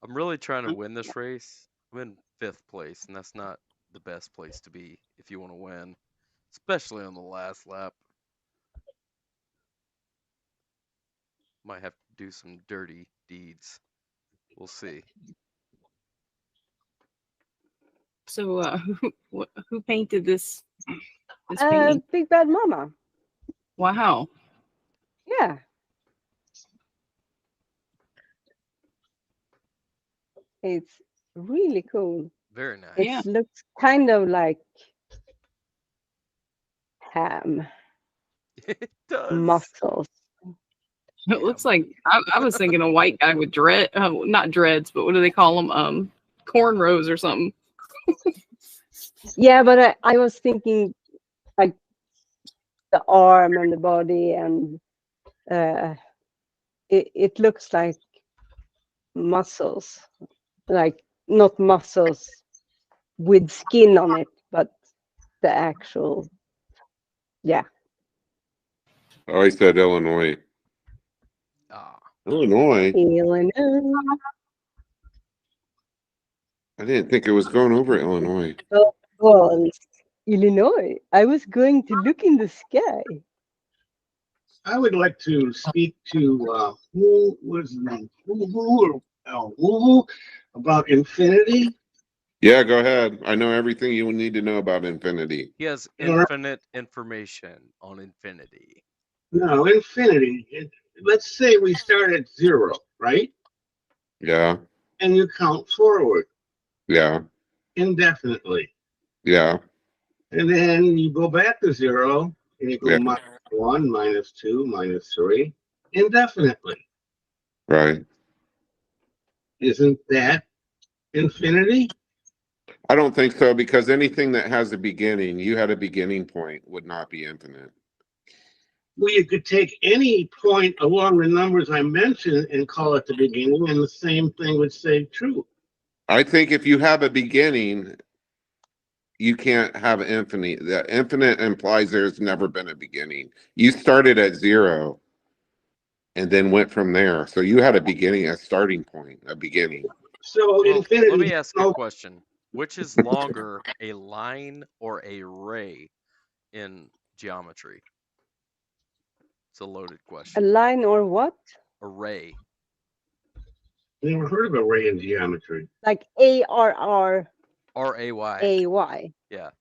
I'm really trying to win this race. I'm in 5th place, and that's not the best place to be if you want to win, especially on the last lap. Might have to do some dirty deeds. We'll see. So, who painted this painting? Big Bad Mama. Wow. Yeah. It's really cool. Very nice. It looks kind of like ham. It does. Muscles. It looks like I was thinking a white guy with not dreads, but what do they call them? Cornrows or something. Yeah, but I was thinking like the arm and the body, and it looks like muscles, like not muscles with skin on it, but the actual, yeah. Oh, I said Illinois. Illinois. Illinois. I didn't think it was going over Illinois. Well, Illinois. I was going to look in the sky. I would like to speak to who was his name? Woo about infinity. Yeah, go ahead. I know everything you need to know about infinity. He has infinite information on infinity. No, infinity. Let's say we start at 0, right? Yeah. And you count forward. Yeah. Indefinitely. Yeah. And then you go back to 0 and you go Yeah. -1, -2, -3, indefinitely. Right. Isn't that infinity? I don't think so, because anything that has a beginning, you had a beginning point, would not be infinite. Well, you could take any point along the numbers I mentioned and call it the beginning, and the same thing would say true. I think if you have a beginning, you can't have infinite. The infinite implies there's never been a beginning. You started at 0 and then went from there. So you had a beginning, a starting point, a beginning. So Well, infinity. let me ask you a question. Which is longer, a line or a ray in geometry? It's a loaded A question. line or what? A ray. Never heard of a ray in geometry. Like ARR. R-A-Y. AY. Yeah. A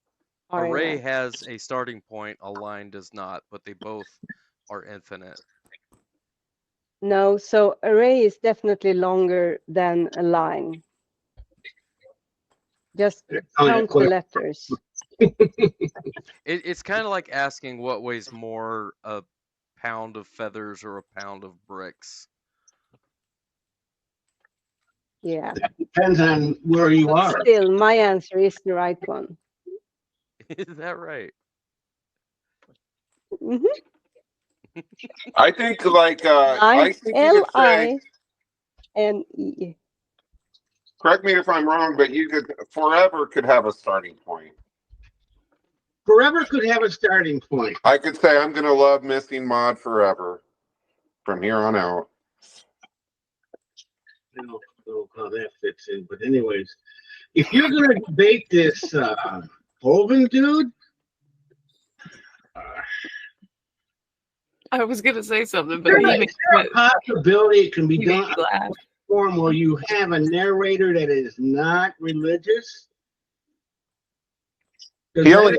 R-A-Y. ray has a starting point, a line does not, but they both are infinite. No, so a ray is definitely longer than a line. Just count the letters. It's kind of like asking what weighs more, a pound of feathers or a pound of bricks. Yeah. That depends on where you are. Still, my answer is the right one. Is that right? Mm-hmm. I think I think you could say, L-I-N-E. correct me if I'm wrong, but you could forever could have a starting point. Forever could have a starting point. I could say I'm gonna love Missing Mod forever from here on out. I don't know how that fits in, but anyways, if you're gonna debate this Hovind dude, I was gonna say something, but he is makes there a possibility it can be he done made me laugh. in a form where you have a narrator that is not religious? He only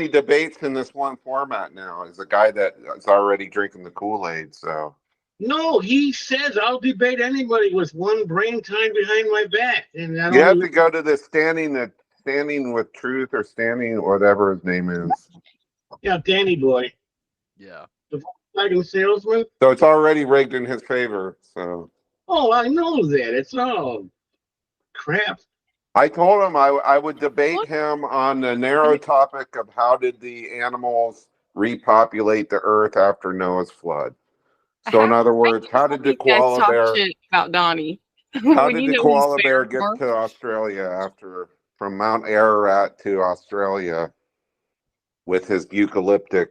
debates in this one format now. Is a guy that is already drinking the Kool-Aid. So No, he says I'll debate anybody with one brain time behind my back, and I you have don't. to go to the standing with truth or standing whatever his name is. Yeah, Danny Boy, Yeah. the Volkswagen salesman. So it's already rigged in his favor. So Oh, I know that. It's all crap. I told him I would debate him on the narrow topic of how did the animals repopulate the earth after Noah's flood. So in other words, how did the You guys koala talk bear shit about Donnie. how When did you the know koala he's bear fair get more. to Australia after from Mount Ararat to Australia with his eucalyptic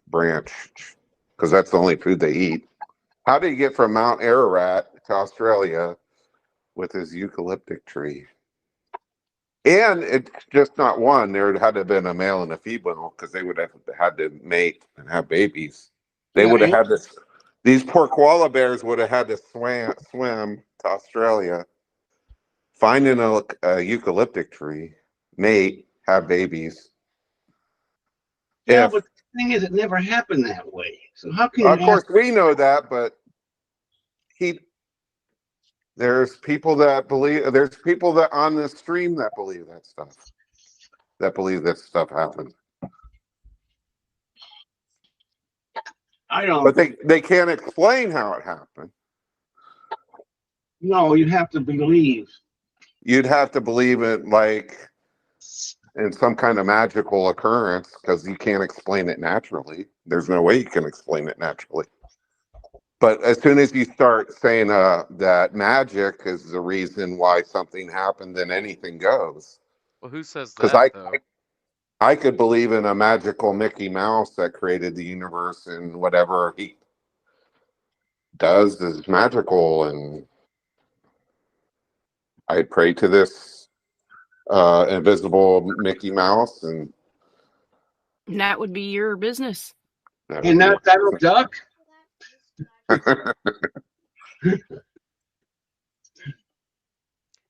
branch? Because that's the only food they eat. How did he get from Mount Ararat to Australia with his eucalyptic tree? And it's just not one. There had to have been a male and a female because they would have had to mate and have babies. They would have had this. These poor koala bears would have had to swim to Australia, find a eucalyptic tree, mate, have babies. Yeah, If, but the thing is, it never happened that way. So how can of you course, ask? we know that, but there's people that believe. There's people that on this stream that believe that stuff. That believe that stuff happened. I don't. But they can't explain how it happened. No, you have to believe. You'd have to believe it like in some kind of magical occurrence because you can't explain it naturally. There's no way you can explain it naturally. But as soon as you start saying that magic is the reason why something happened, then anything goes. Well, who says Because that, though? I could believe in a magical Mickey Mouse that created the universe and whatever he does is magical and I pray to this invisible Mickey Mouse, and that would be your business. And not Donald Duck?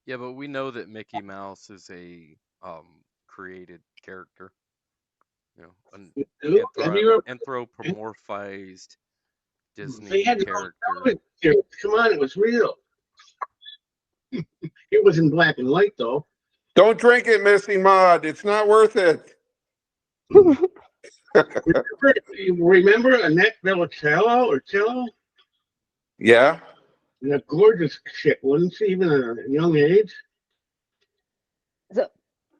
Yeah, but we know that Mickey Mouse is a created character. You know, an anthropomorphized Disney They had character. Come on, it was real. It was in black and white, though. Don't drink it, Missy Mod. It's not worth it. remember Annette Bellicello or Cello? Yeah. That gorgeous chick, wasn't she, even at a young age? So,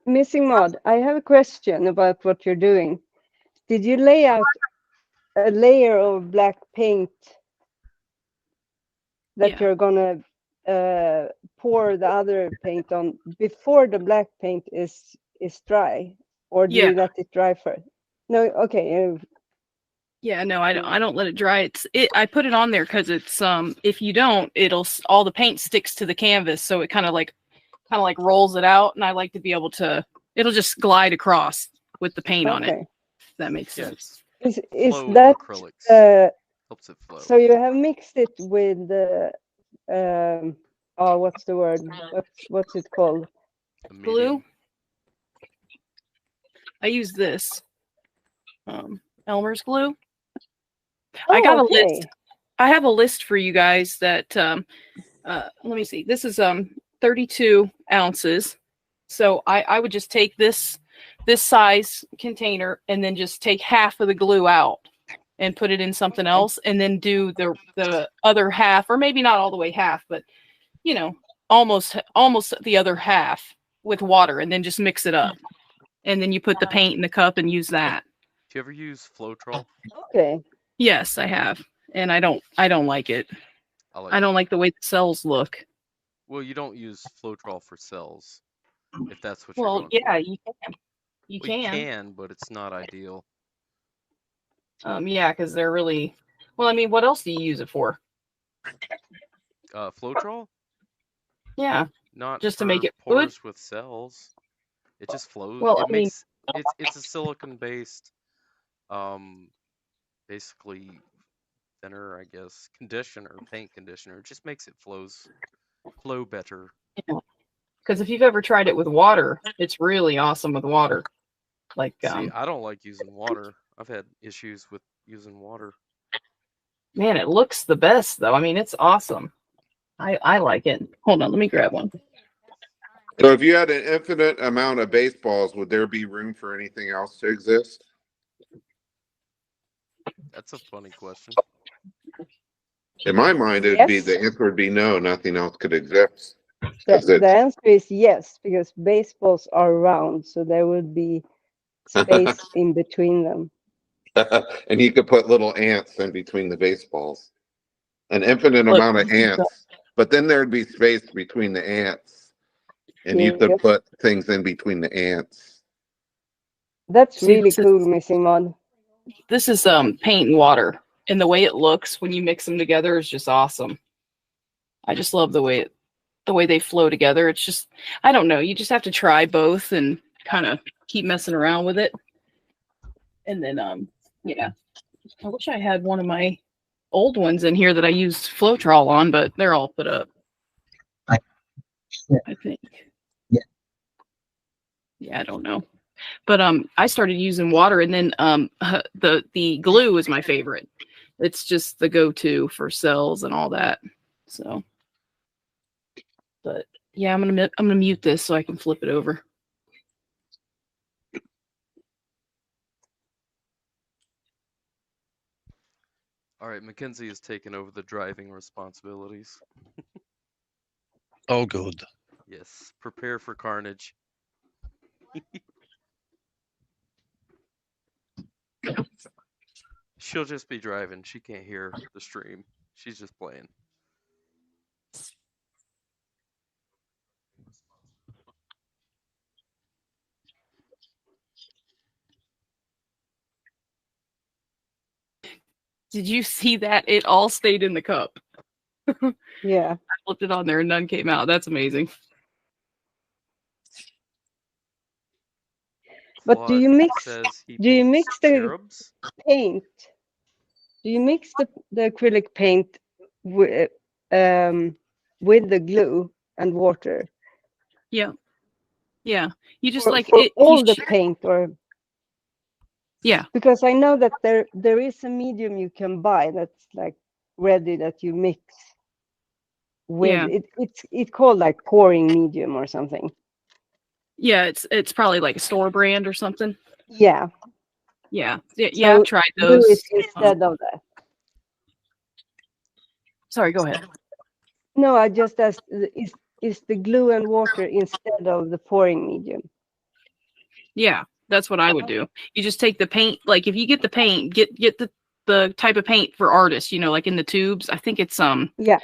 Missing Mod, I have a question about what you're doing. Did you lay out a layer of black paint that you're gonna pour the other paint on before the black paint is dry, or do you let it dry first? No, okay. Yeah, no, I don't let it dry. I put it on there because it's if you don't, all the paint sticks to the canvas, so it kind of like rolls it out, and I like to be able to. It'll just glide across with the paint on it. If that makes sense. Is that helps it flow? So you have mixed it with the what's the word? What's it called? Glue. I use this Elmer's glue. I got a list. I have a list for you guys that let me see. This is 32 ounces. So I would just take this size container and then just take half of the glue out and put it in something else, and then do the other half, or maybe not all the way half, but you know, almost the other half with water, and then just mix it up. And then you put the paint in the cup and use that. Do you ever use Floetrol? Okay. Yes, I have, and I don't like it. I don't like the way the cells look. Well, you don't use Floetrol for cells, if that's what Well, you're going for. you can. You You can, but it's not ideal. Yeah, because they're really. Well, I mean, what else do you use it for? Floetrol? Yeah. Not just to make it pores fluid? with cells. It just flows. Well, It makes it's a silicon based, basically thinner, I guess, paint conditioner. It just makes it flow better. Yeah. Because if you've ever tried it with water, it's really awesome with water. Like, see, I don't like using water. I've had issues with using water. Man, it looks the best though. I mean, it's awesome. I like it. Hold on, let me grab one. So if you had an infinite amount of baseballs, would there be room for anything else to exist? That's a funny question. In my mind, the answer would be no, nothing else could exist. The answer is yes, because baseballs are round, so there would be space in between them. And you could put little ants in between the baseballs. An infinite amount of ants. But then there'd be space between the ants. And you could put things in between the ants. That's really cool, Missing Mod. This is paint and water. And the way it looks when you mix them together is just awesome. I just love the way they flow together. It's just, I don't know. You just have to try both and kind of keep messing around with it. And then, yeah. I wish I had one of my old ones in here that I used Floetrol on, but they're all put up. I think. Yeah, I don't know. But I started using water, and then the glue is my favorite. It's just the go-to for cells and all that. So, but yeah, I'm gonna mute this so I can flip it over. All right, Mackenzie has taken over the driving responsibilities. Oh, good. Yes, prepare for carnage. She'll just be driving. She can't hear the stream. She's just playing. Did you see that? It all stayed in the cup. Yeah. I flipped it on there and none came out. That's amazing. But do Claude you mix? says he Do you paints mix the cherubs. paint? Do you mix the acrylic paint with the glue and water Yeah. Yeah. You just for, like for it. all the paint, or? Yeah. Because I know that there is a medium you can buy that's like ready that you mix with. Yeah. It's called like pouring medium or something. Yeah. It's probably like a store brand or something. Yeah. Yeah. Yeah. So I've tried do those. it instead of that. Sorry. Go ahead. No, I just asked, is the glue and water instead of the pouring medium? Yeah, that's what I would do. You just take the paint. Like if you get the paint, get the type of paint for artists. You know, like in the tubes. I think it's Yeah.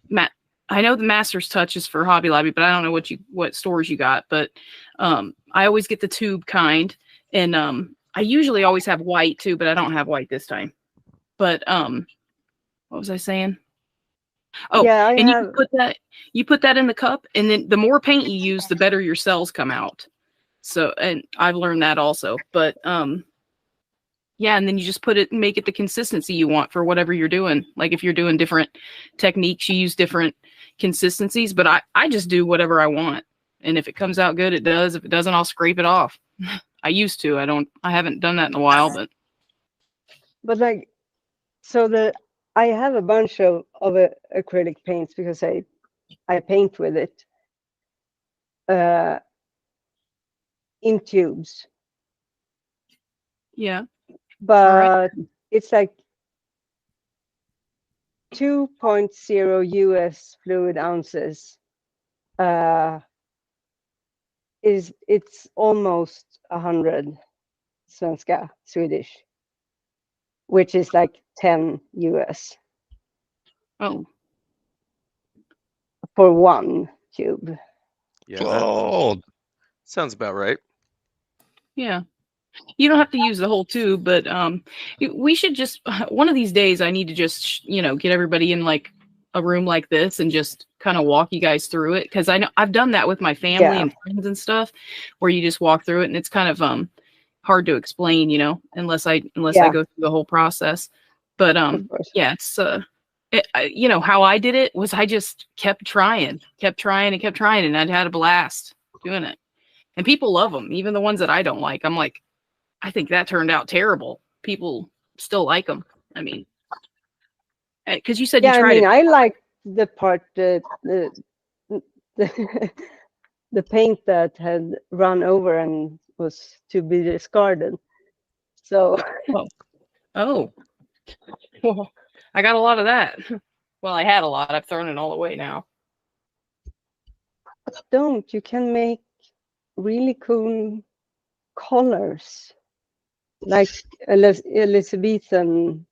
Matt. I know the Master's Touch is for Hobby Lobby, but I don't know what stores you got. But I always get the tube kind, and I usually always have white too, but I don't have white this time. But what was I saying? Oh, yeah, and you put that in the cup, and then the more paint you use, the better your cells come out. So, and I've learned that also. But yeah, and then you just make it the consistency you want for whatever you're doing. Like if you're doing different techniques, you use different consistencies. But I just do whatever I want, and if it comes out good, it does. If it doesn't, I'll scrape it off. I used to. I haven't done that in a while, but like, so I have a bunch of acrylic paints because I paint with it in tubes. Yeah. But it's like 2.0 US fluid ounces. It's almost 100 svenska Swedish, which is like 10 US. Oh. For one tube. Yeah. That sounds about right. Yeah. You don't have to use the whole tube, but we should just one of these days I need to just get everybody in like a room like this and just kind of walk you guys through it, because I know I've done that with my family and friends and stuff, where you just walk through it and it's kind of hard to explain, unless I go through the whole process. But yeah, it's how I did it was I just kept trying, and I'd had a blast doing it, and people love them, even the ones that I don't like. I'm like, I think that turned out terrible. People still like them. I mean, because you said you tried it. I like the part the the paint that had run over and was to be discarded. So. Oh. Well, I got a lot of that. Well, I had a lot. I've thrown it all away now. Don't. You can make really cool colors, like Elizabethan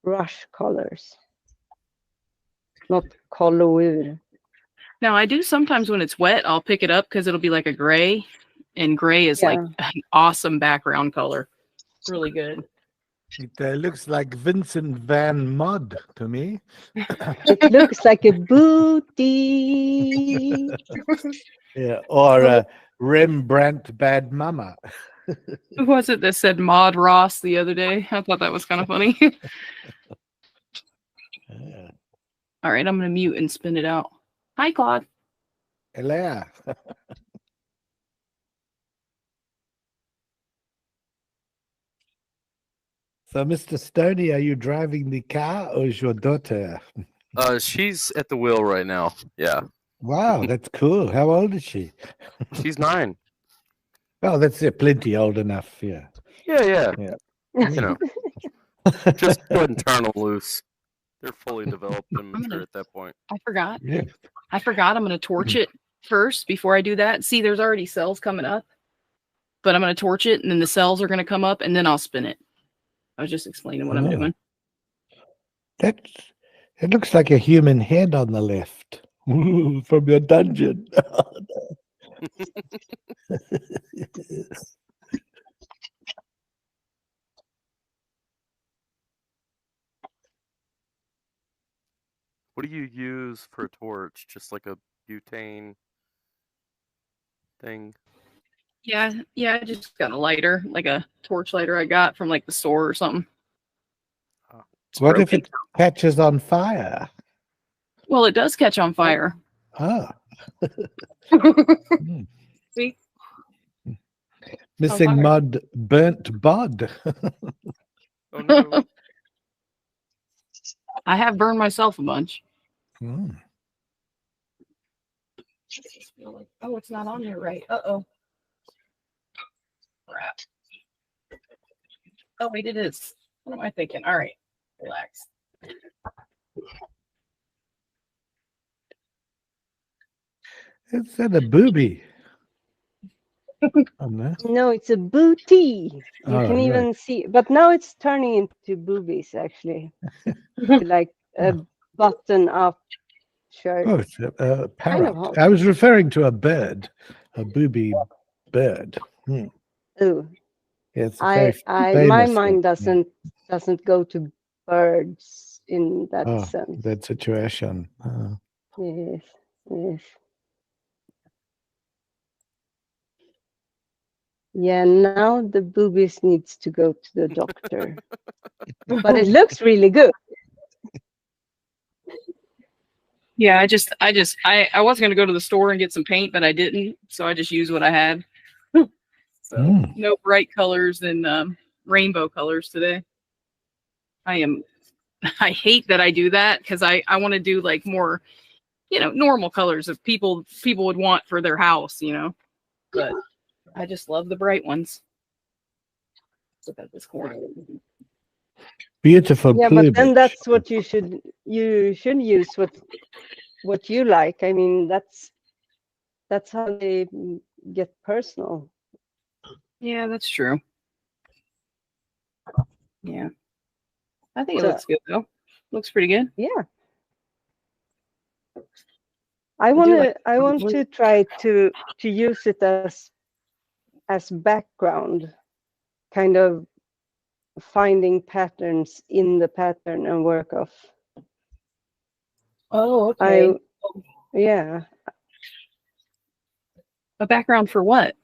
rush colors, not color. Now, I do sometimes when it's wet, I'll pick it up because it'll be like a gray, and gray is like an awesome background color. Really good. It looks like Vincent Van Mud to me. It looks like a booty. Yeah, or Rembrandt Bad Mama. Who was it that said Maud Ross the other day? I thought that was kind of funny. Yeah. All right, I'm going to mute and spin it out. Hi, Claude. Hello. So, Mr. Stoney, are you driving the car or is your daughter? She's at the wheel right now. Yeah. Wow, that's cool. How old is she? She's 9. Oh, that's plenty old enough. Yeah. Yeah. You know, just go ahead and turn them loose. They're fully developed and mature at that point. I forgot. Yeah. I'm going to torch it first before I do that. See, there's already cells coming up, but I'm going to torch it, and then the cells are going to come up, and then I'll spin it. I was just explaining what I'm doing. It looks like a human head on the left. Ooh, from your dungeon. What do you use for a torch? Just like a butane thing? Yeah, I just got a lighter, like a torch lighter I got from like the store or something. It's What if broken. it catches on fire? Well, it does catch on fire. Ah. See? Missing fire. mud, burnt bod. Oh no. I have burned myself a bunch. Mm. Oh, it's not on there right. Uh-oh. Crap. Oh, wait, it is. What am I thinking? All right. Relax. It's a booby. Oh, no. No, it's a booty. You Oh, can right. even see, but now it's turning into boobies actually, like a button-up shirt. Oh, it's a Kind parrot. of hot. I was referring to a bird, a booby bird. Hmm. Ooh, It's a very my famous mind one. doesn't go to birds in that Oh, sense. that situation. Yes, yes. Yeah, now the boobies needs to go to the doctor. But it looks really good. Yeah, I was gonna go to the store and get some paint, but I didn't, so I just used what I had. So no bright colors and rainbow colors today. I hate that I do that because I want to do like more, normal colors that people would want for their house, But I just love the bright ones. Look at this corner. Beautiful Yeah, plumage. but then that's what you should use what you like. I mean, that's how they get personal. Yeah, that's true. Yeah. I think it So- looks good though. Looks pretty good. Yeah. I want to try to use it as background, kind of finding patterns in the pattern and work off. Oh, okay. Yeah. A background for what?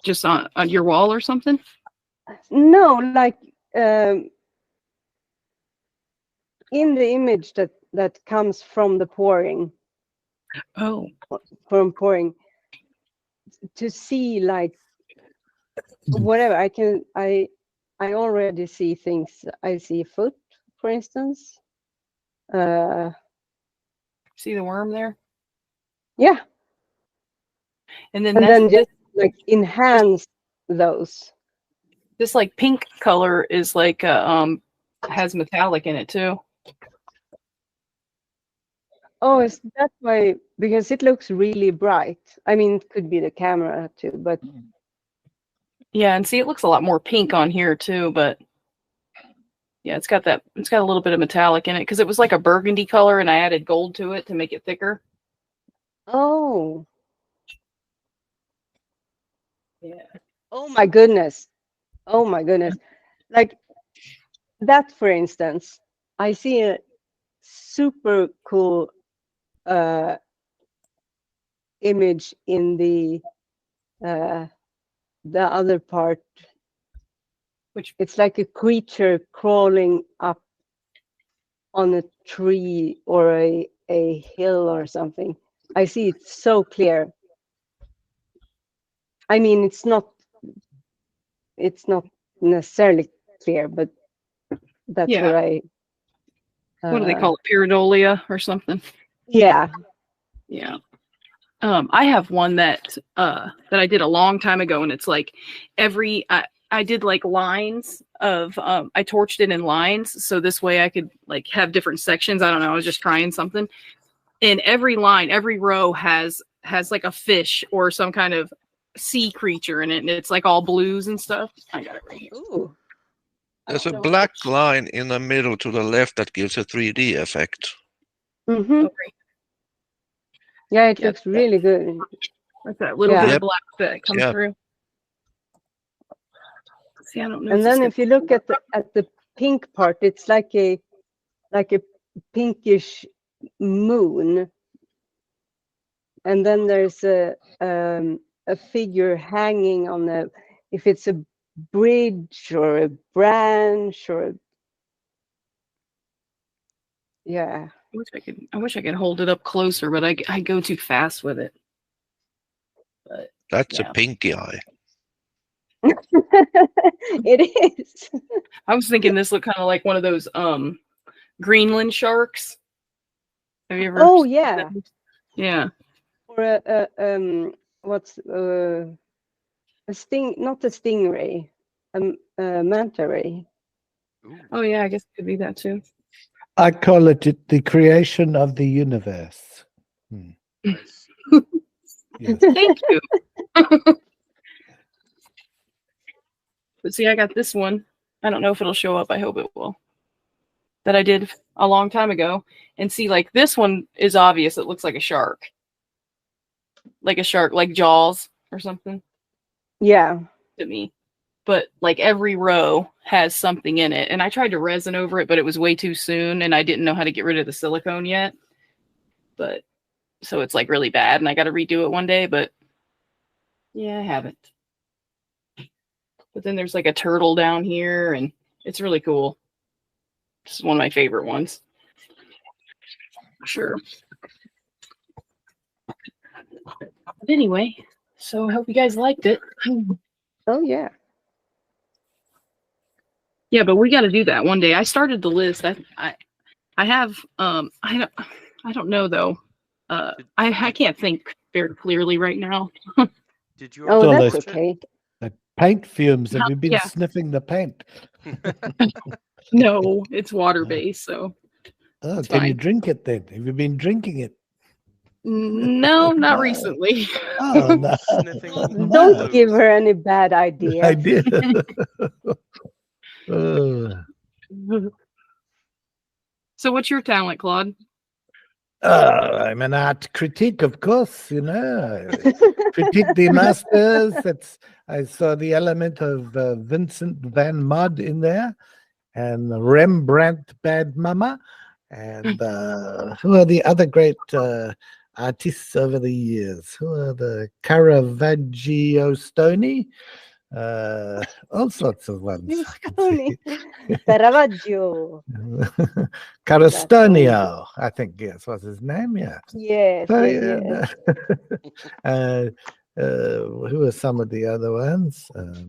Just on your wall or something? No, like in the image that comes from the pouring. Oh. From pouring, to see like whatever I already see things. I see a foot, for instance. See the worm there? Yeah. And then just like enhance those. This like pink color is like has metallic in it too. Oh, is that why? Because it looks really bright. I mean, it could be the camera too, but yeah, and see, it looks a lot more pink on here too, but yeah, it's got a little bit of metallic in it because it was like a burgundy color and I added gold to it to make it thicker. Oh. Yeah. Oh my goodness. Oh my goodness. Like that, for instance, I see a super cool image in the other part. Which it's like a creature crawling up on a tree or a hill or something. I see it so clear. I mean, it's not necessarily clear, but that's Yeah. what I. What do they call it? Pareidolia or something? Yeah. Yeah. I have one that I did a long time ago, and it's like I did like lines of I torched it in lines, so this way I could like have different sections. I don't know. I was just trying something. And every line, every row has like a fish or some kind of sea creature in it, and it's like all blues and stuff. I got it right here. Ooh. There's a black line in the middle to the left that gives a 3D effect. Mm-hmm. Okay. Yeah, it looks really good. Like that little bit of black that comes through. See, I don't know. And then if you look at the pink part, it's like a pinkish moon. And then there's a a figure hanging on a, if it's a bridge or a branch or yeah. I wish I could hold it up closer, but I go too fast with it. But That's yeah. a pinky eye. It is. I was thinking this looked kind of like one of those Greenland sharks. Have you ever? Oh seen yeah. that? Yeah. Or what's a sting? Not a stingray. A manta ray. Oh yeah, I guess it could be that too. I call it the creation of the universe. Nice. Yes. Thank you. But see, I got this one. I don't know if it'll show up. I hope it will. That I did a long time ago. And see, like this one is obvious. It looks like a shark. Like a shark, like Jaws or something. Yeah. To me. But like every row has something in it. And I tried to resin over it, but it was way too soon. And I didn't know how to get rid of the silicone yet. But so it's like really bad. And I got to redo it one day. But yeah, I haven't. But then there's like a turtle down here. And it's really cool. This is one of my favorite ones. Sure. But anyway, so I hope you guys liked it. Oh yeah. Yeah, but we got to do that one day. I started the list. I have I don't know though. I can't think very clearly right now. Did you? Oh, So that's okay. The paint fumes. Have you been Yeah. sniffing the paint? No, it's water based, so Oh, it's can you fine. drink it then? Have you been drinking it? No, not recently. Oh no! Sniffing Don't give her any bad ideas. I did. So what's your talent, Claude? I'm an art critique, of course. You know, critique the masters. I saw the element of Vincent van Mod in there, and Rembrandt Bad Mama, and who are the other great artists over the years? Who are the Caravaggio Stoney? All sorts of ones. Stoney. Caravaggio. Carastonio, I think, yes, was his name, yeah. Yes, So, yes, yes. Who are some of the other ones? I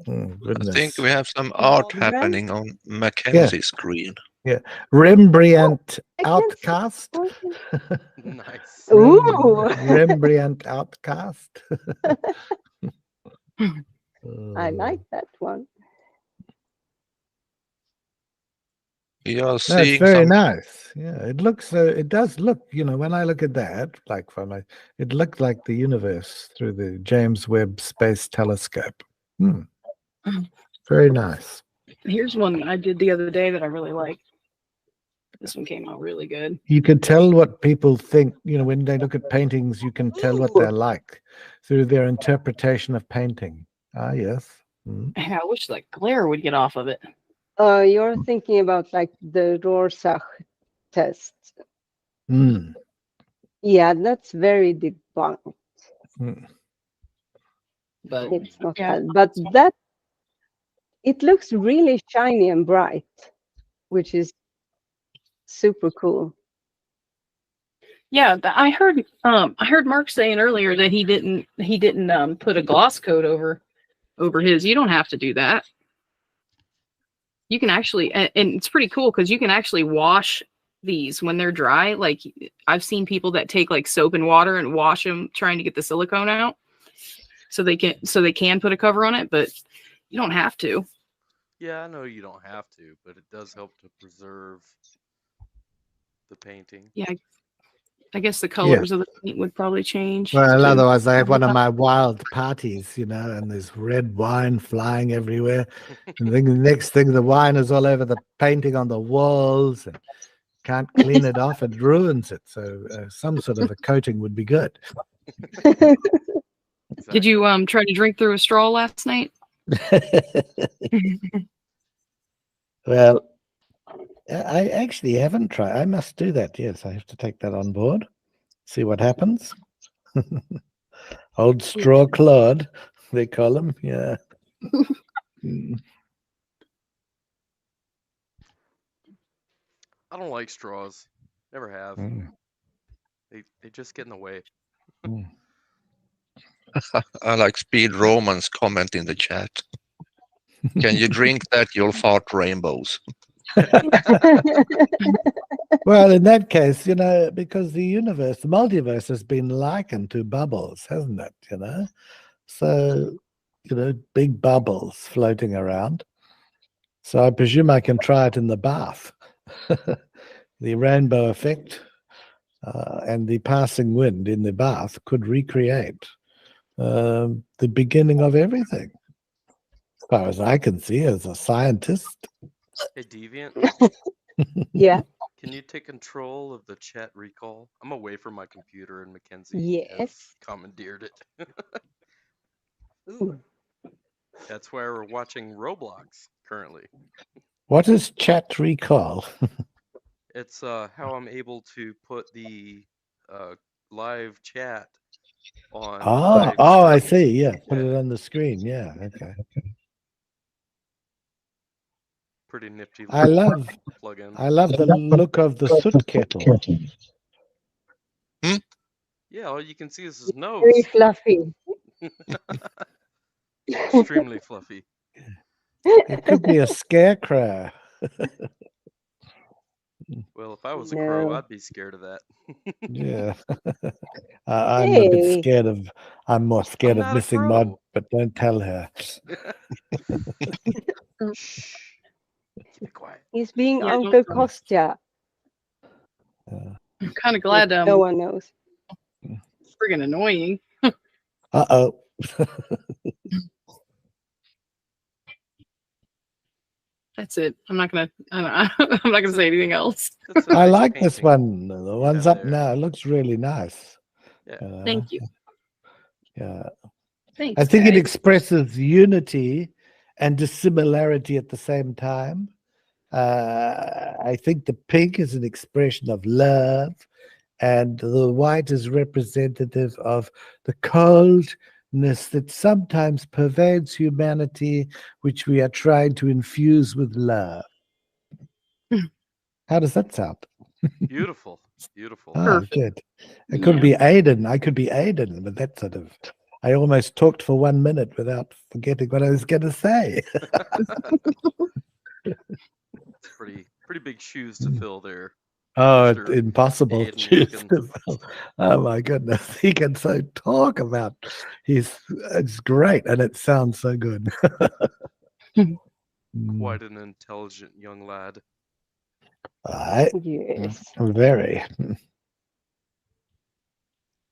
Goodness. think we have some art Rembrandt? happening on Mackenzie's screen. Yeah, Rembrandt Outcast. Nice. Ooh. Rembrandt Outcast. I like that one. You're No, it's seeing very some. nice. Yeah, it looks. It does look. You know, when I look at that, like it looked like the universe through the James Webb Space Telescope. Very nice. Here's one I did the other day that I really liked. This one came out really good. You could tell what people think. You know, when they look at paintings, you can tell what they're like through their interpretation of painting. Ah, yes. I wish that glare would get off of it. You're thinking about like the Rorschach test. Yeah, that's very debunked. But It's not yeah. that. But that it looks really shiny and bright, which is super cool. Yeah, I heard Mark saying earlier that he didn't put a gloss coat over his. You don't have to do that. You can actually, and it's pretty cool because you can actually wash these when they're dry. Like I've seen people that take like soap and water and wash them trying to get the silicone out, so they can put a cover on it, but you don't have to. Yeah, I know you don't have to, but it does help to preserve the painting. Yeah, I guess the colors of the paint would probably change. Well, too. otherwise, I have one of my wild parties, you know, and there's red wine flying everywhere. And then the next thing, the wine is all over the painting on the walls, and can't clean it off; it ruins it. So, some sort of a coating would be good. Did you try to drink through a straw last night? Well, I actually haven't tried. I must do that. Yes, I have to take that on board. See what happens. Old straw Claude, they call him. Yeah. Mm. I don't like straws. Never have. Mm. They just get in the way. Mm. I like Speed Roman's comment in the chat. Can you drink that? You'll fart rainbows. Well, in that case, because the universe, the multiverse has been likened to bubbles, hasn't it? So, big bubbles floating around. So I presume I can try it in the bath. The rainbow effect and the passing wind in the bath could recreate the beginning of everything, as far as I can see as a scientist. Hey, Deviant. Yeah. Can you take control of the chat recall? I'm away from my computer and Mackenzie has Yes. commandeered it. Ooh. That's why we're watching Roblox currently. What is chat recall? It's how I'm able to put the live chat on. I see. Yeah, put it on the screen. Yeah, okay. Pretty nifty. I love the look of the soot kettle. Yeah, all you can see is his nose. Very fluffy. Extremely fluffy. It could be a scarecrow. Well, if I was a crow, No. I'd be scared of that. Yeah. I'm a bit Hey. scared of. I'm more scared of not a missing Mod, crow. but don't tell her. Shh. Be quiet. He's being Yeah, Uncle don't- Kostya. I'm kind of glad No one knows. friggin' annoying. Uh-oh. That's it. I'm not gonna say anything else. That's a I nice like this painting one. The you one's have up there. now. It looks really nice. Yeah. Thank you. Yeah. Thanks, I think it guys. expresses unity and dissimilarity at the same time. I think the pink is an expression of love, and the white is representative of the coldness that sometimes pervades humanity, which we are trying to infuse with love. How does that sound? Beautiful. Beautiful. Ah, good. It Yeah. could be Aiden. I could be Aiden, but that sort of. I almost talked for 1 minute without forgetting what I was going to say. It's pretty big shoes to fill there. Oh, Mr. impossible. Aiden Jeez. Lincoln. Oh my goodness. He can so talk about it's great and it sounds so good. Quite an intelligent young lad. Yes. Very.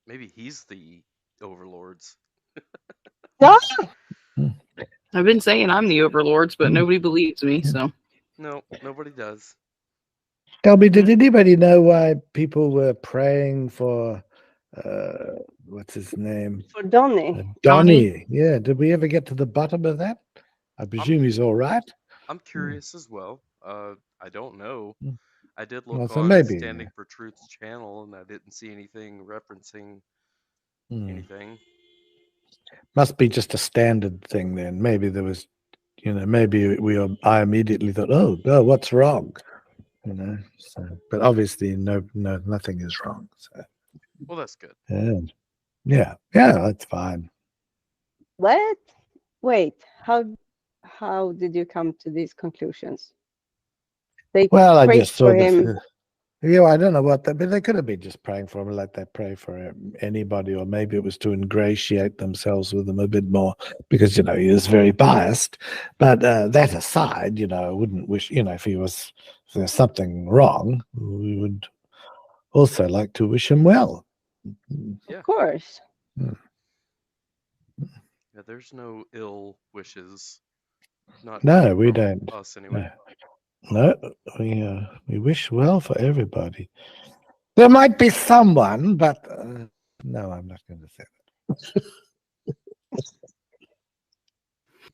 Maybe he's the overlords. I've been saying I'm the overlords, but nobody believes me. So No, nobody does. Tell me, did anybody know why people were praying for what's his name? For Donny. Donnie. Yeah. Did we ever get to the bottom of that? I presume he's all right. I'm curious as well. I don't know. I did Well, look so on maybe, Standing for Truth's channel, and I didn't see anything referencing anything. Must be just a standard thing then. Maybe there was, maybe I immediately thought, oh, what's wrong? So, but obviously no, nothing is wrong. So, Well, that's good. yeah, that's fine. What? Wait. How did you come to these conclusions? They Well, I prayed just saw for him. I don't know what but they could have been just praying for him like they pray for anybody, or maybe it was to ingratiate themselves with him a bit more because he is very biased. But that aside, I wouldn't wish, if there's something wrong, we would also like to wish him well. Yeah. Of course. Yeah, there's no ill wishes. Not No, we from don't. us anyway. No, we wish well for everybody. There might be someone, but no, I'm not going to say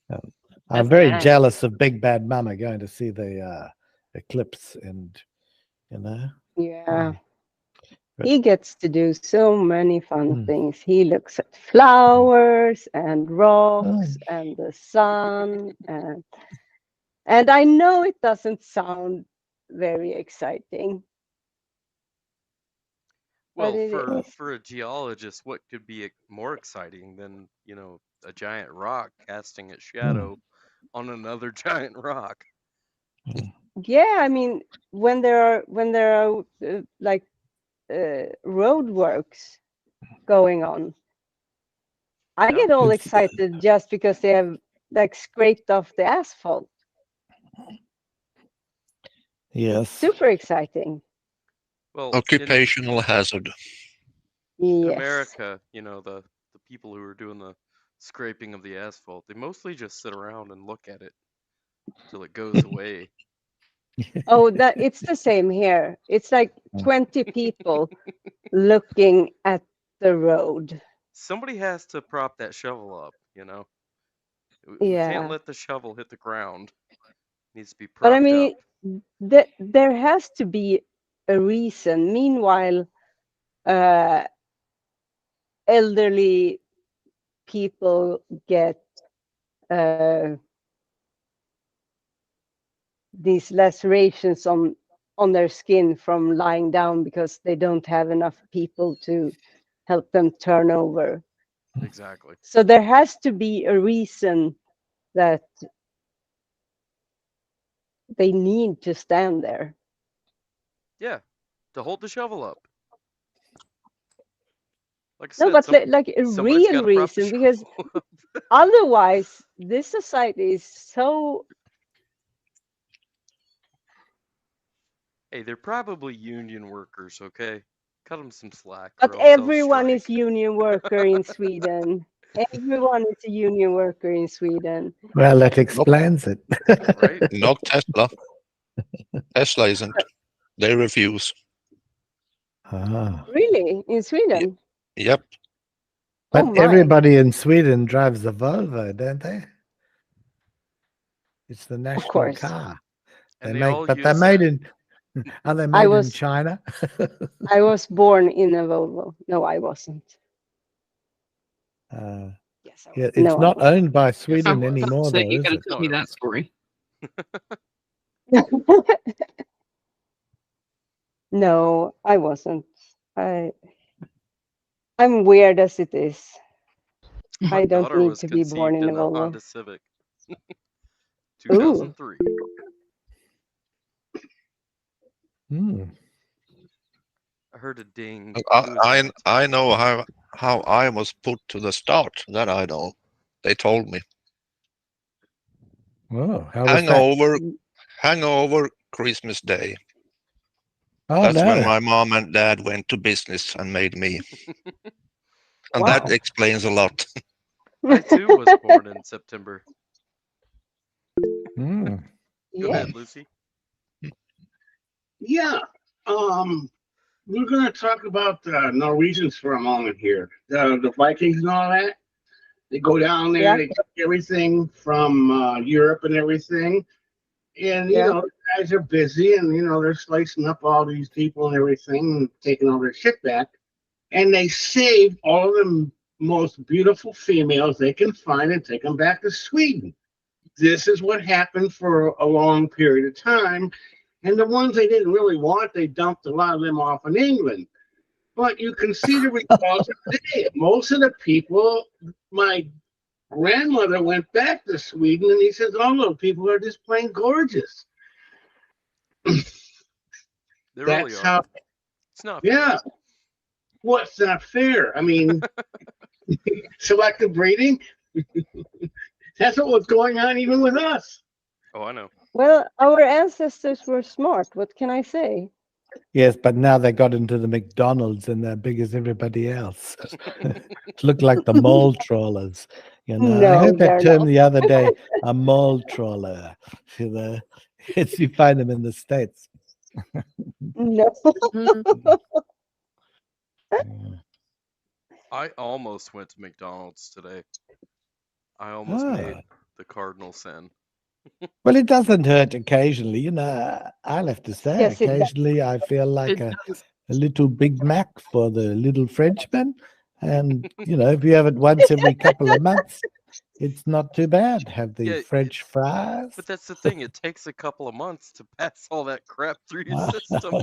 that. I'm very bad. jealous of Big Bad Mama going to see the eclipse, and Yeah. he gets to do so many fun Mm. things. He looks at flowers and rocks and the sun, and I know it doesn't sound very exciting, but Well, it is. for a geologist, what could be more exciting than, a giant rock casting its shadow on another giant rock? Yeah, I mean, when there are like road works going on, I Yeah. get all It's excited just because they have like scraped off the asphalt. yes. Super exciting. Well, Occupational hazard. in Yes. America, the people who are doing the scraping of the asphalt, they mostly just sit around and look at it till it goes away. Oh, that it's the same here. It's like 20 people looking at the road. Somebody has to prop that shovel up, We can't Yeah. let the shovel hit the ground. It needs to be But I propped mean, up. there has to be a reason. Meanwhile, elderly people get these lacerations on their skin from lying down because they don't have enough people to help them turn over. Exactly. So there has to be a reason that they need to stand there. Yeah, to hold the shovel up. Like I No, said, but like a somebody's real got to prop the reason, because shovel up. otherwise this society is so. Hey, they're probably union workers, okay? Cut them some slack, But or else they'll everyone is strike. union worker in Sweden. Everyone is a union worker in Sweden. Well, that explains it. Right? Not Tesla. Tesla isn't. They refuse. Ah. Really? In Sweden? Yep. But Oh my. everybody in Sweden drives a Volvo, don't they? It's the national course. car. And They they all make, but use they're made in. Are they made in China? I was born in a Volvo. No, I wasn't. Yes, I was. Yeah, it's No, I not wasn't. owned by I Sweden was about to anymore, say, though, you is gotta it? tell me that story. No, I wasn't. I'm weird as it is. My I don't daughter need was to be born conceived in a in a Volvo. Honda Civic. Ooh. 2003. I heard a ding. Who is that? I know how I was put to the start. That I know. They told me. Oh, how was that? Hangover Christmas Day. Oh, That's when no. my mom and dad went to business and made me. And Wow. that explains a lot. I too was born in September. Go ahead, Lucy. Yeah. We're going to talk about the Norwegians for a moment here. The Vikings and all that. They go down there, they take everything from Europe and everything. And, the guys are busy and, they're slicing up all these people and everything and taking all their shit back. And they save all of the most beautiful females they can find and take them back to Sweden. This is what happened for a long period of time. And the ones they didn't really want, they dumped a lot of them off in England. But you can see the results today. Most of the people, my grandmother went back to Sweden, and he says, "Oh, no, people are just plain gorgeous." They really That's are. how. It's not Yeah. fair. What's not fair? I mean, selective breeding. That's what was going on even with us. Oh, I know. Well, our ancestors were smart. What can I say? Yes, but now they got into the McDonald's and they're big as everybody else. Look like the mole trawlers. I No, heard that they're term not. the other day, a mole trawler. It's you find them in the States. No. I almost went to McDonald's today. I almost made the cardinal sin. Well, it doesn't hurt occasionally. I'll have to say, Yes, it does. occasionally I feel like It a does. a little Big Mac for the little Frenchman. And, if you have it once every couple of months, it's not too bad. Have the Yeah, French fries. but that's the thing. It takes a couple of months to pass all that crap through your system.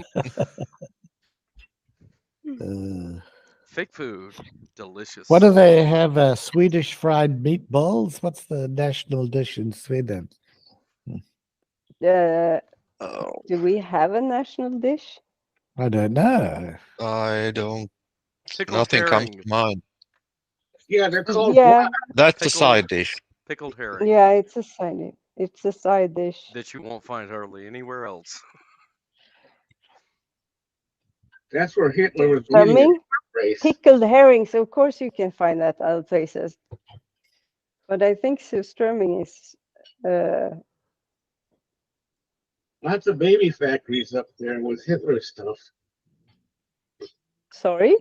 Fake food, delicious. What do they have? Swedish fried meatballs? What's the national dish in Sweden? Do we have a national dish? I don't know. I don't. Pickled Nothing comes herring. to mind. Yeah, they're called Yeah, That's a Pickled- side dish. Pickled herring. yeah, it's a side. It's a side dish. That you won't find hardly anywhere else. That's where Hitler was leading Drumming, his race. pickled herrings. Of course, you can find that other places. But I think surströmming is. Lots of baby factories up there with Hitler stuff. Sorry.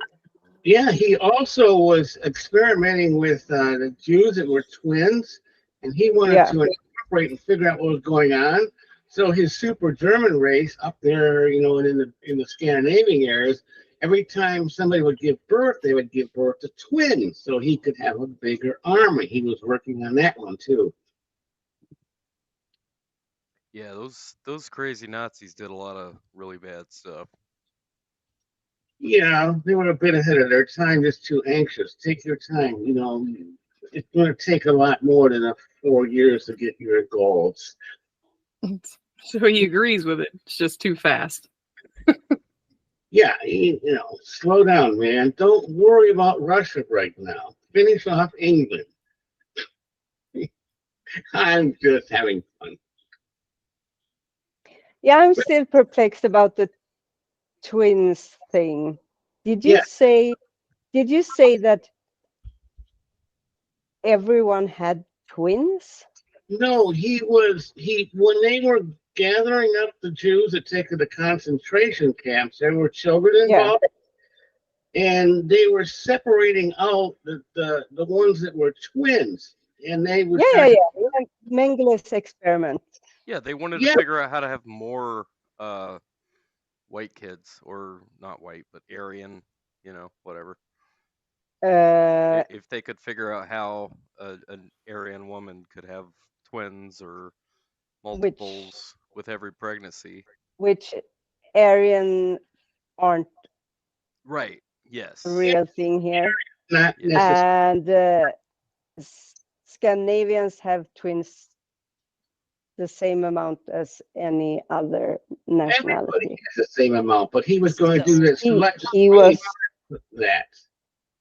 Yeah, he also was experimenting with the Jews that were twins, and he wanted to incorporate and figure out what was going on. So his super German race up there, and in the Scandinavian areas, every time somebody would give birth, they would give birth to twins, so he could have a bigger army. He was working on that one too. Yeah, those crazy Nazis did a lot of really bad stuff. Yeah, they were a bit ahead of their time, just too anxious. Take your time. It's going to take a lot more than 4 years to get your goals. So he agrees with it. It's just too fast. Yeah, slow down, man. Don't worry about Russia right now. Finish off England. I'm just having fun. Yeah, I'm still perplexed about the twins thing. Did you say that everyone had twins? No, when they were gathering up the Jews that take to the concentration camps, there were children involved. And they were separating out the ones that were twins. And they were Mengeles experiment. Yeah, they wanted to figure out how to have more white kids, or not white, but Aryan, whatever. If they could figure out how an Aryan woman could have twins or multiples with every pregnancy. Which Aryan aren't right. Yes. a real thing here. Not and Scandinavians have twins the same amount as any other nationality. Everybody has the same amount, but he was going to do this. He was that.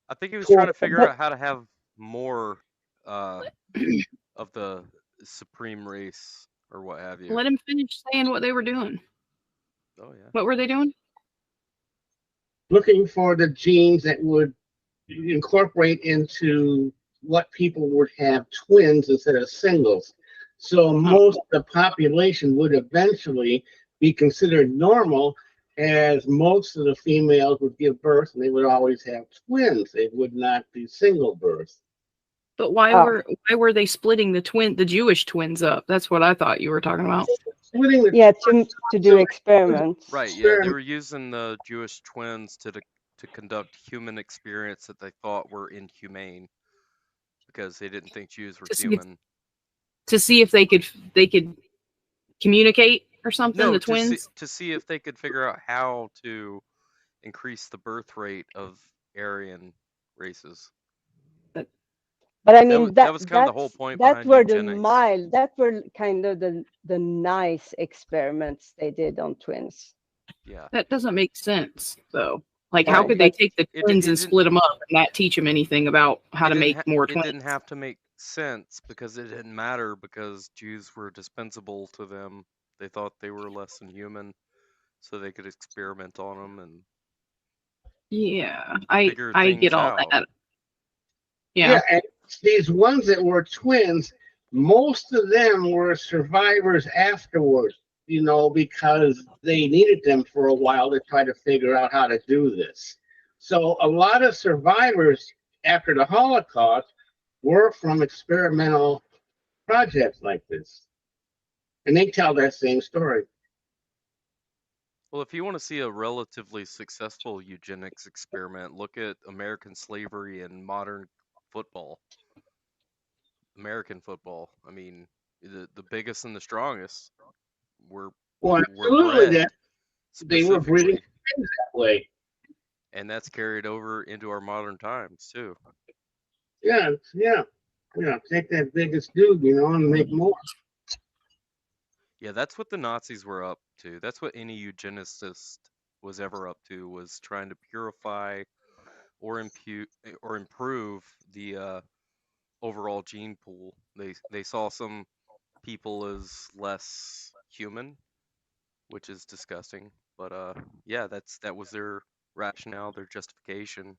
I think he was trying to figure out how to have more of the supreme race or what have you. Let him finish saying what they were doing. Oh yeah. What were they doing? Looking for the genes that would incorporate into what people would have twins instead of singles. So most of the population would eventually be considered normal, as most of the females would give birth and they would always have twins. They would not be single birth. But why were they splitting the Jewish twins up? That's what I thought you were talking about. To do experiments. Right, yeah, they were using the Jewish twins to conduct human experiments that they thought were inhumane because they didn't think Jews were human. To see if they could communicate or something. No, the twins to see if they could figure out how to increase the birth rate of Aryan races. But I mean that was kind of the whole point. That behind were the eugenics. mild. That were kind of the nice experiments they did on twins. Yeah. That doesn't make sense though. Like, how could they take the twins and split them up and not teach them anything about how to make more twins? It didn't have to make sense because it didn't matter because Jews were dispensable to them. They thought they were less than human, so they could experiment on them and. Yeah, I get all that. Yeah, and these ones that were twins, most of them were survivors afterwards, because they needed them for a while to try to figure out how to do this. So a lot of survivors after the Holocaust were from experimental projects like this. And they tell that same story. Well, if you want to see a relatively successful eugenics experiment, look at American slavery and modern football. American football. I mean, the biggest and the strongest were Well, were absolutely, bred that they were breeding specifically, things that way. and that's carried over into our modern times too. Yeah, yeah, yeah. Take that biggest dude, and make more. Yeah, that's what the Nazis were up to. That's what any eugenicist was ever up to, was trying to purify or improve the overall gene pool. They saw some people as less human, which is disgusting. But yeah, that was their rationale, their justification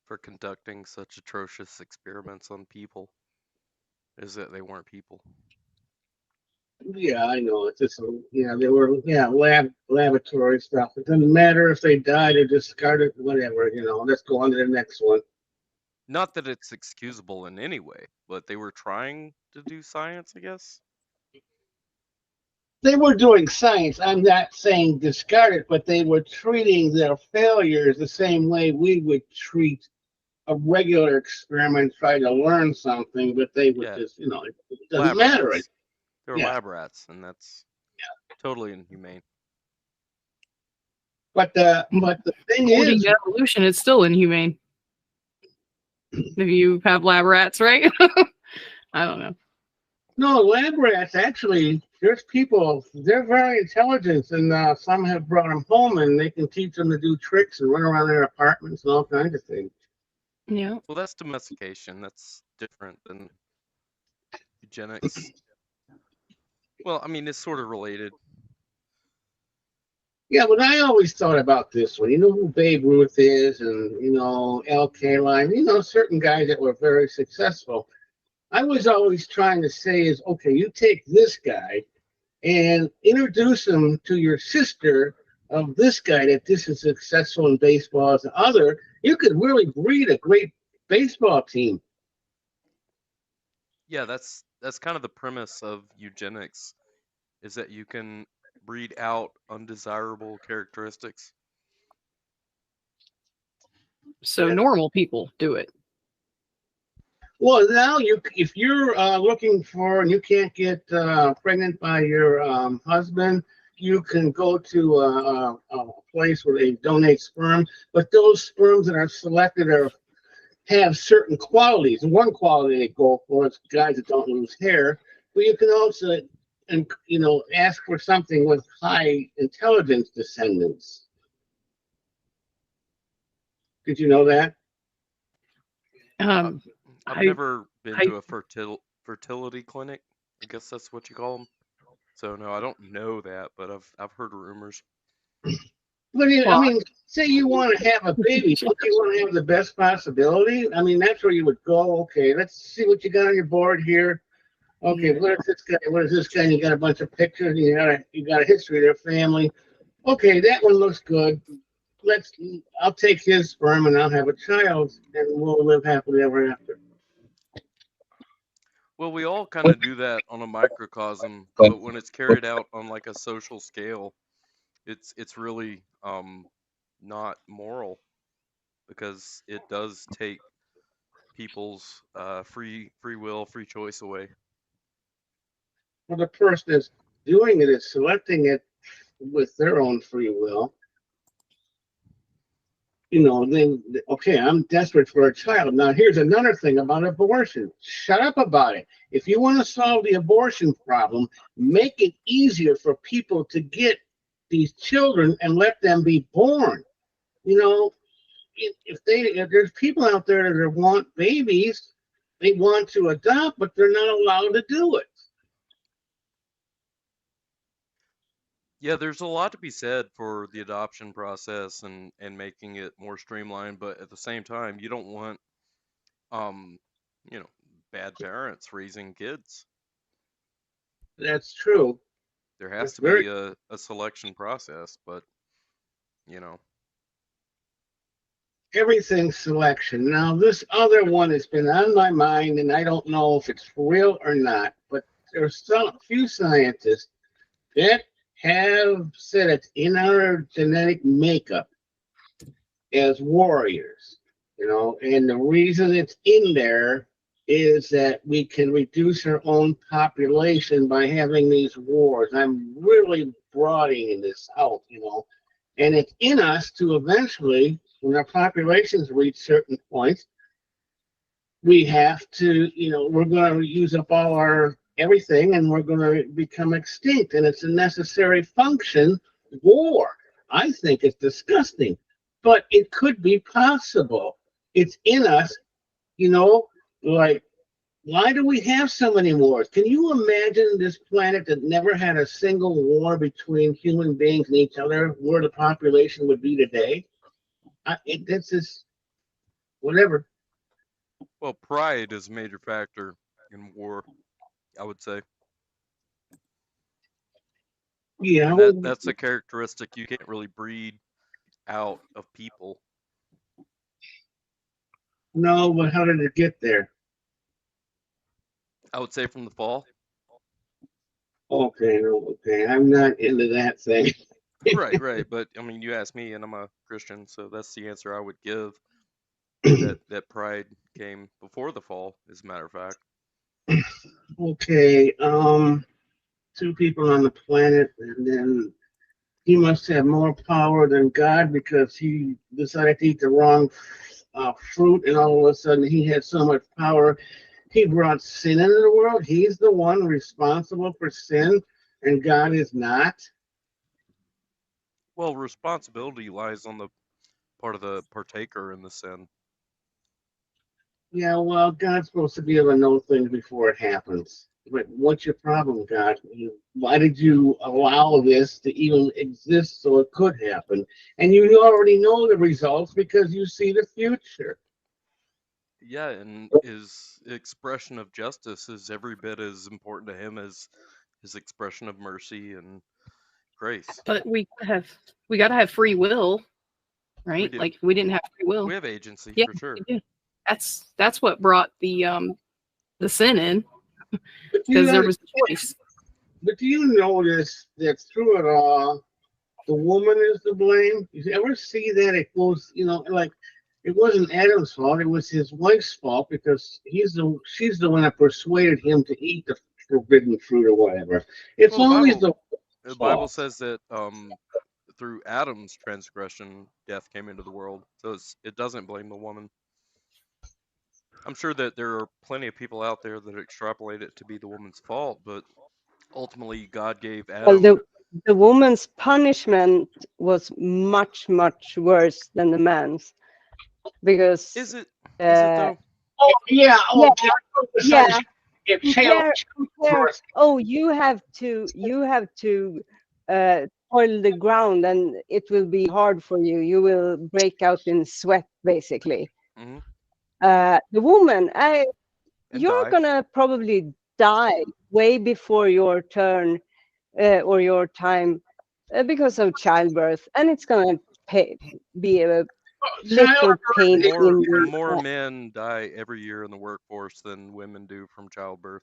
for conducting such atrocious experiments on people, is that they weren't people. Yeah, I know. It's just, they were, laboratory stuff. It doesn't matter if they died or discarded, whatever, let's go on to the next one. Not that it's excusable in any way, but they were trying to do science, I guess. They were doing science. I'm not saying discard it, but they were treating their failures the same way we would treat a regular experiment, try to learn something, but they would just, it doesn't Lab matter. rats. They were Yeah. lab rats, and that's totally inhumane. But the thing According is, to evolution, it's still inhumane. If you have lab rats, right? I don't know. no, lab rats, actually, there's people, they're very intelligent, and some have brought them home, and they can teach them to do tricks and run around their apartments and all kinds of things. Yeah. Well, that's domestication. That's different than eugenics. Well, I mean, it's sort of related. Yeah, but I always thought about this one. You know who Babe Ruth is, and Al Kaline, certain guys that were very successful. I was always trying to say is, okay, you take this guy and introduce him to your sister of this guy that this is successful in baseball as the other. You could really breed a great baseball team. Yeah, that's kind of the premise of eugenics, is that you can breed out undesirable characteristics. So normal people do it. Well, now if you're looking for and you can't get pregnant by your husband, you can go to a place where they donate sperm. But those sperms that are selected have certain qualities. One quality they go for is guys that don't lose hair. But you can also, ask for something with high intelligence descendants. Did you know that? I've never been to a fertility clinic. I guess that's what you call them. So no, I don't know that, but I've heard rumors. But I mean, say you want to have a baby, don't you want to have the best possibility? I mean, that's where you would go. Okay, let's see what you got on your board here. Okay, what is this guy? What is this guy? And you got a bunch of pictures. And you got a history of their family. Okay, that one looks good. I'll take his sperm and I'll have a child, and we'll live happily ever after. Well, we all kind of do that on a microcosm, but when it's carried out on like a social scale, it's really not moral, because it does take people's free will, free choice away. Well, the person that's doing it is selecting it with their own free will. Then, okay, I'm desperate for a child. Now, here's another thing about abortion. Shut up about it. If you want to solve the abortion problem, make it easier for people to get these children and let them be born. If there's people out there that want babies, they want to adopt, but they're not allowed to do it. Yeah, there's a lot to be said for the adoption process and making it more streamlined, but at the same time, you don't want bad parents raising kids. That's true. There has to be a selection process, but everything's selection. Now, this other one has been on my mind, and I don't know if it's real or not, but there's a few scientists that have said it's in our genetic makeup as warriors, you know, and the reason it's in there is that we can reduce our own population by having these wars. I'm really broadening this out, you know, and it's in us to eventually, when our populations reach certain points, we have to, you know, we're going to use up all our everything and we're going to become extinct. And it's a necessary function. War, I think it's disgusting, but it could be possible. It's in us, you know, like, why do we have so many wars? Can you imagine this planet that never had a single war between human beings and each other, where the population would be today? This is whatever. Well, pride is a major factor in war, I would say. Yeah, That's a characteristic you can't really breed out of people. No, but how did it get there? I would say from the fall. Okay, I'm not into that thing. Right. But I mean, you asked me, and I'm a Christian, so that's the answer I would give. that pride came before the fall, as a matter of fact. Okay, two people on the planet, and then he must have more power than God because he decided to eat the wrong fruit, and all of a sudden he had so much power. He brought sin into the world. He's the one responsible for sin, and God is not. Well, responsibility lies on the part of the partaker in the sin. Yeah, well, God's supposed to be able to know things before it happens. But what's your problem, God? Why did you allow this to even exist so it could happen? And you already know the results because you see the future. Yeah, and his expression of justice is every bit as important to him as his expression of mercy and grace. But we got to have free will, right? Like we didn't have free will. We have agency, yeah, for sure. That's what brought the sin in, because there was a choice. But do you notice that through it all, the woman is to blame? You ever see that? It goes, you know, like it wasn't Adam's fault; it was his wife's fault because she's the one that persuaded him to eat the forbidden fruit or whatever. It's always the Bible says that through Adam's transgression, death came into the world. So it doesn't blame the woman. I'm sure that there are plenty of people out there that extrapolate it to be the woman's fault, but ultimately God gave Adam. Well, the woman's punishment was much worse than the man's, because is it though? Oh yeah, oh, you have to toil the ground, and it will be hard for you. You will break out in sweat, basically. Mm-hmm. The woman, you're gonna probably die way before your turn or your time because of childbirth, and it's gonna be a little pain. More men die every year in the workforce than women do from childbirth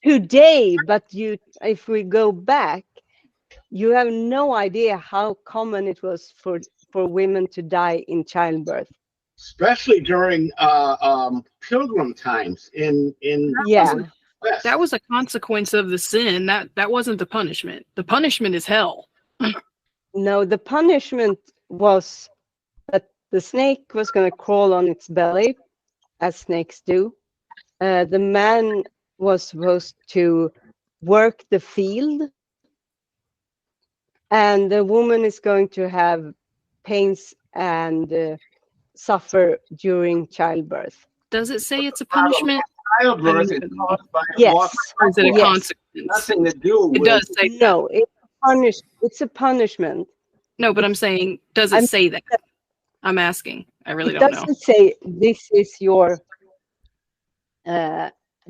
today. But if we go back, you have no idea how common it was for women to die in childbirth, especially during pilgrim times in that was a consequence of the sin. That wasn't the punishment. The punishment is hell. No, the punishment was that the snake was going to crawl on its belly, as snakes do. The man was supposed to work the field, and the woman is going to have pains and suffer during childbirth. Does it say it's a punishment? Childbirth is caused by yes. Or is it a consequence? Nothing to do with it. Does say no. It's a punishment. No, but I'm saying, does it say that? I'm asking. I really don't know. It doesn't say this is your.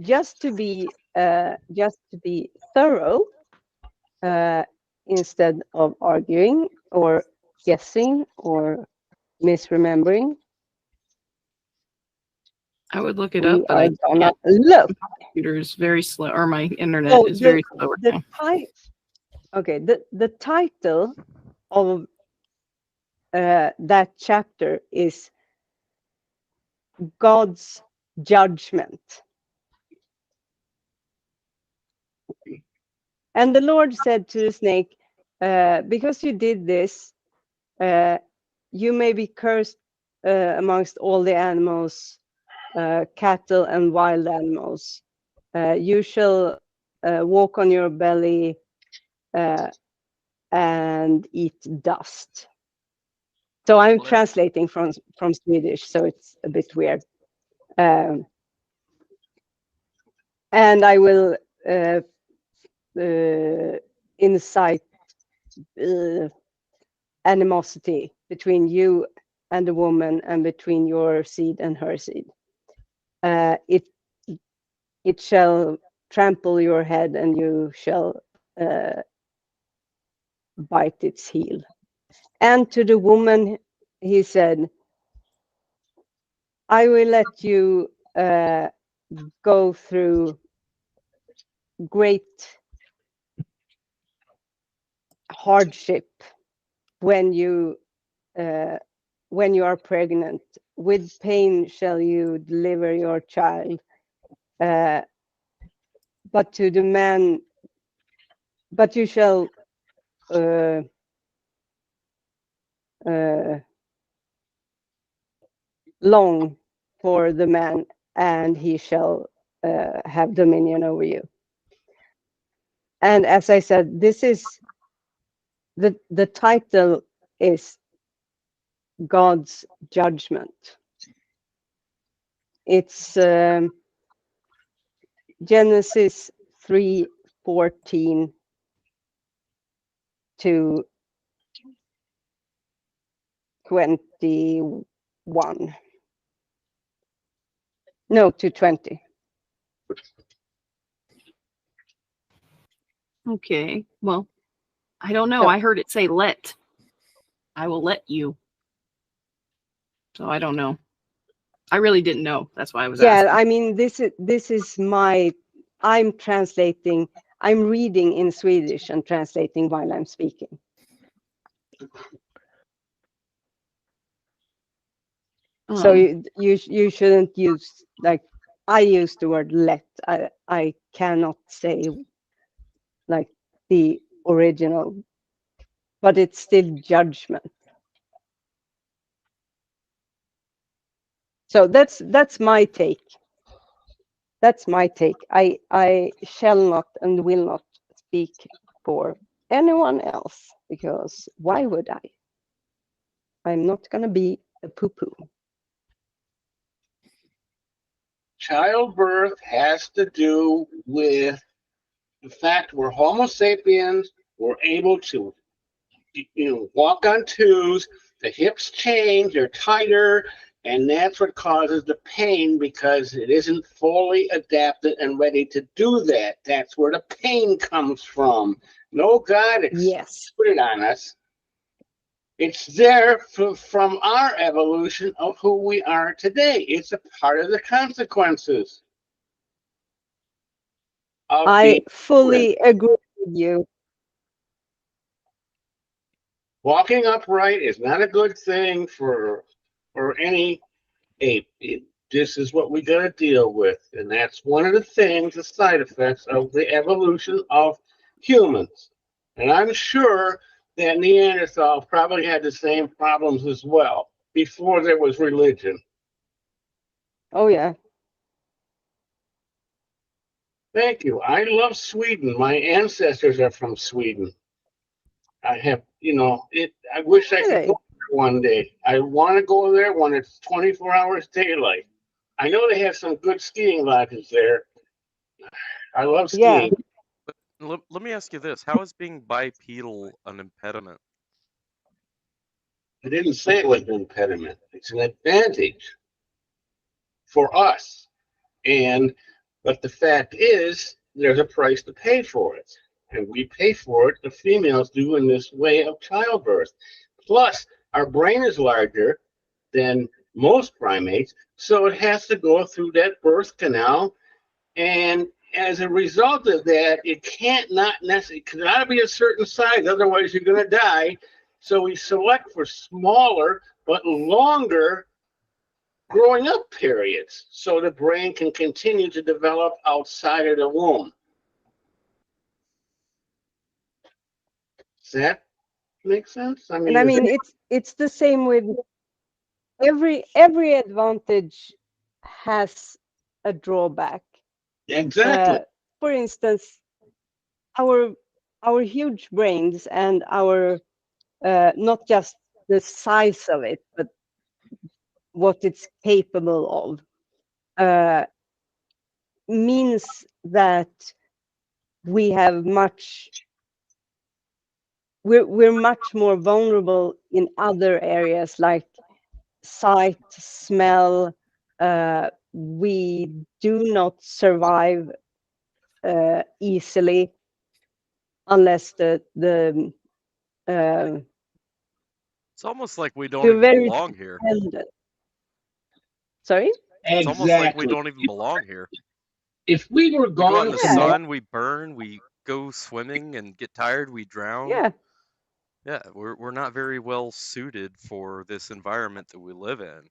Just to be thorough, instead of arguing or guessing or misremembering. I would look it up, but I don't look. My computer is very slow, or my internet is very slow right now. Okay, the title of that chapter is God's Judgment. And the Lord said to the snake, because you did this, you may be cursed amongst all the animals, cattle and wild animals. You shall walk on your belly and eat dust. So I'm translating from Swedish, so it's a bit weird. And I will incite animosity between you and the woman, and between your seed and her seed. It shall trample your head, and you shall bite its heel. And to the woman he said, I will let you go through great hardship when you are pregnant. With pain shall you deliver your child. But to the man, but you shall long for the man, and he shall have dominion over you. And as I said, this is the title is God's Judgment. It's Genesis 3:14 to 21. No, to 20. Okay. Well, I don't know. I heard it say let. I will let you. So I don't know. I really didn't know. That's why I was asking. Yeah, I mean, this is my, I'm translating, I'm reading in Swedish and translating while I'm speaking. So you shouldn't use, like, I use the word let. I cannot say like the original, but it's still judgment. So that's my take. That's my take. I shall not and will not speak for anyone else, because why would I? I'm not going to be a poo-poo. Childbirth has to do with the fact we're Homo sapiens, we're able to walk on twos, the hips change, they're tighter, and that's what causes the pain, because it isn't fully adapted and ready to do that. That's where the pain comes from. No God put it on us. It's there from our evolution of who we are today. It's a part of the consequences. I fully agree with you. Walking upright is not a good thing for any ape. This is what we got to deal with, and that's one of the things, the side effects of the evolution of humans. And I'm sure that Neanderthals probably had the same problems as well before there was religion. Oh yeah. Thank you. I love Sweden. My ancestors are from Sweden. I have, I wish I could go there one day. I want to go there when it's 24 hours daylight. I know they have some good skiing lodges there. I love skiing. Yeah. Let me ask you this. How is being bipedal an impediment? I didn't say it was an impediment. It's an advantage for us. But the fact is, there's a price to pay for it. And we pay for it, the females do, in this way of childbirth. Plus, our brain is larger than most primates, so it has to go through that birth canal, and as a result of that, it can't not necessarily, it cannot be a certain size, otherwise you're going to die. So we select for smaller but longer growing up periods so the brain can continue to develop outside of the womb. Does that make sense? And I mean, it's the same with every advantage has a drawback. Exactly. For instance, our huge brains and our not just the size of it, but what it's capable of, means that we have we're much more vulnerable in other areas like sight, smell. We do not survive easily unless the It's almost like we don't you're even very belong here. dependent. Sorry? It's almost like we don't even belong here. If we were We go out gone in the sun, we burn, we go swimming and get tired, we drown. Yeah. Yeah, we're not very well suited for this environment that we live in.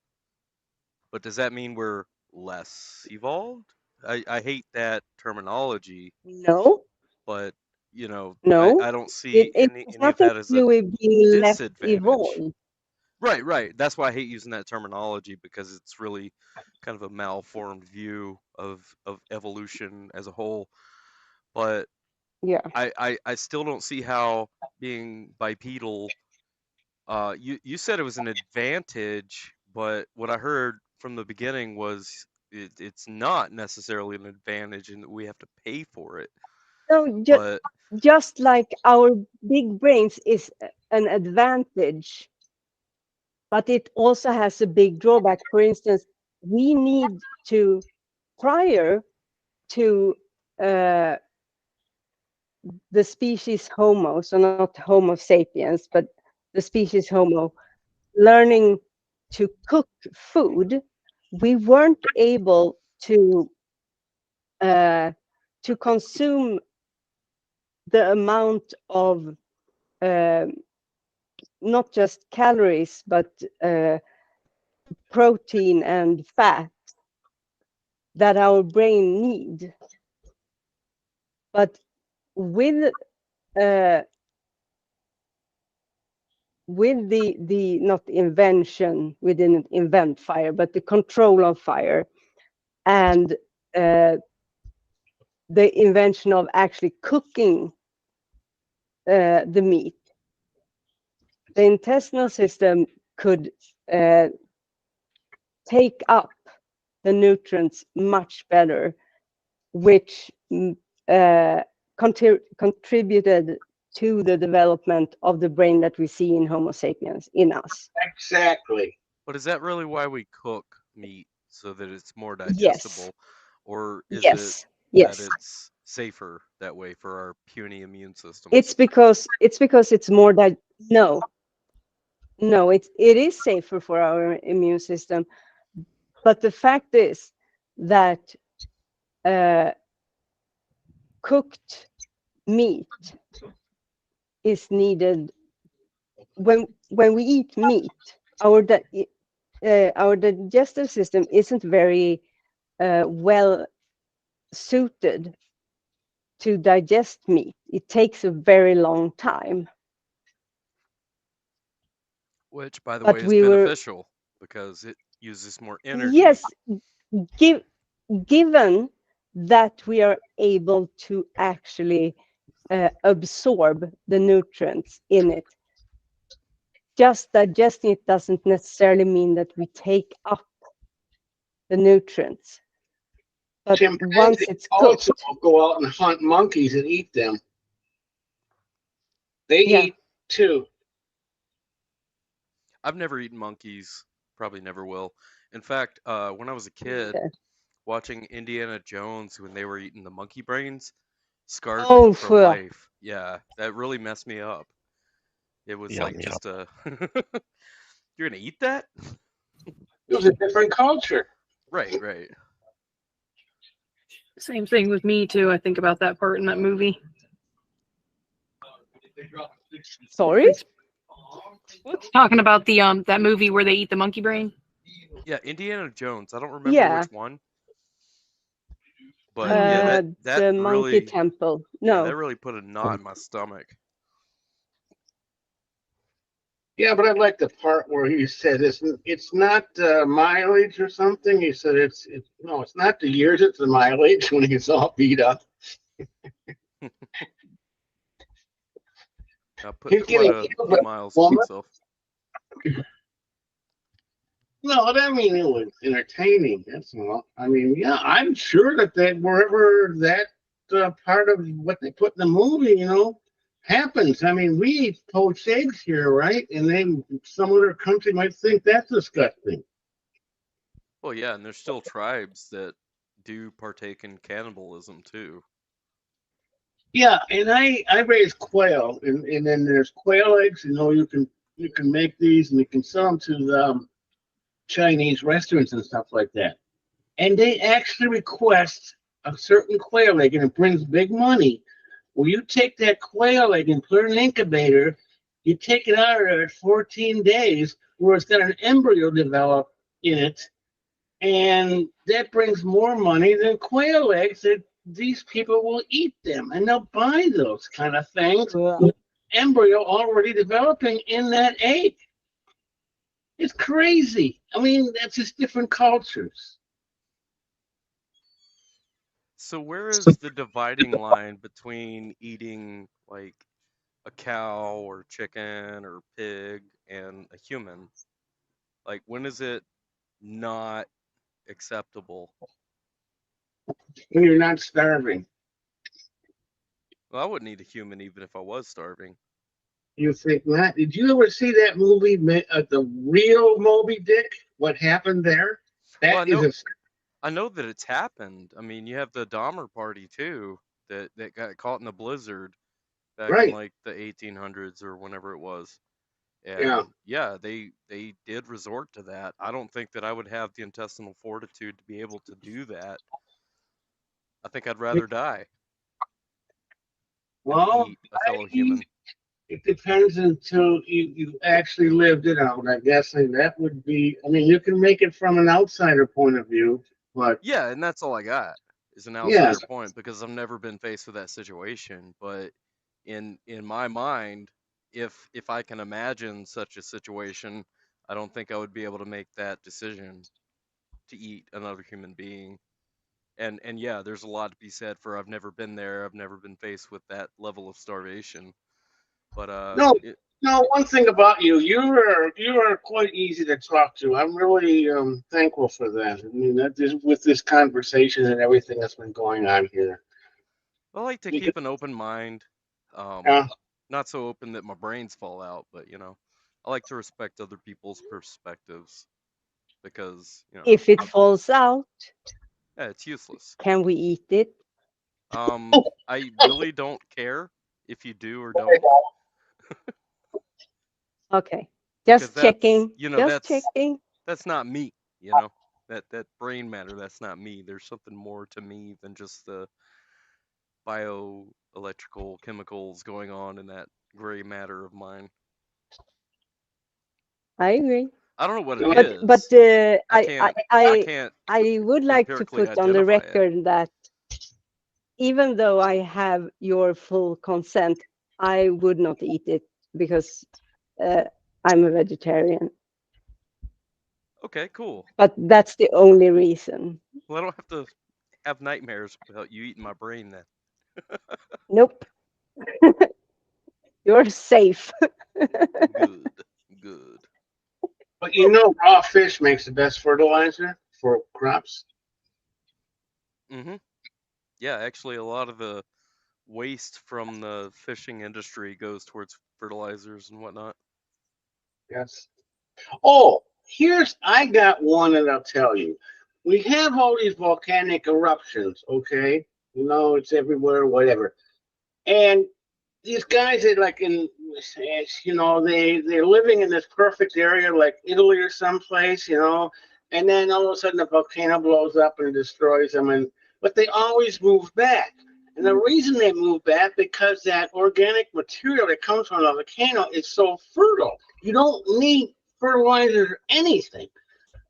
But does that mean we're less evolved? I hate that terminology, No. but you know, No. I don't see It any has of nothing that to as a do with being less disadvantage. evolved. Right. That's why I hate using that terminology because it's really kind of a malformed view of evolution as a whole. But yeah, I still don't see how being bipedal. You said it was an advantage, but what I heard from the beginning was it's not necessarily an advantage, and that we have to pay for it. no, But just like our big brains is an advantage, but it also has a big drawback. For instance, we need to, prior to the species Homo, so not Homo sapiens, but the species Homo, learning to cook food, we weren't able to consume the amount of not just calories, but protein and fat that our brain need. But with the not invention, we didn't invent fire, but the control of fire and the invention of actually cooking the meat, the intestinal system could take up the nutrients much better, which contributed to the development of the brain that we see in Homo sapiens in us. Exactly. But is that really why we cook meat, so that it's more Yes. digestible, or is Yes. it Yes. that it's safer that way for our puny immune systems? It's because it's more that no, it is safer for our immune system, but the fact is that cooked meat is needed when we eat meat. Our digestive system isn't very well suited to digest meat. It takes a very long time. Which, by the But way, is we were- beneficial because it uses more energy. Yes, given that we are able to actually absorb the nutrients in it. Just digesting it doesn't necessarily mean that we take up the nutrients. But once it's cooked, also go out and hunt monkeys and eat them. They eat too. I've never eaten monkeys, probably never will. In fact, when I was a kid, watching Indiana Jones when they were eating the monkey brains scarred me for life. Yeah, that really messed me up. It was just a you're gonna eat that? It was a different culture. Right. Same thing with me too. I think about that part in that movie. Sorry? Talking about the that movie where they eat the monkey brain. Yeah, Indiana Jones. I don't remember Yeah. which one. But yeah, that the monkey really temple. yeah, No. that really put a knot in my stomach. Yeah, but I like the part where he said it's not mileage or something. He said it's not the years, it's the mileage when he's all beat up. Put He's quite getting a killed few by miles a to woman. himself. No, I mean it was entertaining. That's all. I mean, yeah, I'm sure that wherever that part of what they put in the movie, happens. I mean, we poach eggs here, right? And then some other country might think that's disgusting. Well, yeah, and there's still tribes that do partake in cannibalism too. Yeah, and I raise quail, and then there's quail eggs. You can make these and you can sell them to the Chinese restaurants and stuff like that. And they actually request a certain quail egg, and it brings big money. Well, you take that quail egg and put it in an incubator, you take it out of there at 14 days, where it's got an embryo develop in it, and that brings more money than quail eggs that these people will eat them, and they'll buy those kind of things with embryo already developing in that egg. It's crazy. I mean, that's just different cultures. So where is the dividing line between eating like a cow or chicken or pig and a human? Like when is it not acceptable? When you're not starving. Well, I wouldn't eat a human even if I was starving. You think not? Did you ever see that movie, The Real Moby Dick? What happened there? Well, That I know that it's happened. I mean, you have the Dahmer party too that got caught in the blizzard back in right. like the 1800s or whenever it was. Yeah. And yeah, they did resort to that. I don't think that I would have the intestinal fortitude to be able to do that. I think I'd rather die than Well, eat a fellow human. it depends until you actually lived it out. I guess and that would be. I mean, you can make it from an outsider point of view, but Yeah, and that's all I got is an yeah, outsider point because I've never been faced with that situation. But in my mind, if I can imagine such a situation, I don't think I would be able to make that decision to eat another human being. And yeah, there's a lot to be said for I've never been there. I've never been faced with that level of starvation. But no. One thing about you are quite easy to talk to. I'm really thankful for that. I mean, with this conversation and everything that's been going on here. I like to keep an open mind. Yeah. Not so open that my brains fall out, but I like to respect other people's perspectives because If it falls out, yeah, it's useless. can we eat it? I really don't care if you do or don't. Okay, just Because checking. that's Checking. That's not me. That brain matter. That's not me. There's something more to me than just the bioelectrical chemicals going on in that gray matter of mine. I agree. I don't know what it is. But I can't I would like to empirically put on the identify it. record that even though I have your full consent, I would not eat it because I'm a vegetarian. Okay, cool. But that's the only reason. Well, I don't have to have nightmares about you eating my brain then. Nope. You're safe. Good. But raw fish makes the best fertilizer for crops. Mm-hmm. Yeah, actually, a lot of the waste from the fishing industry goes towards fertilizers and whatnot. Yes. Oh, I got one that I'll tell you. We have all these volcanic eruptions, okay? It's everywhere, whatever. And these guys are like they're living in this perfect area like Italy or someplace, and then all of a sudden the volcano blows up and destroys them, and but they always move back. And the reason they move back because that organic material that comes from a volcano is so fertile. You don't need fertilizer or anything.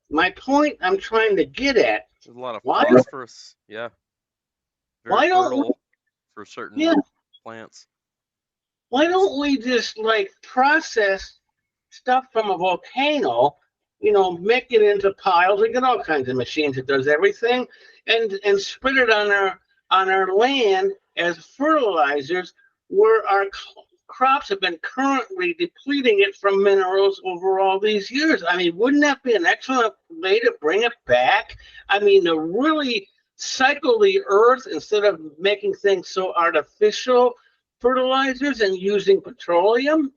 My point I'm trying to get at, There's a lot of why phosphorus. Yeah, very don't we, fertile for yeah, certain plants. why don't we just like process stuff from a volcano, make it into piles. We got all kinds of machines that does everything, and spread it on our land as fertilizers, where our crops have been currently depleting it from minerals over all these years. I mean, wouldn't that be an excellent way to bring it back? I mean, to really cycle the earth instead of making things so artificial fertilizers and using petroleum.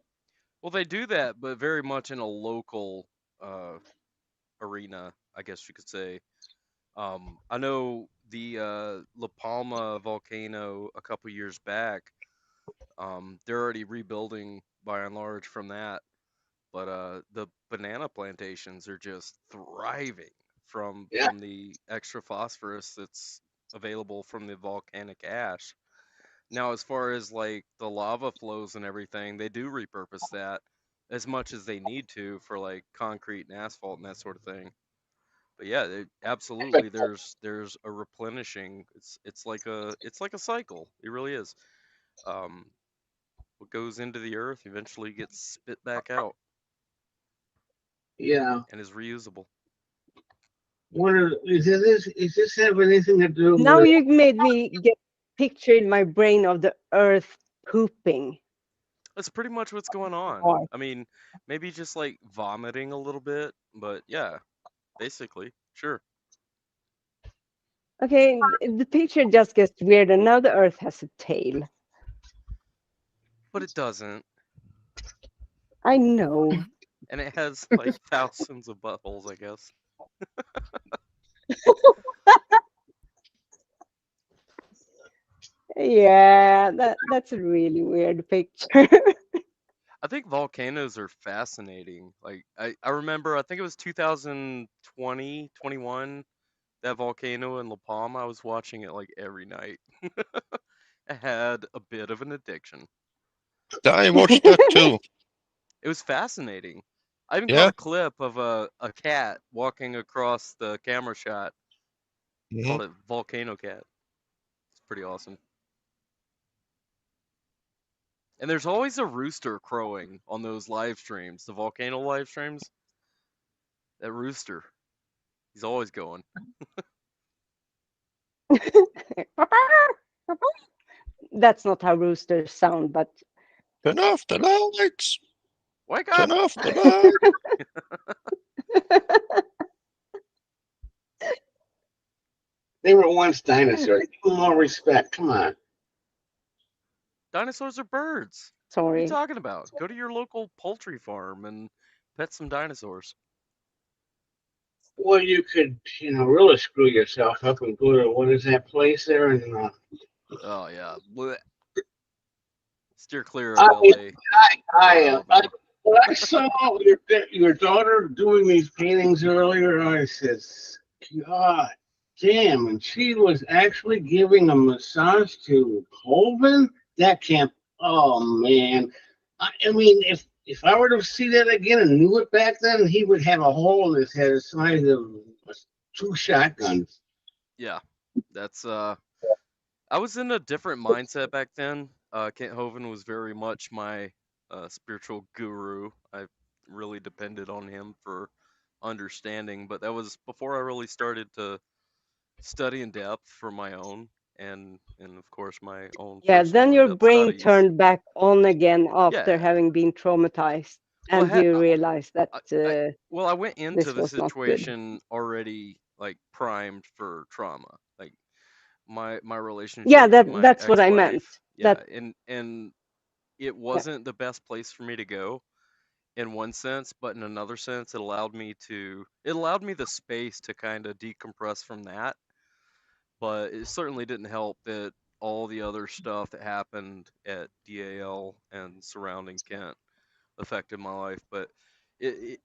Well, they do that, but very much in a local uh, arena, I guess you could say. I know the La Palma volcano a couple years back. They're already rebuilding by and large from that, but the banana plantations are just thriving Yeah. from the extra phosphorus that's available from the volcanic ash. Now, as far as like the lava flows and everything, they do repurpose that as much as they need to for like concrete and asphalt and that sort of thing. But yeah, absolutely, there's a replenishing. It's like a cycle. It really is. Um, what goes into the earth eventually gets spit back out Yeah. and is reusable. Is this have anything to do Now with? you made me get a picture in my brain of the earth pooping. That's pretty much what's going on. Or- I mean, maybe just like vomiting a little bit, but yeah, basically, sure. Okay, the picture just gets weirder. Now the earth has a tail. But it doesn't, I know. and it has like thousands of buttholes, I guess. Yeah, that's a really weird picture. I think volcanoes are fascinating. Like I remember, I think it was 2020, 21, that volcano in La Palma. I was watching it like every night. I had a bit of an addiction. I watched that too. It was fascinating. I even caught Yeah. a clip of a cat walking across the camera shot. Mhm. Called it Volcano Cat. It's pretty awesome. And there's always a rooster crowing on those live streams, the volcano live streams. That rooster, he's always going. That's not how roosters sound, but Turn off the lights. Wake Turn up! off the lights. They were once dinosaurs. Give them more respect. Come on. Dinosaurs are birds. What are you sorry. talking about? Go to your local poultry farm and pet some dinosaurs. Well, you could, really screw yourself up and go to what is that place there? And Oh yeah. Blech. Steer clear of I, LA. when I saw your daughter doing these paintings earlier, I said, God damn! And she was actually giving a massage to Colvin. That can't. Oh man! I mean, if I were to see that again and knew it back then, he would have a hole in his head the size of two shotguns. Yeah. That's I was in a different mindset back then. Kent Hovind was very much my spiritual guru. I really depended on him for understanding, but that was before I really started to study in depth for my own and of course my own Yeah, personal then your in-depth brain studies. turned back on again after Yeah. having been traumatized, Well, and you realized that well, I went into this the was not good. situation already like primed for trauma. Like my relationship Yeah, with my that's what I meant. ex-wife. Yeah, That and it yeah. wasn't the best place for me to go in one sense, but in another sense, it allowed me the space to kind of decompress from that. But it certainly didn't help that all the other stuff that happened at DAL and surrounding Kent affected my life. But it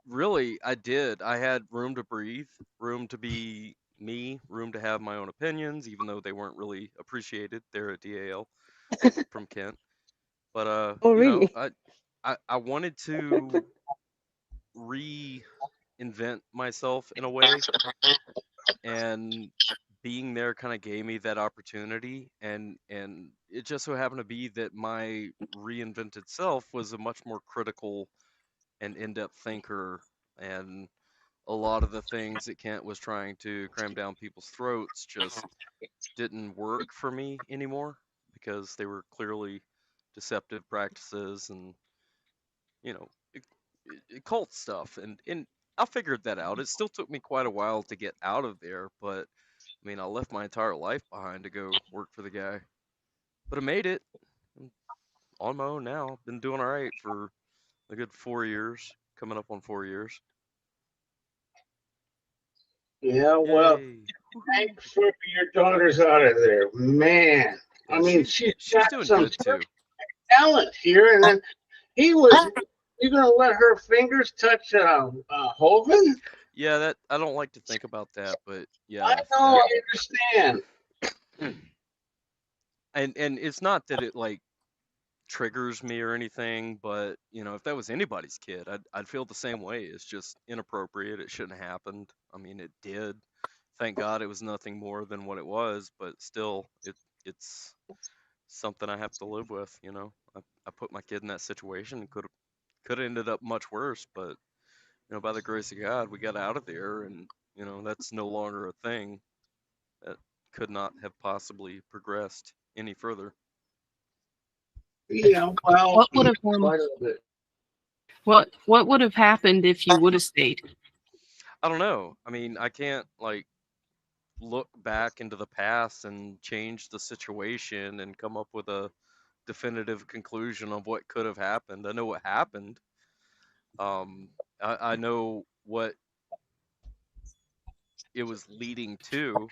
really, I had room to breathe, room to be me room to have my own opinions, even though they weren't really appreciated there at DAL from Kent. But Oh, you know, really? I wanted to reinvent myself in a way, and being there kind of gave me that opportunity, and it just so happened to be that my reinvented self was a much more critical and in-depth thinker, and a lot of the things that Kent was trying to cram down people's throats just didn't work for me anymore because they were clearly deceptive practices and, you know, occult stuff. And I figured that out. It still took me quite a while to get out of there, but I mean, I left my entire life behind to go work for the guy. But I made it. I'm on my own now. Been doing all right for a good 4 years, coming up on 4 years. Yeah, well, Yay. thanks for your daughter's out of there, man. I Yeah, mean, she's got doing some good too. talent here, and then he was. You gonna let her fingers touch Hovind? Yeah, that I don't like to think about that, but yeah, I know, I understand. and it's not that it like triggers me or anything, but you know, if that was anybody's kid, I'd feel the same way. It's just inappropriate. It shouldn't have happened. I mean, it did. Thank God it was nothing more than what it was, but still, it's something I have to live with. You know, I put my kid in that situation. Could have ended up much worse, but you know, by the grace of God, we got out of there, and you know, that's no longer a thing. That could not have possibly progressed any further. Yeah, well, What would have quite a bit. what would have happened if you would have stayed? I don't know. I mean, I can't like look back into the past and change the situation and come up with a definitive conclusion of what could have happened. I know what happened. I know what it was leading to,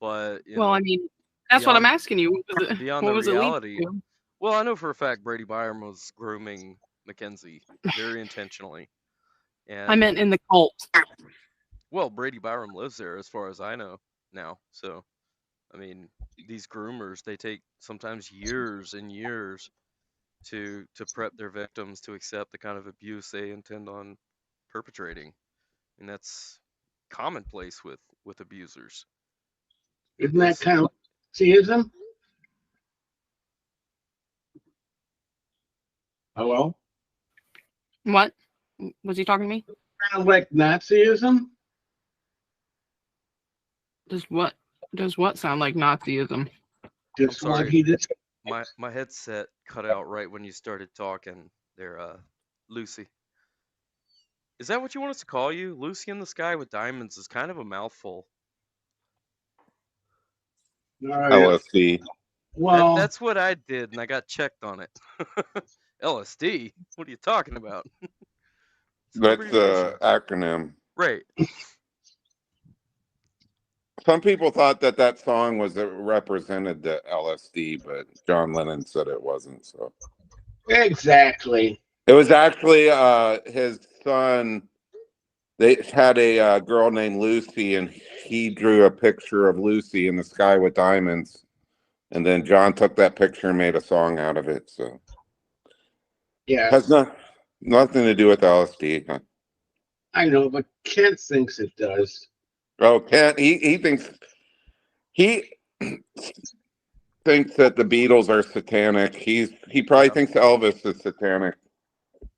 but you Well, I know, mean, that's what I'm beyond asking you. beyond What the was it leading reality. to? Well, I know for a fact Brady Byram was grooming Mackenzie very intentionally, I meant and in the cult. well, Brady Byram lives there as far as I know now. So, I mean, these groomers, they take sometimes years and years to prep their victims to accept the kind of abuse they intend on perpetrating. And that's commonplace with abusers. Isn't that It's kind of Nazism? Hello? What? Was he talking to me? Kind of like Nazism? Does what sound like Nazism? I'm Just what sorry. he did. My headset cut out right when you started talking there, Lucy. Is that what you want us to call you? Lucy in the Sky with Diamonds is kind of a mouthful. All right. LSD. Well, That's what I did, and I got checked on it. LSD? What are you talking about? It's an That's abbreviation. the acronym. Right. Some people thought that that song was represented the LSD, but John Lennon said it wasn't. So exactly. it was actually his son. They had a girl named Lucy, and he drew a picture of Lucy in the sky with diamonds. And then John took that picture and made a song out of it. So Yeah, has nothing to do with LSD. I know, but Kent thinks it does. Oh, Kent, he thinks that the Beatles are satanic. He probably thinks Elvis is satanic.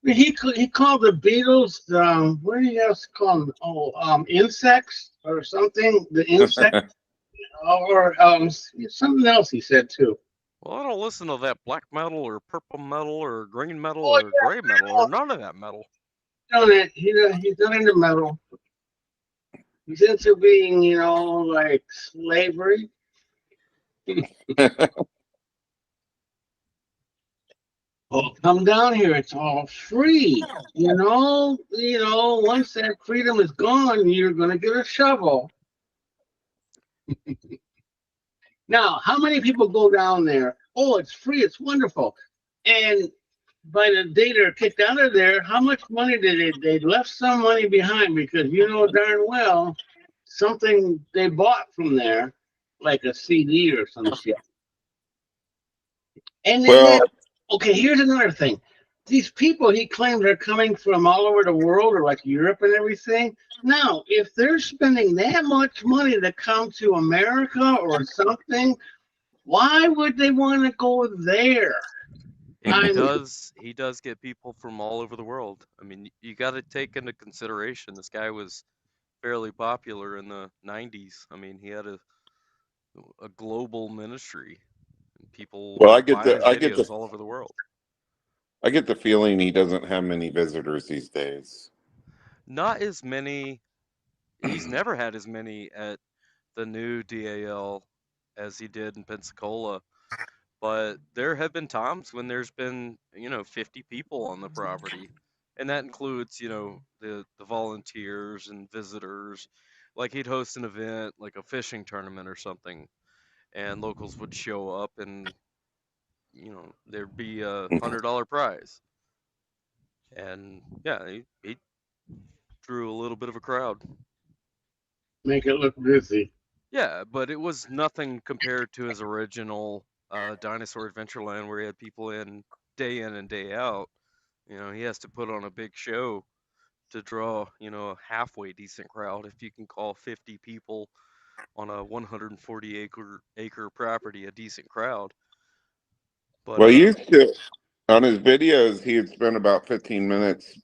He called the Beatles, what do you guys call them? Oh, insects or something? The insect, or something else he said too. Well, I don't listen to that black metal or purple metal or green metal or gray metal or none of that metal. He's not into metal. He's into being, like slavery. Oh, come down here. It's all free. Once that freedom is gone, you're going to get a shovel. Now, how many people go down there? Oh, it's free. It's wonderful. And by the day they're kicked out of there, how much money did they left some money behind, because darn well something they bought from there, like a CD or some shit. And then, okay, here's another thing. These people he claimed are coming from all over the world, or like Europe and everything. Now, if they're spending that much money to come to America or something, why would they want to go there? He does get people from all over the world. I mean, you got to take into consideration this guy was fairly popular in the 90s. I mean, he had a global ministry. And people Well, were buying his videos all over the world. I get the feeling he doesn't have many visitors these days. Not as many. He's never had as many at the new DAL as he did in Pensacola. But there have been times when there's been, 50 people on the property. And that includes, the volunteers and visitors. Like he'd host an event, like a fishing tournament or something, and locals would show up and, there'd be a $100 prize. And yeah, he drew a little bit of a crowd. Make it look busy. Yeah, but it was nothing compared to his original Dinosaur Adventureland, where he had people in and day out. He has to put on a big show to draw, a halfway decent crowd, if you can call 50 people on a 140 acre property a decent crowd. But well, he used to, on his videos, he had spent about 15 minutes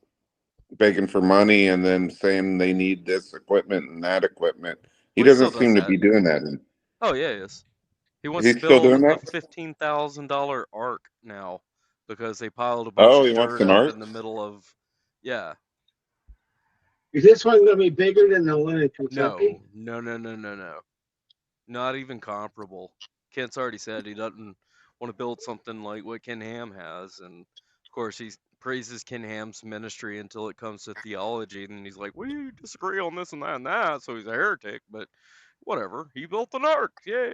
begging for money and then saying they need this equipment and that equipment. He doesn't seem to be doing that. Oh yeah, yes. He wants He's to still build doing a that? $15,000 ark now because they piled a bunch Oh, of he wants dirt an up ark? in the middle of. Yeah. Is this one going to be bigger than the one in Kentucky? No. Not even comparable. Kent's already said he doesn't want to build something like what Ken Ham has, and of course he praises Ken Ham's ministry until it comes to theology, and he's like, we disagree on this and that, so he's a heretic. But whatever, he built an ark, yay!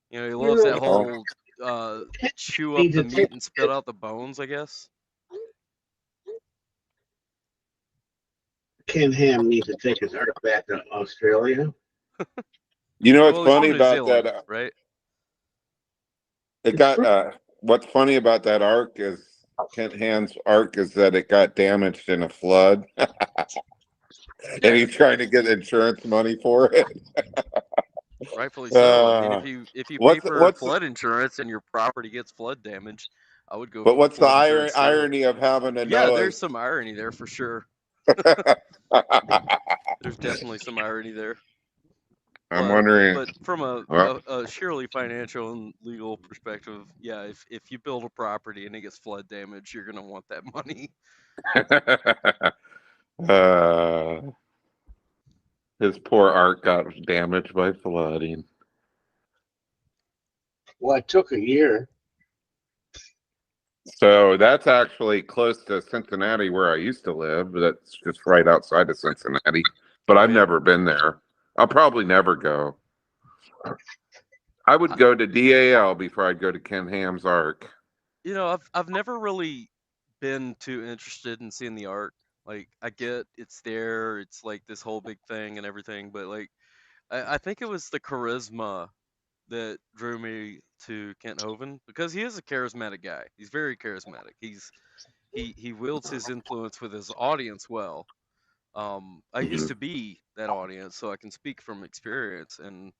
He loves that whole chew up the meat and spit out the bones, I guess. Ken Ham needs to take his ark back to Australia. You know what's Well, he's funny from New about Zealand, that? right? It got what's funny about that ark is Kent Ham's ark is that it got damaged in a flood, and he's trying to get insurance money for it. Rightfully so. I mean, if you pay for flood insurance and your property gets flood damage, I would go But for what's the flood insurance too. irony of having a Yeah, Noah's? there's some irony there for sure. There's definitely some irony there. I'm wondering. But from a surely financial and legal perspective, yeah, if you build a property and it gets flood damage, you're gonna want that money. His poor ark got damaged by flooding. Well, it took a year. So that's actually close to Cincinnati, where I used to live. That's just right outside of Cincinnati. But I've never been there. I'll probably never go. I would go to DAL before I'd go to Ken Ham's ark. I've never really been too interested in seeing the ark. Like, I get it's there, it's like this whole big thing and everything, but like, I think it was the charisma that drew me to Kent Hovind, because he is a charismatic guy. He's very charismatic. He wields his influence with his audience well. I used to be that audience, so I can speak from experience. And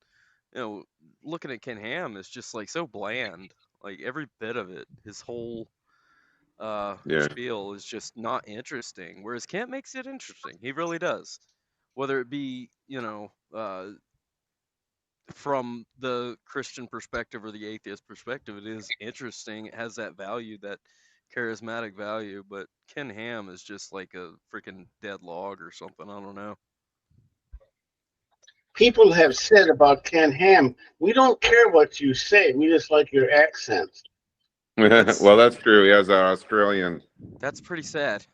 looking at Ken Ham is just like so bland. Like every bit of it, his whole spiel is just not interesting. Whereas Kent makes it interesting. He really does. Whether it be from the Christian perspective or the atheist perspective, it is interesting. It has that value, that charismatic value. But Ken Ham is just like a freaking dead log or something. I don't know. People have said about Ken Ham, we don't care what you say. We just like your accent. Well, that's true. He has an Australian. That's pretty sad.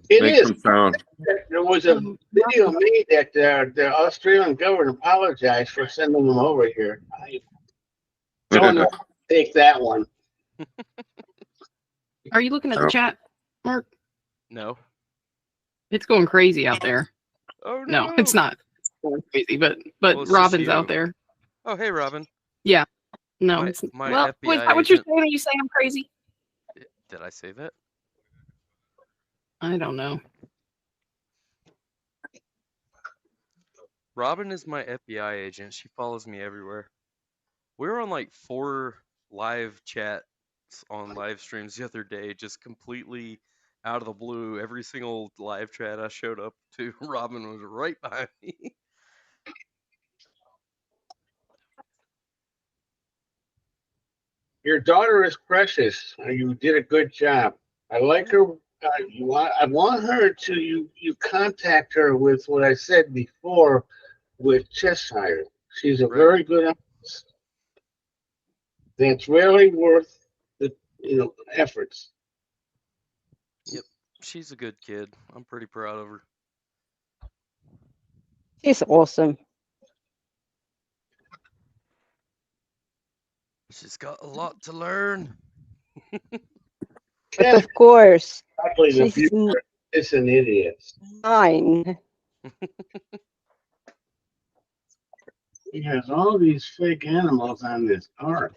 It Makes is. him sound. There was a video made that the Australian government apologized for sending them over here. I don't know. Take that one. Are you looking at the chat, Mark? No. It's going crazy out there. Oh No, it's not going crazy, but Well, it's just Robin's you. out there. Oh, hey, Robin. Yeah. No. My Well, FBI is that what you're agent. saying when you say I'm crazy? Did I say that? I don't know. Robin is my FBI agent. She follows me everywhere. We were on like 4 live chats on live streams the other day, just completely out of the blue. Every single live chat I showed up to, Robin was right behind me. Your daughter is precious. You did a good job. I like her. I want her to you contact her with what I said before with chest hire. She's a very good artist. That's really worth the efforts. Yep, she's a good kid. I'm pretty proud of her. She's awesome. She's got a lot to learn. But of course, Exactly, the she's viewer is an idiot. 9. He has all these fake animals on this ark.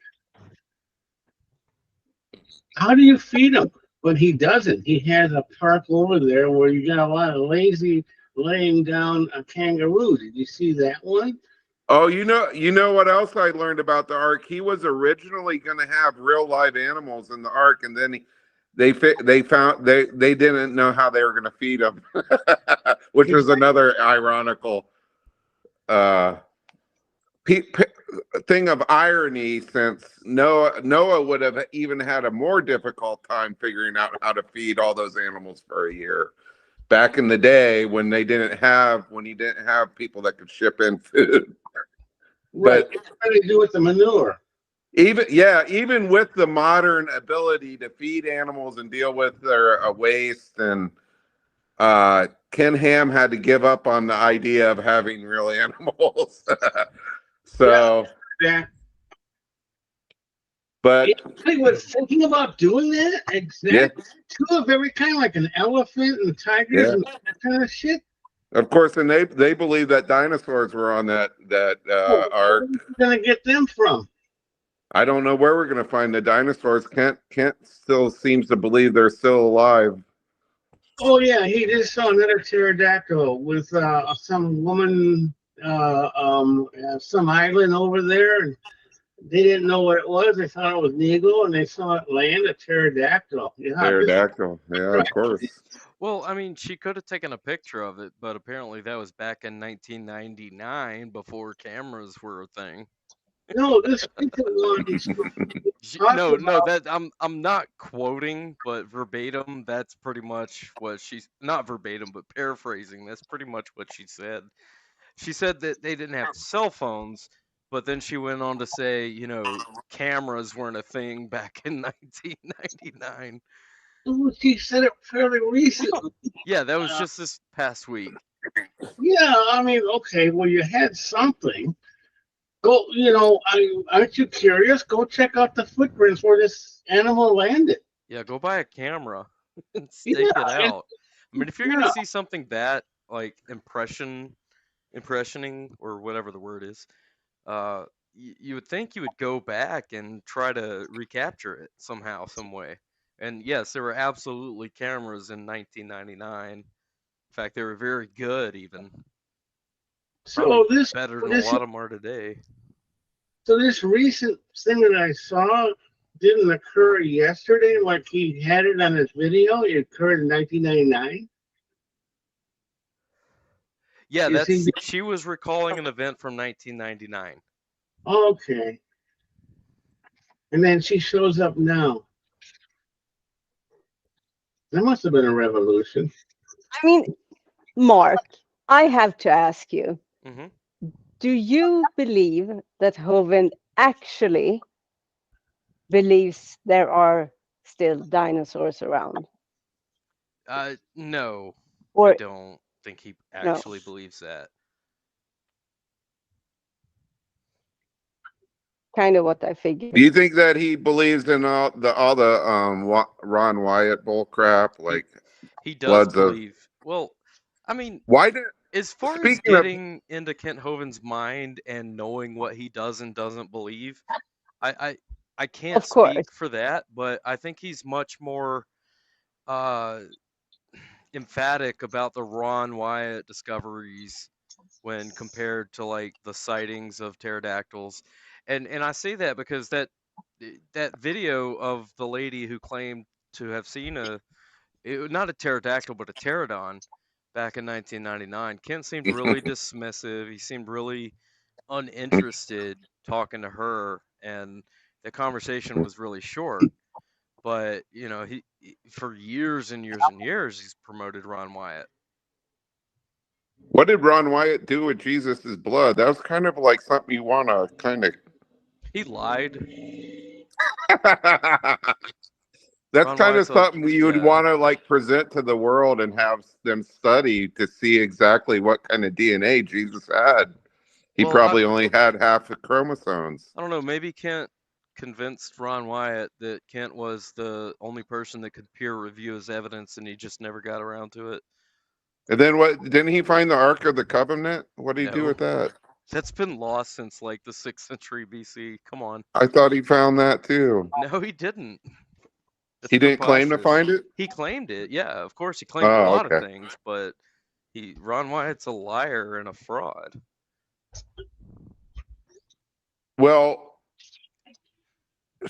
How do you feed him? But he doesn't. He has a park over there where you got a lot of lazy laying down a kangaroo. Did you see that one? Oh, you know what else I learned about the Ark? He was originally going to have real live animals in the Ark, and then they didn't know how they were going to feed them, which was another ironical thing of irony, since Noah would have even had a more difficult time figuring out how to feed all those animals for a year. Back in the day when he didn't have people that could ship in food. Right. But what do they do with the manure? Even with the modern ability to feed animals and deal with their waste, and Ken Ham had to give up on the idea of having real animals. So yeah. But he was thinking about doing that. Exactly. Yeah. Two of every kind, like an elephant and tigers and that kind of shit. Of course, and they believe that dinosaurs were on that Where ark. are you gonna get them from? I don't know where we're gonna find the dinosaurs. Kent still seems to believe they're still alive. Oh yeah, he just saw another pterodactyl with some woman, some island over there, and they didn't know what it was. They thought it was an eagle, and they saw it land a pterodactyl. Yeah, Pterodactyl, yeah, of course. Well, I mean, she could have taken a picture of it, but apparently that was back in 1999 before cameras were a thing. No, this one is No, that I'm not quoting, but verbatim, that's pretty much what she's not verbatim, but paraphrasing. That's pretty much what she said. She said that they didn't have cell phones, but then she went on to say, cameras weren't a thing back in 1999. She said it fairly recently. Yeah, that was just this past week. Yeah, I mean, okay, well, you had something. Go, aren't you curious? Go check out the footprints where this animal landed. Yeah, go buy a camera and stake it out. I mean, if you're gonna see something that like impressioning or whatever the word is, you would think you would go back and try to recapture it somehow, some way. And yes, there were absolutely cameras in 1999. In fact, they were very good, even. So Probably better than a lot of them are today. So this recent thing that I saw didn't occur yesterday, like he had it on his video. It occurred in 1999. Yeah, she was recalling an event from 1999. Okay. And then she shows up now. That must have been a revolution. I mean, Mark, I have to ask you, do you believe that Hovind actually believes there are still dinosaurs around? No, Or I don't think he actually believes that. Kind of what I figured. Do you think that he believes in all the Ron Wyatt bull crap? Like he does believe. Well, I mean, Why did? as far as Speaking of, getting into Kent Hovind's mind and knowing what he does and doesn't believe, I can't Of course. speak for that, but I think he's much more emphatic about the Ron Wyatt discoveries when compared to like the sightings of pterodactyls. And I say that because that video of the lady who claimed to have seen not a pterodactyl but a pterodon back in 1999, Kent seemed really dismissive. He seemed really uninterested talking to her, and the conversation was really short. But he for years and years and years he's promoted Ron Wyatt. what did Ron Wyatt do with Jesus's blood? That was kind of like something you want to kind of. He lied. That's Ron kind of Wyatt's a something you would yeah. want to like present to the world and have them study to see exactly what kind of DNA Jesus had. He Well, probably only had half the chromosomes. I don't know. Maybe Kent convinced Ron Wyatt that Kent was the only person that could peer review his evidence, and he just never got around to it. And then what? Didn't he find the Ark of the Covenant? What did he do No, with that? that's been lost since like the 6th century BC. Come on. I thought he found that too. No, he didn't. It's He didn't claim to preposterous. find it? He claimed it. Yeah, of course he claimed a Oh, lot of okay. things, but Ron Wyatt's a liar and a fraud. Well,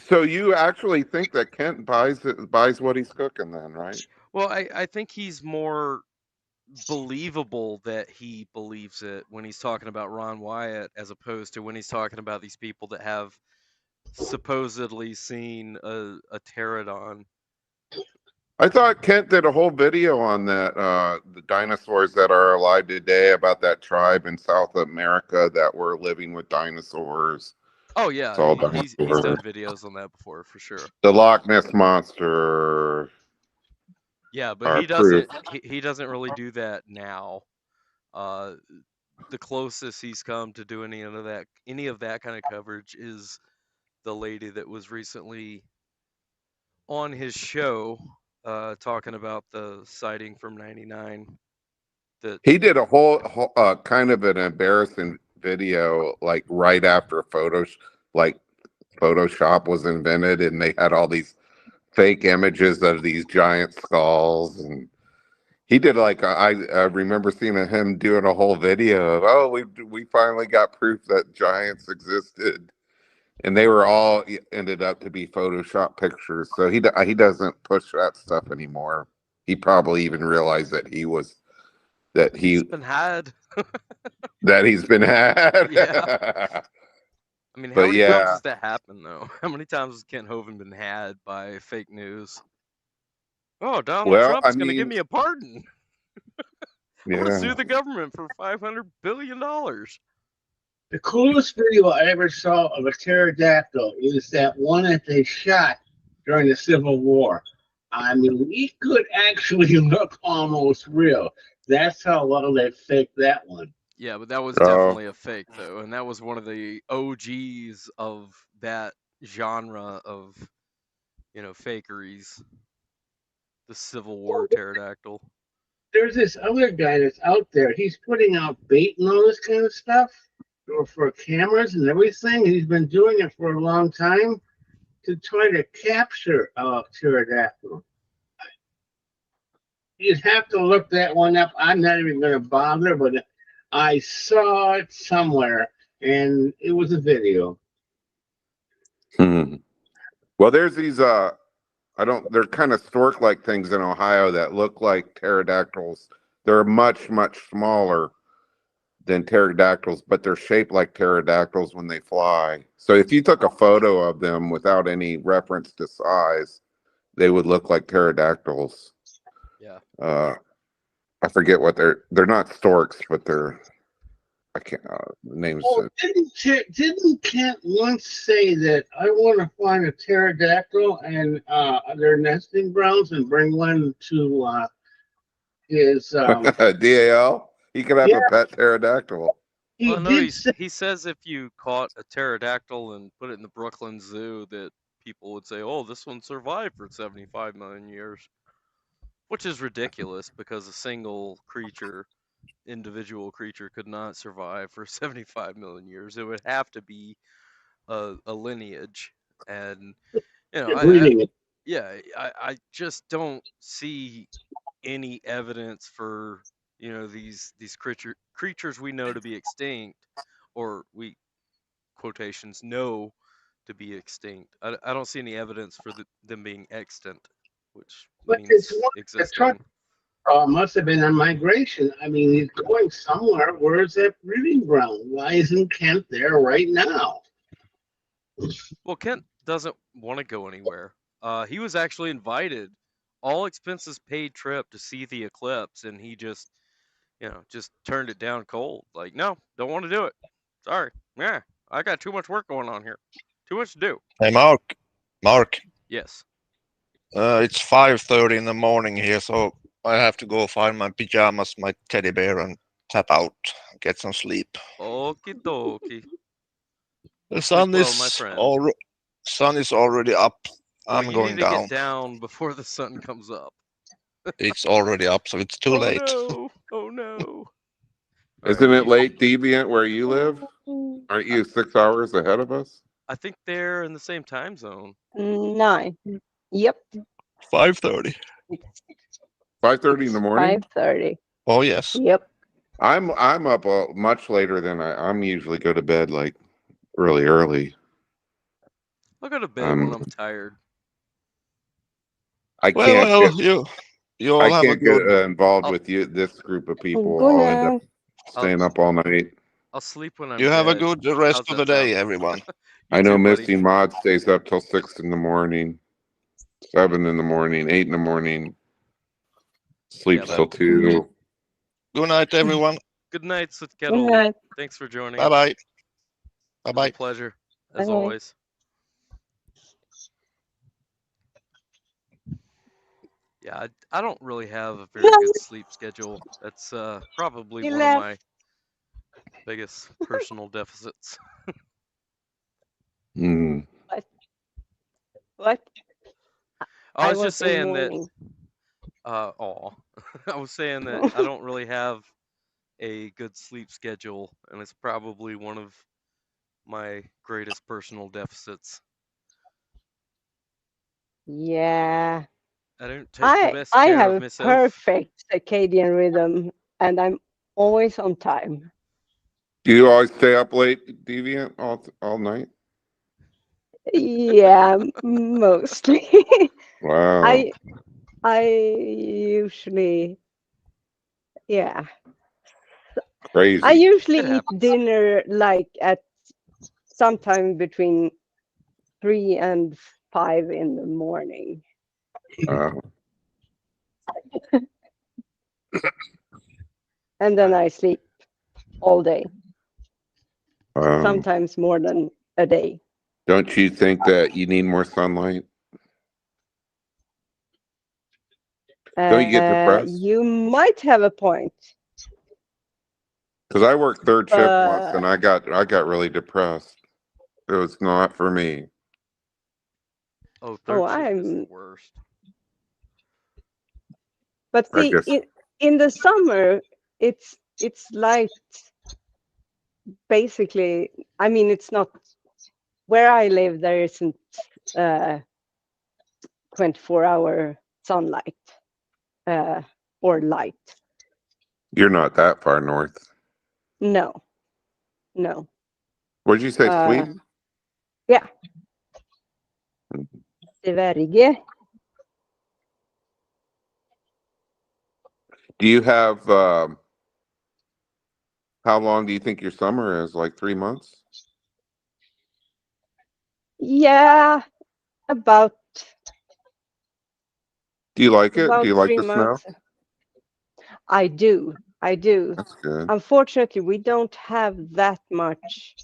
so you actually think that Kent buys what he's cooking then, right? Well, I think he's more believable that he believes it when he's talking about Ron Wyatt as opposed to when he's talking about these people that have supposedly seen a pterodon. I thought Kent did a whole video on that, the dinosaurs that are alive today, about that tribe in South America that were living with dinosaurs. Oh yeah, It's all he's dinosaurs. done videos on that before for sure. The Loch Ness Monster. Yeah, but are he proof. doesn't really do that now. The closest he's come to doing any of that kind of coverage is the lady that was recently on his show talking about the sighting from '99. He did a whole kind of an embarrassing video, like right after Photoshop was invented, and they had all these fake images of these giant skulls, and he did like I remember seeing him doing a whole video of, oh, we finally got proof that giants existed, and they were all ended up to be Photoshop pictures. So he doesn't push that stuff anymore. He probably even realized that he's been had. that he's been had. Yeah. I mean, how But many yeah. times has that happened though? How many times has Kent Hovind been had by fake news? Oh, Donald Trump's going to give me a pardon. I'm going to sue the government for $500 billion. The coolest video I ever saw of a pterodactyl is that one that they shot during the Civil War. I mean, it could actually look almost real. That's how well they faked that one. Yeah, but that was definitely a fake, though. And that was one of the OGs of that genre of, fakeries. The Civil War pterodactyl. There's this other guy that's out there. He's putting out bait and all this kind of stuff for cameras and everything. He's been doing it for a long time to try to capture a pterodactyl. You'd have to look that one up. I'm not even going to bother, but I saw it somewhere, and it was a video. Well, there's these they're kind of stork-like things in Ohio that look like pterodactyls. They're much, much smaller than pterodactyls, but they're shaped like pterodactyls when they fly. So if you took a photo of them without any reference to size, they would look like pterodactyls. Yeah. I forget what they're not storks, but I can't the names. Oh, didn't Kent once say that I want to find a pterodactyl and their nesting grounds and bring one to his DAL? He could have a pet pterodactyl. He says if you caught a pterodactyl and put it in the Brooklyn Zoo, that people would say, "Oh, this one survived for 75 million years." which is ridiculous because a single individual creature could not survive for 75 million years. It would have to be a lineage, and Breeding it. I just don't see any evidence for these creatures we know to be extinct, or we quotations know to be extinct. I don't see any evidence for them being extant, which But means it's the existing. truck must have been on migration. I mean, he's going somewhere. Where is that breeding ground? Why isn't Kent there right now? Well, Kent doesn't want to go anywhere. He was actually invited, all expenses paid trip to see the eclipse, and he just turned it down cold. Like, no, don't want to do it. Sorry. Yeah, I got too much work going on here. Too much to do. Hey, Mark. Yes. It's 5:30 in the morning here, so I have to go find my pajamas, my teddy bear, and tap out, get some sleep. Okie dokie. The sun is already up. Well, I'm you going need to down. get down before the sun comes up. It's already up, so it's too late. No. Oh no. Isn't it late, Deviant, where you live? Aren't you 6 hours ahead of us? I think they're in the same time zone. 9. Yep. 5:30. 5:30 in the morning? 5:30. Oh yes. Yep. I'm up much later than I'm usually go to bed like early. I'll go to bed when I'm tired. I can't you all have a good. get involved with this group of people. I'll end up staying up all night. I'll sleep when I'm You have a dead. good rest How's of the that sound? day, everyone. I know too, buddy. Misty Mod stays up till 6 in the morning, 7 in the morning, 8 in the morning. Sleeps till 2. Good night, everyone. Good night, Scot Kettle. Good night. Thanks for joining. Bye bye. Bye bye. Pleasure as Bye. always. Yeah, I don't really have a very good sleep schedule. That's probably You one of my biggest personal deficits. What? I was just in saying that. mourning. I was saying that I don't really have a good sleep schedule, and it's probably one of my greatest personal deficits. Yeah. I don't take the best I care have of a myself. perfect circadian rhythm, and I'm always on time. Do you always stay up late, Deviant, all night? Yeah, mostly. Wow. I usually, yeah. Crazy. I usually eat dinner like at sometime between 3 and 5 in the morning. And then I sleep all day. Sometimes more than a day. Don't you think that you need more sunlight? Don't you get depressed? You might have a point. Because I worked third shift once, and I got really depressed. It was not for me. Oh, third shift is the worst. But see, in the summer, it's light. Basically, I mean, it's not where I live. There isn't 24-hour sunlight or light. You're not that far north. No. What did you say, Sweden? Yeah. Sverige. Do you have? How long do you think your summer is? Like 3 months? Yeah, about. Do you like it? Do you like 3 the snow? months. I do. That's good. Unfortunately, we don't have that much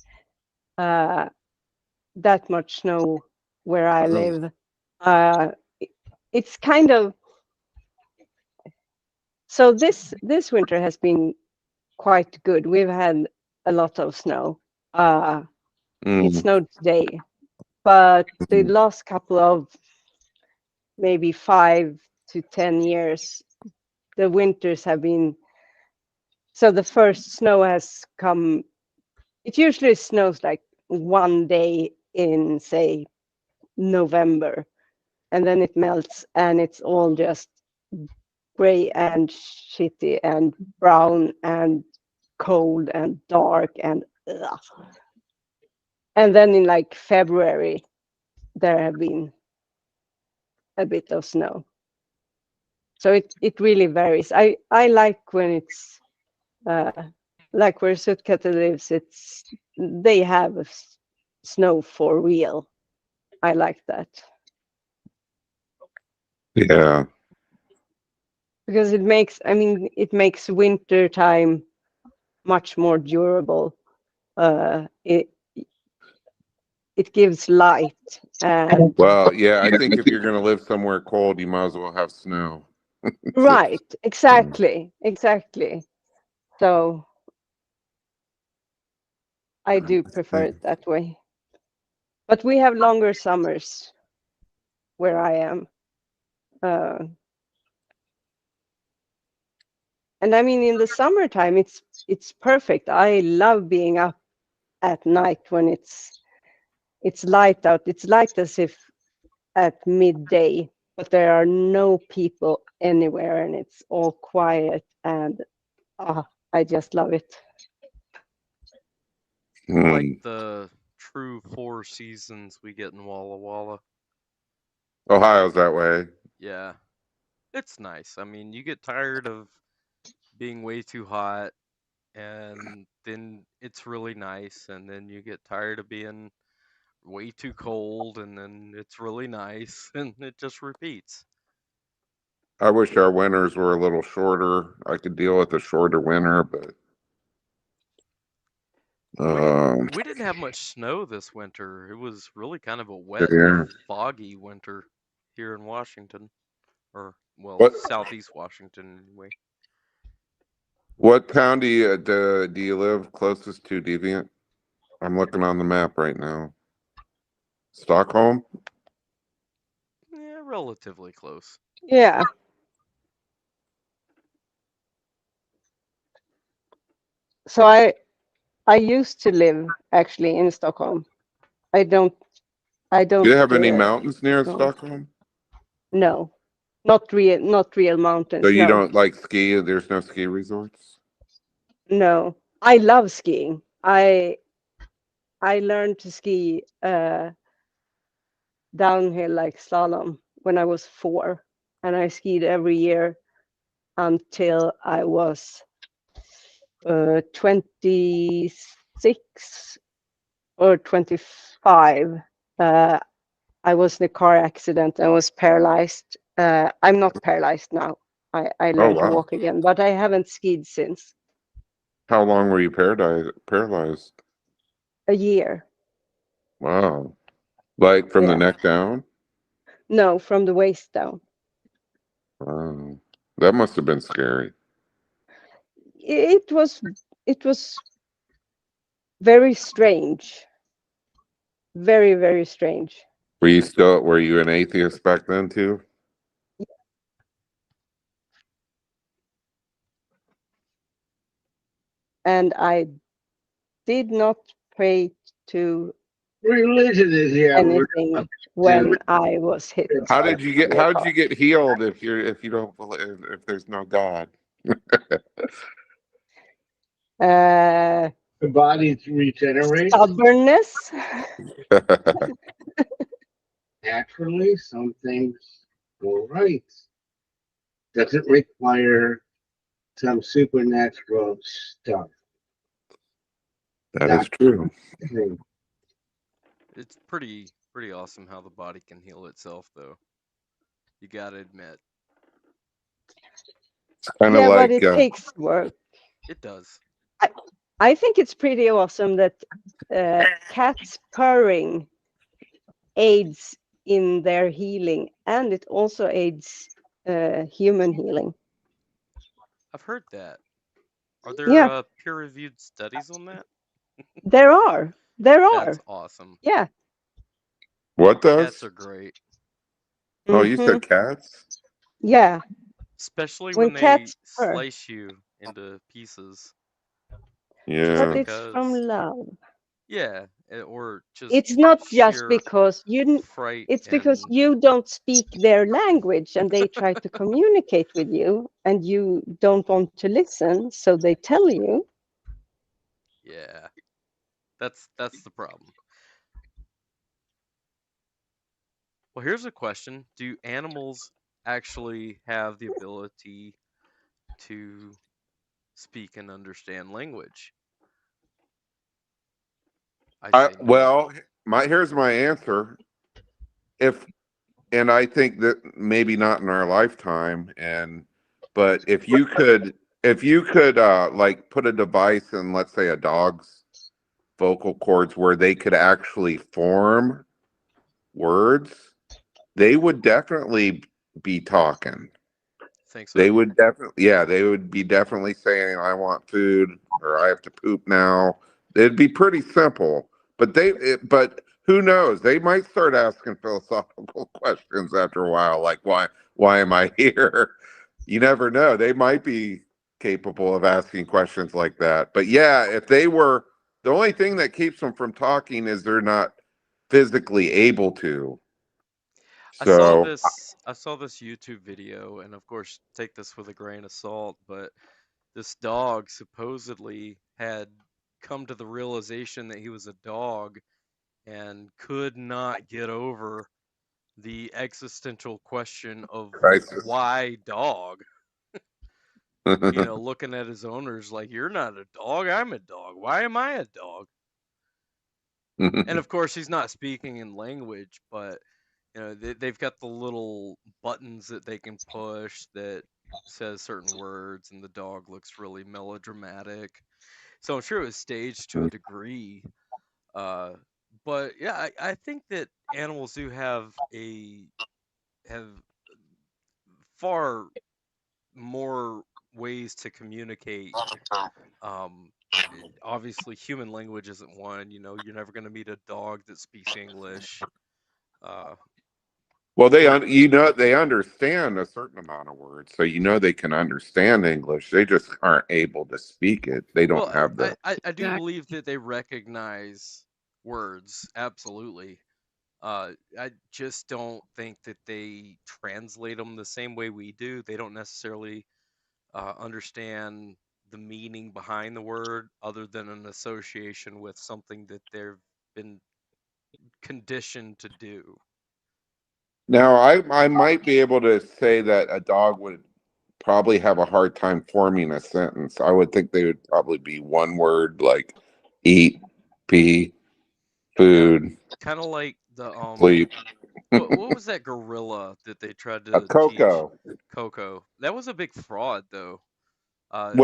snow where I live. It's kind of so this winter has been quite good. We've had a lot of snow. It snowed today, but the last couple of maybe 5 to 10 years, the winters have been. So the first snow has come. It usually snows like one day in, say, November, and then it melts, and it's all just gray and shitty and brown and cold and dark and ugh. And then in like February, there have been a bit of snow. So it really varies. I like when it's like where Scot Kettle lives. They have snow for real. I like that Yeah. because it makes. I mean, it makes winter time much more durable. It gives light and Well, yeah, I think if you're going to live somewhere cold, you might as well have snow. right, exactly. So I do prefer it that way. But we have longer summers where I am. And I mean, in the summertime, it's perfect. I love being up at night when it's light out. It's light as if at midday, but there are no people anywhere, and it's all quiet. And I just love it. Like the true 4 seasons we get in Walla Walla. Ohio's that way. Yeah. It's nice. I mean, you get tired of being way too hot, and then it's really nice, and then you get tired of being way too cold, and then it's really nice, and it just repeats. I wish our winters were a little shorter. I could deal with a shorter winter, but We didn't have much snow this winter. It was really kind of a wet, yeah. foggy winter here in Washington, or well, What southeast Washington anyway. what town do you live closest to, Deviant? I'm looking on the map right now. Stockholm? Yeah, relatively close. Yeah. So I used to live actually in Stockholm. I don't. Do you have any mountains near no. Stockholm? No, not real So mountains. you No, don't like ski? There's no ski resorts? no. I love skiing. I learned to ski downhill like slalom when I was 4, and I skied every year until I was 26 or 25. I was in a car accident and was paralyzed. I'm not paralyzed now. I Oh learned to wow! walk again, but I haven't skied since. How long were you paralyzed? A year. Wow! Like from the Yeah. neck down? No, from the waist down. Wow, that must have been scary. It was very strange. Very, very strange. Were you an atheist back then too? And I did not pray to Religion is anything when I was hit. How did you get healed if you don't believe, if there's no God? The body regenerates. Stubbornness. Naturally, some things go right. Doesn't require some supernatural stuff. That is true. It's pretty awesome how the body can heal itself, though. You gotta admit. It's kind of Yeah, like but it takes work. It does. I think it's pretty awesome that cats purring aids in their healing, and it also aids human healing. I've heard that. Are there peer-reviewed studies on that? There are. That's awesome. Yeah. What does? Cats are great. Oh, you said cats? Yeah, especially when when they cats purr, slice you into pieces just but Yeah. it's from because. love. Yeah, or just It's not just sheer because fright it's because and you don't speak their language and they try to communicate with you and you don't want to listen, so they tell you. yeah, that's the problem. Well, here's a question: do animals actually have the ability to speak and understand language? I say no. Well, here's my answer. If and I think that maybe not in our lifetime, but if you could like put a device in, let's say, a dog's vocal cords where they could actually form words, they would definitely be talking. Think They so? would definitely, yeah, they would be definitely saying, "I want food," or "I have to poop now." It'd be pretty simple, but who knows? They might start asking philosophical questions after a while, like, why am I here? You never know. They might be capable of asking questions like that. But yeah, if they were, the only thing that keeps them from talking is they're not physically able to. So, I saw this YouTube video, and of course, take this with a grain of salt, but this dog supposedly had come to the realization that he was a dog and could not get over the existential question of crisis. why dog. Looking at his owners like, you're not a dog, I'm a dog. Why am I a dog? And of course, he's not speaking in language, but they've got the little buttons that they can push that says certain words, and the dog looks really melodramatic. So I'm sure it was staged to a degree. Uh, but yeah, I think that animals do have far more ways to communicate. Um, Obviously, human language isn't one. You're never going to meet a dog that speaks English. Uh, Well, but they understand a certain amount of words, so they can understand English. They just aren't able to speak it. They don't well, have the. I do believe that they recognize words. Absolutely. I just don't think that they translate them the same way we do. They don't necessarily understand the meaning behind the word other than an association with something that they've been conditioned to do. Now, I might be able to say that a dog would probably have a hard time forming a sentence. I would think they would probably be one word, like eat, pee, Yeah, food, kind of like the sleep. what was that gorilla that they tried A to teach Coco. Coco? That was a big fraud though.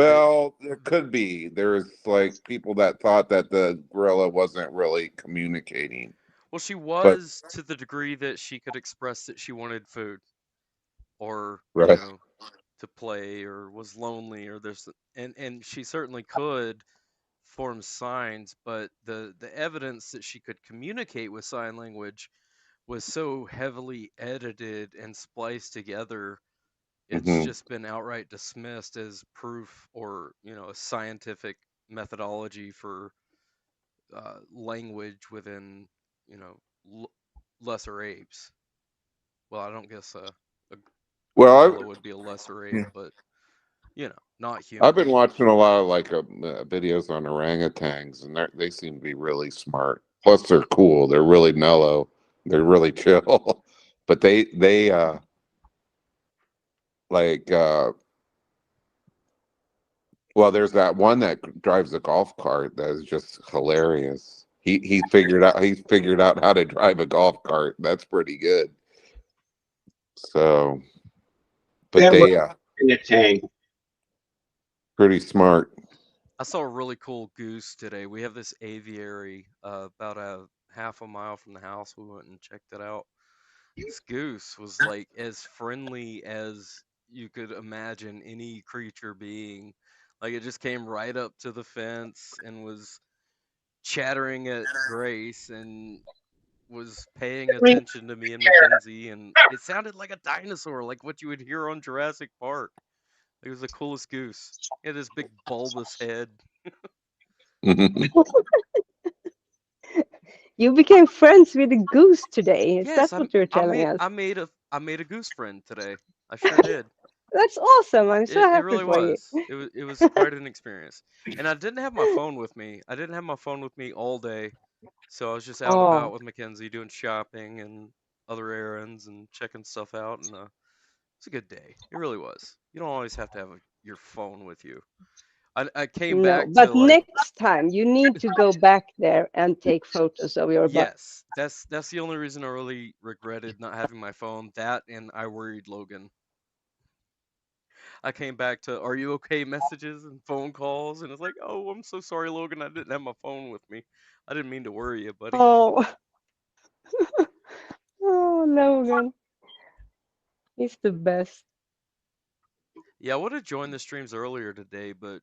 They Well, there could be. There's like people that thought that the gorilla wasn't really communicating, Well, she but was to the degree that she could express that she wanted food or, right. to play or was lonely or there's and she certainly could form signs, but the evidence that she could communicate with sign language was so heavily edited and spliced together. It's Hmm. just been outright dismissed as proof or, a scientific methodology for language within, you know, l- lesser apes. Well, I don't guess a Well, gorilla would be a lesser ape, yeah. but not I've been human. watching a lot of like videos on orangutans, and they seem to be really smart. Plus, they're cool. They're really mellow. They're really chill. But they like well, there's that one that drives a golf cart that is just hilarious. He figured out how to drive a golf cart. That's pretty good. So, but That was they in the tank. pretty smart. I saw a really cool goose today. We have this aviary about a half a mile from the house. We went and checked it out. This goose was like as friendly as you could imagine any creature being. Like it just came right up to the fence and was chattering at Grace, and was paying attention to me and Mackenzie, and it sounded like a dinosaur, like what you would hear on Jurassic Park. It was the coolest goose. He had this big bulbous head. You became friends with a goose today. Is Yes, that what you're telling us? I made a goose friend today. I sure did. That's awesome. I'm so It happy really for you. was. It was quite an experience. And I didn't have my phone with me. I didn't have my phone with me all day. So I was just out and about Oh, with Mackenzie doing shopping and other errands and checking stuff out, and it's a good day. It really was. You don't always have to have your phone with you. I came no. back to But like next time you need to go back there and take photos of your butt. yes, that's the only reason I really regretted not having my phone. That and I worried Logan. I came back to "Are you okay?" messages and phone calls, and it's like, "Oh, I'm so sorry, Logan. I didn't have my phone with me. I didn't mean to worry you, buddy." Oh, oh, Logan. He's the best. Yeah, I would have joined the streams earlier today, but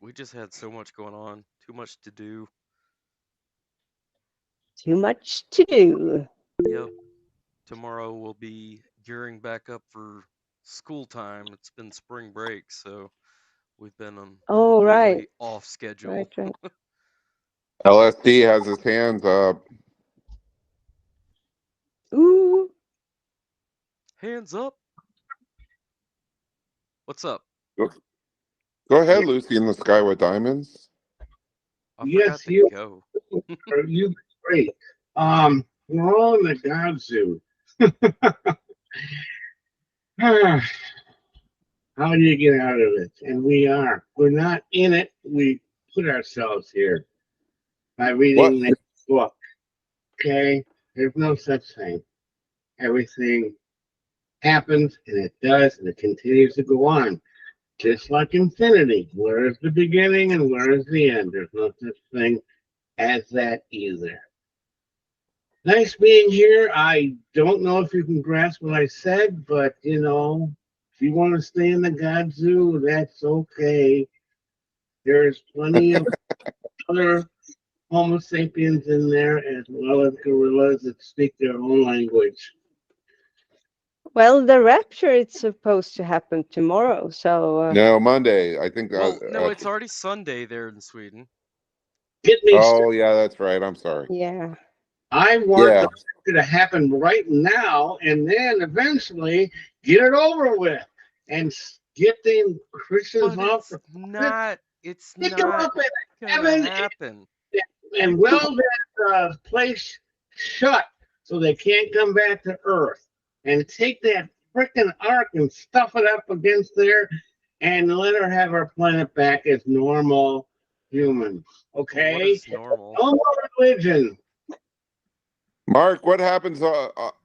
we just had so much going on, too much to do. Too much to do. Yep. Tomorrow we'll be gearing back up for school time. It's been spring break, so we've been Oh, right. completely off schedule. Right, right. LSD has his hands up. Ooh. Hands up. What's up? Go ahead, Lucy in the Sky with Diamonds. I Yes, forgot to you go. you great. We're all in the God Zoo. How do you get out of it? And we are. We're not in it. We put ourselves here by reading this book. Okay? There's no such thing. Everything happens and it does and it continues to go on. Just like infinity. Where is the beginning and where is the end? There's no such thing as that either. Nice being here. I don't know if you can grasp what I said, but you know, if you want to stay in the God Zoo, that's okay. There's plenty of other Homo sapiens in there, as well as gorillas that speak their own language. Well, the rapture is supposed to happen tomorrow, so No, Monday. I think. Well, no, it's already Sunday there in Sweden. Get me. Oh, yeah, that's right. I'm sorry. yeah. I want Yeah. the rapture to happen right now, and then eventually get it over with, and get the Christians But off it's the not. It's stick them not up in gonna heaven happen. and weld that place shut so they can't come back to Earth, and take that frickin' ark and stuff it up against there, and let her have her planet back as normal humans. What Okay? is normal? No more religion. Mark, what happens?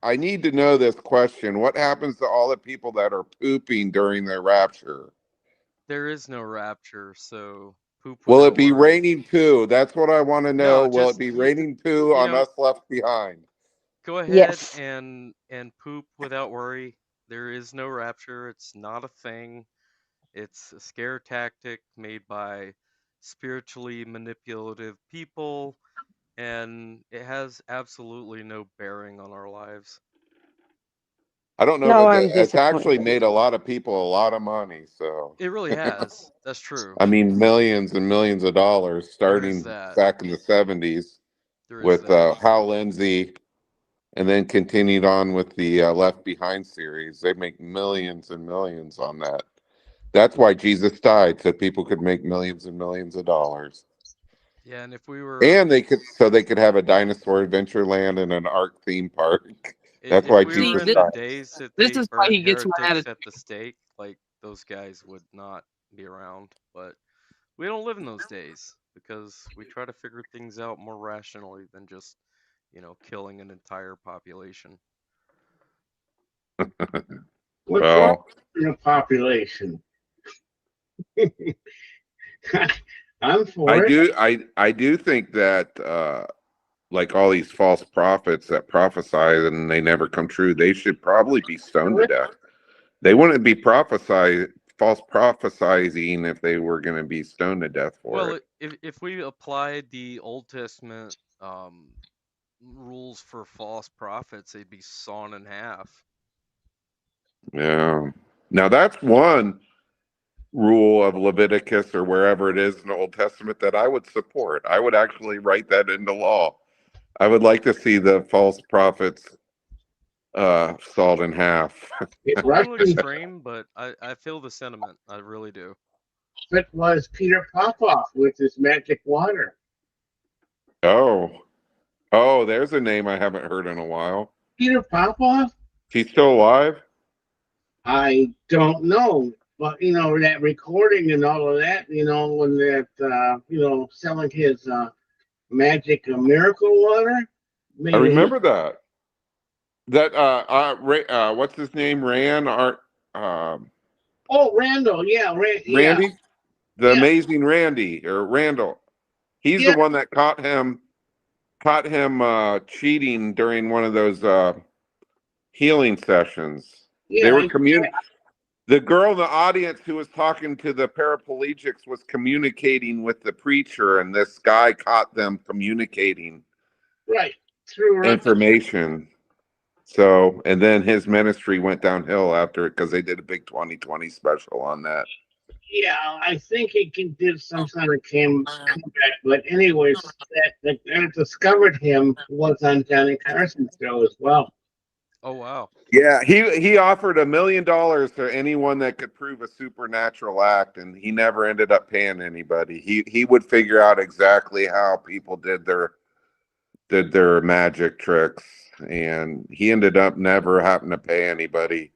I need to know this question. What happens to all the people that are pooping during their rapture? There is no rapture, so poop Will without it be worry. raining poo? That's what I want to know. No, Will it just be raining poo you on know, us left behind? go ahead Yes. and poop without worry. There is no rapture. It's not a thing. It's a scare tactic made by spiritually manipulative people, and it has absolutely no bearing on our lives. I don't know, No, but I'm it's actually disappointed. made a lot of people a lot of money. So, It really has. That's true. I mean, millions and millions of dollars There is starting that. back in the 70s There is with that. Hal Lindsey, and then continued on with the Left Behind series. They make millions and millions on that. That's why Jesus died, so people could make millions and millions of dollars. Yeah, and if we were And they could have a dinosaur adventure land and an ark theme park. That's if why we were Jesus in the died. days that This they is why burnt he gets mad heretics at at the stake, like those guys would not be around. But we don't live in those days because we try to figure things out more rationally than just, killing an entire population. What's wrong Well, with the population? I'm for it. I do think that like all these false prophets that prophesy and they never come true, they should probably be stoned to death. They wouldn't be false prophesizing if they were going to be stoned to death for Well, it. if we applied the Old Testament rules for false prophets, they'd be sawn in half. Yeah. Now that's one rule of Leviticus or wherever it is in the Old Testament that I would support. I would actually write that into law. I would like to see the false prophets sawed in half. It's a little extreme, but I feel the sentiment. I really do. It was Peter Popoff with his magic water. Oh, there's a name I haven't heard in a while. Peter Popoff? He's still alive? I don't know. But, that recording and all of that, when that, selling his magic miracle water. I remember that. That, what's his name? Randall. Yeah. Randy? The amazing Randy, or Randall. He's the one that caught him cheating during one of those healing sessions. Yeah, they were the girl in the audience who was talking to the paraplegics was communicating with the preacher, and this guy caught them communicating through information. So, and then his ministry went downhill after it because they did a big 2020 special on that. Yeah, I think he did some kind of comeback. But anyways, that discovered him was on Johnny Carson's show as well. Oh wow! Yeah, he offered $1 million to anyone that could prove a supernatural act, and he never ended up paying anybody. He would figure out exactly how people did their magic tricks, and he ended up never having to pay anybody.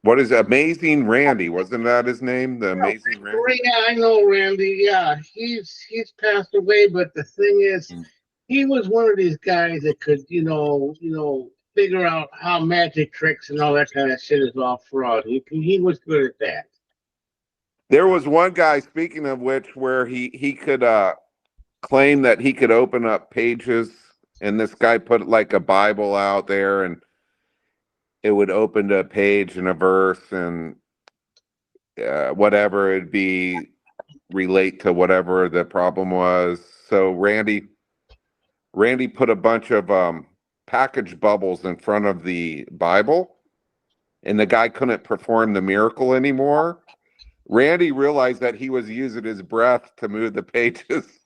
What is Amazing Randy? Wasn't that his name? The Amazing Randy? Yeah, I know Randy. Yeah, he's passed away, but the thing is, he was one of these guys that could, figure out how magic tricks and all that kind of shit is all fraud. He was good at that. There was one guy, speaking of which, where he could claim that he could open up pages, and this guy put like a Bible out there, and it would open to a page and a verse, and whatever it'd be relate to whatever the problem was. So Randy put a bunch of package bubbles in front of the Bible, and the guy couldn't perform the miracle anymore. Randy realized that he was using his breath to move the pages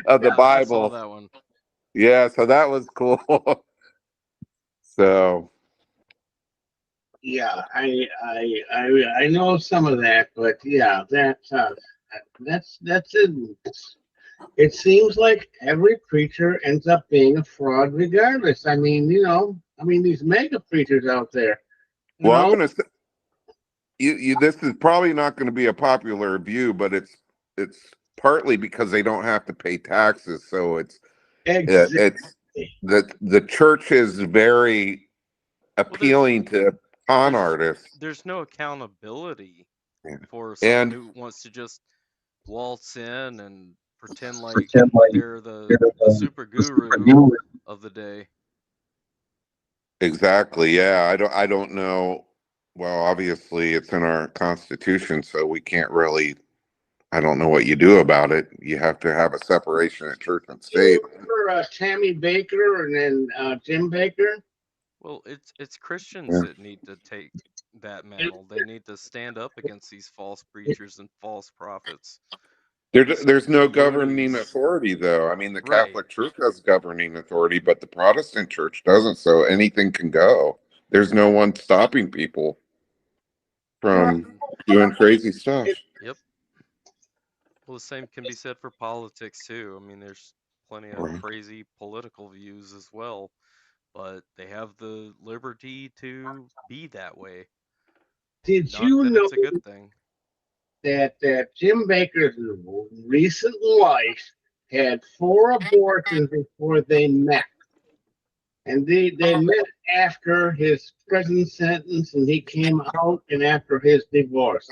of the Bible. I saw that one. Yeah, so that was cool. So yeah, I know some of that, but yeah, that's it. It seems like every preacher ends up being a fraud regardless. I mean, these mega preachers out there. Well, I'm going to say, this is probably not going to be a popular view, but it's partly because they don't have to pay taxes. So it's the church is very appealing to con artists. There's no accountability for someone who wants to just waltz in and pretend like they're the super guru of the day. Exactly. Yeah. I don't know. Well, obviously it's in our Constitution, so we can't really, I don't know what you do about it. You have to have a separation of church and state. Remember Tammy Baker and then Jim Baker? Well, it's Christians that need to take that mantle. They need to stand up against these false preachers and false prophets. There's no governing authority, though. I mean, the Catholic Church has governing authority, but the Protestant Church doesn't, so anything can go. There's no one stopping people from doing crazy stuff. Yep. Well, the same can be said for politics, too. I mean, there's plenty of crazy political views as well, but they have the liberty to be that way. Did you know it's a good thing? That Jim Baker's recent wife had 4 abortions before they met? And they met after his prison sentence, and he came out, and after his divorce.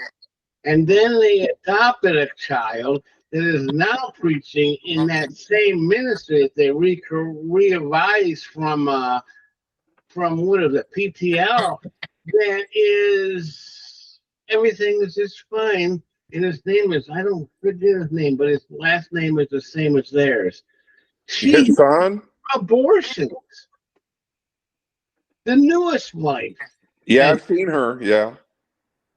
And then they adopted a child that is now preaching in that same ministry that they revised from what is it, PTL, that is, everything is just fine. And his name is, I don't forget his name, but his last name is the same as theirs. His She son? abortions. The newest wife. Yeah, And I've seen her. Yeah.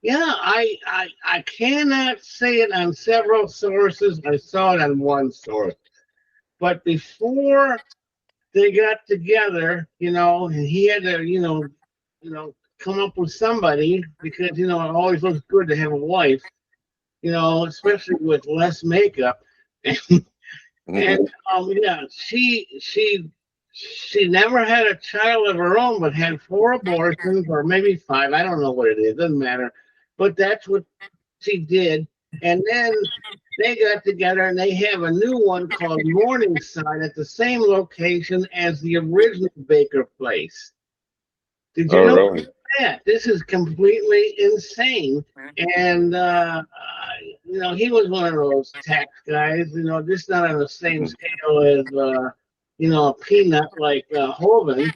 yeah, I cannot say it on several sources. I saw it on one source. But before they got together, and he had to, come up with somebody because it always looks good to have a wife, especially with less makeup. And yeah, she never had a child of her own, but had 4 abortions or maybe 5. I don't know what it is. Doesn't matter. But that's what she did. And then they got together and they have a new one called Morningside at the same location as the original Baker place. Did you Oh, know really? that? This is completely insane. And, he was one of those tax guys, just not on the same scale as, a peanut like Hovind.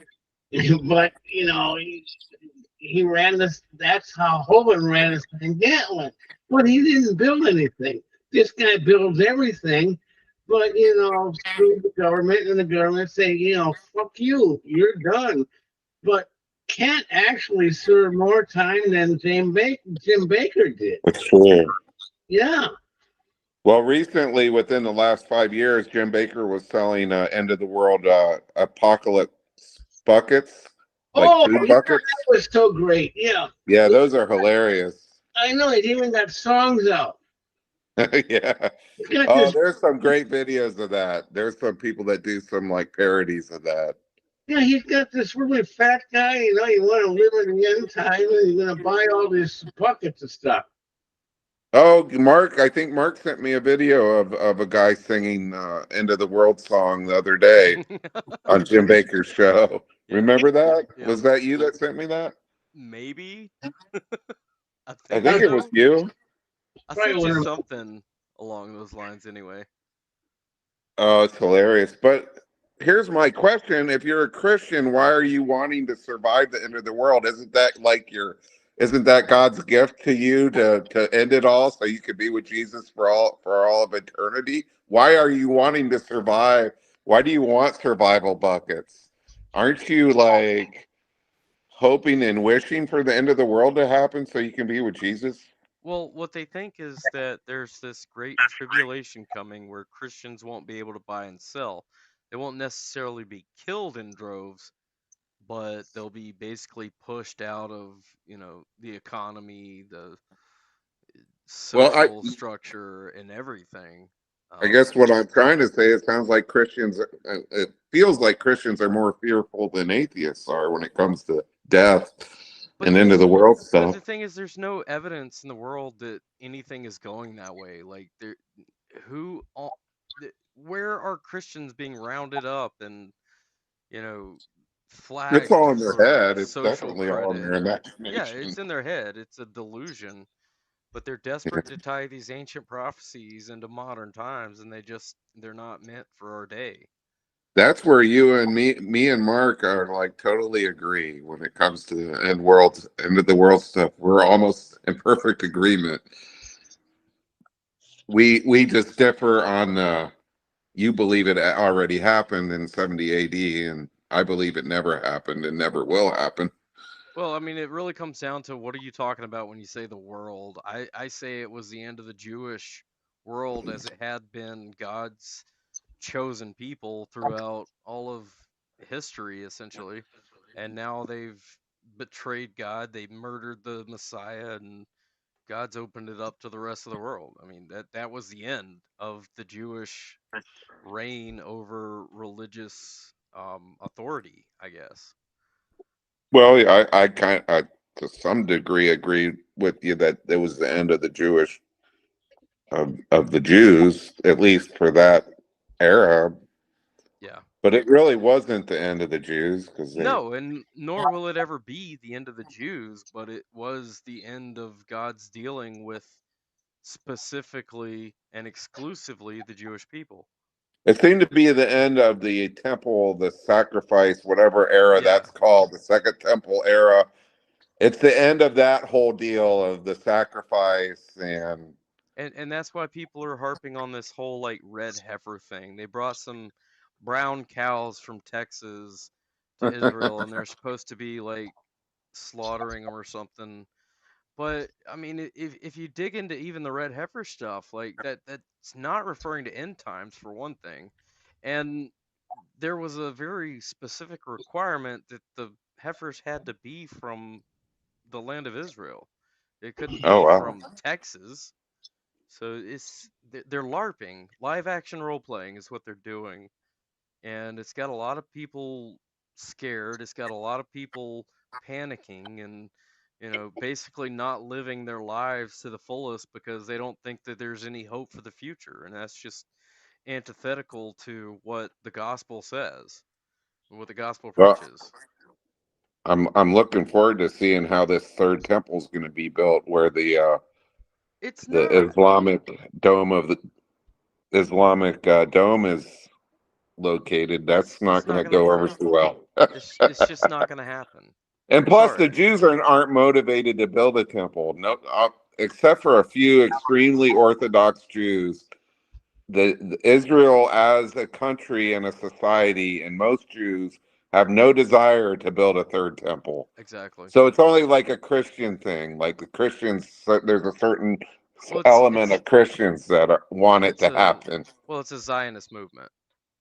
But, he ran this, that's how Hovind ran his thing. Gatlin. But he didn't build anything. This guy builds everything. But, through the government, and the government say, fuck you, you're done. But Kent actually served more time than Jim Baker did. That's true. Yeah. Well, recently, within the last 5 years, Jim Baker was selling end of the world apocalypse buckets, like food buckets. That was so great. Yeah. Yeah, those are hilarious. I know. He's even got songs out. Yeah. Oh, there's some great videos of that. There's some people that do some like parodies of that. Yeah, he's got this really fat guy. You want to live in the end time, and you're going to buy all these buckets of stuff. Oh, Mark, I think Mark sent me a video of a guy singing End of the World song the other day on Jim Baker's show. Remember that? Yeah. Was that you that sent me that? Maybe. I think it was you. I sent you something along those lines anyway. Oh, it's hilarious. But here's my question. If you're a Christian, why are you wanting to survive the end of the world? Isn't that God's gift to you to end it all so you could be with Jesus for all of eternity? Why are you wanting to survive? Why do you want survival buckets? Aren't you like hoping and wishing for the end of the world to happen so you can be with Jesus? Well, what they think is that there's this great tribulation coming where Christians won't be able to buy and sell. They won't necessarily be killed in droves, but they'll be basically pushed out of, the economy, the social structure, and everything. I guess what I'm trying to say, it sounds like it feels like Christians are more fearful than atheists are when it comes to death and end of the world stuff. But the thing is, there's no evidence in the world that anything is going that way. Like, where are Christians being rounded up and, flagged? It's all in their head. It's social definitely credit. all in their imagination. Yeah, it's in their head. It's a delusion. But they're desperate to tie these ancient prophecies into modern times, and they're not meant for our day. That's where you and me and Mark are like totally agree when it comes to the end of the world stuff. We're almost in perfect agreement. We just differ on you believe it already happened in 70 AD, and I believe it never happened and never will happen. Well, I mean, it really comes down to what are you talking about when you say the world? I say it was the end of the Jewish world as it had been God's chosen people throughout all of history, essentially. And now they've betrayed God, they murdered the Messiah, and God's opened it up to the rest of the world. I mean, that was the end of the Jewish reign over religious authority, I guess. Well, I to some degree agree with you that it was the end of the Jewish of the Jews, at least for that era. Yeah. But it really wasn't the end of the Jews No, and nor will it ever be the end of the Jews, but it was the end of God's dealing with specifically and exclusively the Jewish people. It seemed to be the end of the temple, the sacrifice, whatever era that's called, the Second Temple era. It's the end of that whole deal of the sacrifice and that's why people are harping on this whole like red heifer thing. They brought some brown cows from Texas to Israel, and they're supposed to be like slaughtering them or something. But I mean, if you dig into even the red heifer stuff, like that's not referring to end times for one thing, and there was a very specific requirement that the heifers had to be from the land of Israel. It couldn't Oh be wow. from Texas. So they're LARPing, live action role playing is what they're doing, and it's got a lot of people scared. It's got a lot of people panicking and basically not living their lives to the fullest because they don't think that there's any hope for the future, and that's just antithetical to what the gospel says, what the gospel Well, preaches. I'm looking forward to seeing how this third temple is going to be built, where It's the not. Islamic dome is located. That's It's not going not to gonna go over happen. too well. It's just not gonna happen. And I'm plus, the sorry. Jews aren't motivated to build a temple. No, except for a few extremely Orthodox Jews. The Israel as a country and a society, and most Jews have no desire to build a third temple. Exactly. So it's only like a Christian thing. Like the Christians, there's a certain Well, element of Christians that want it to happen. It's a Zionist movement.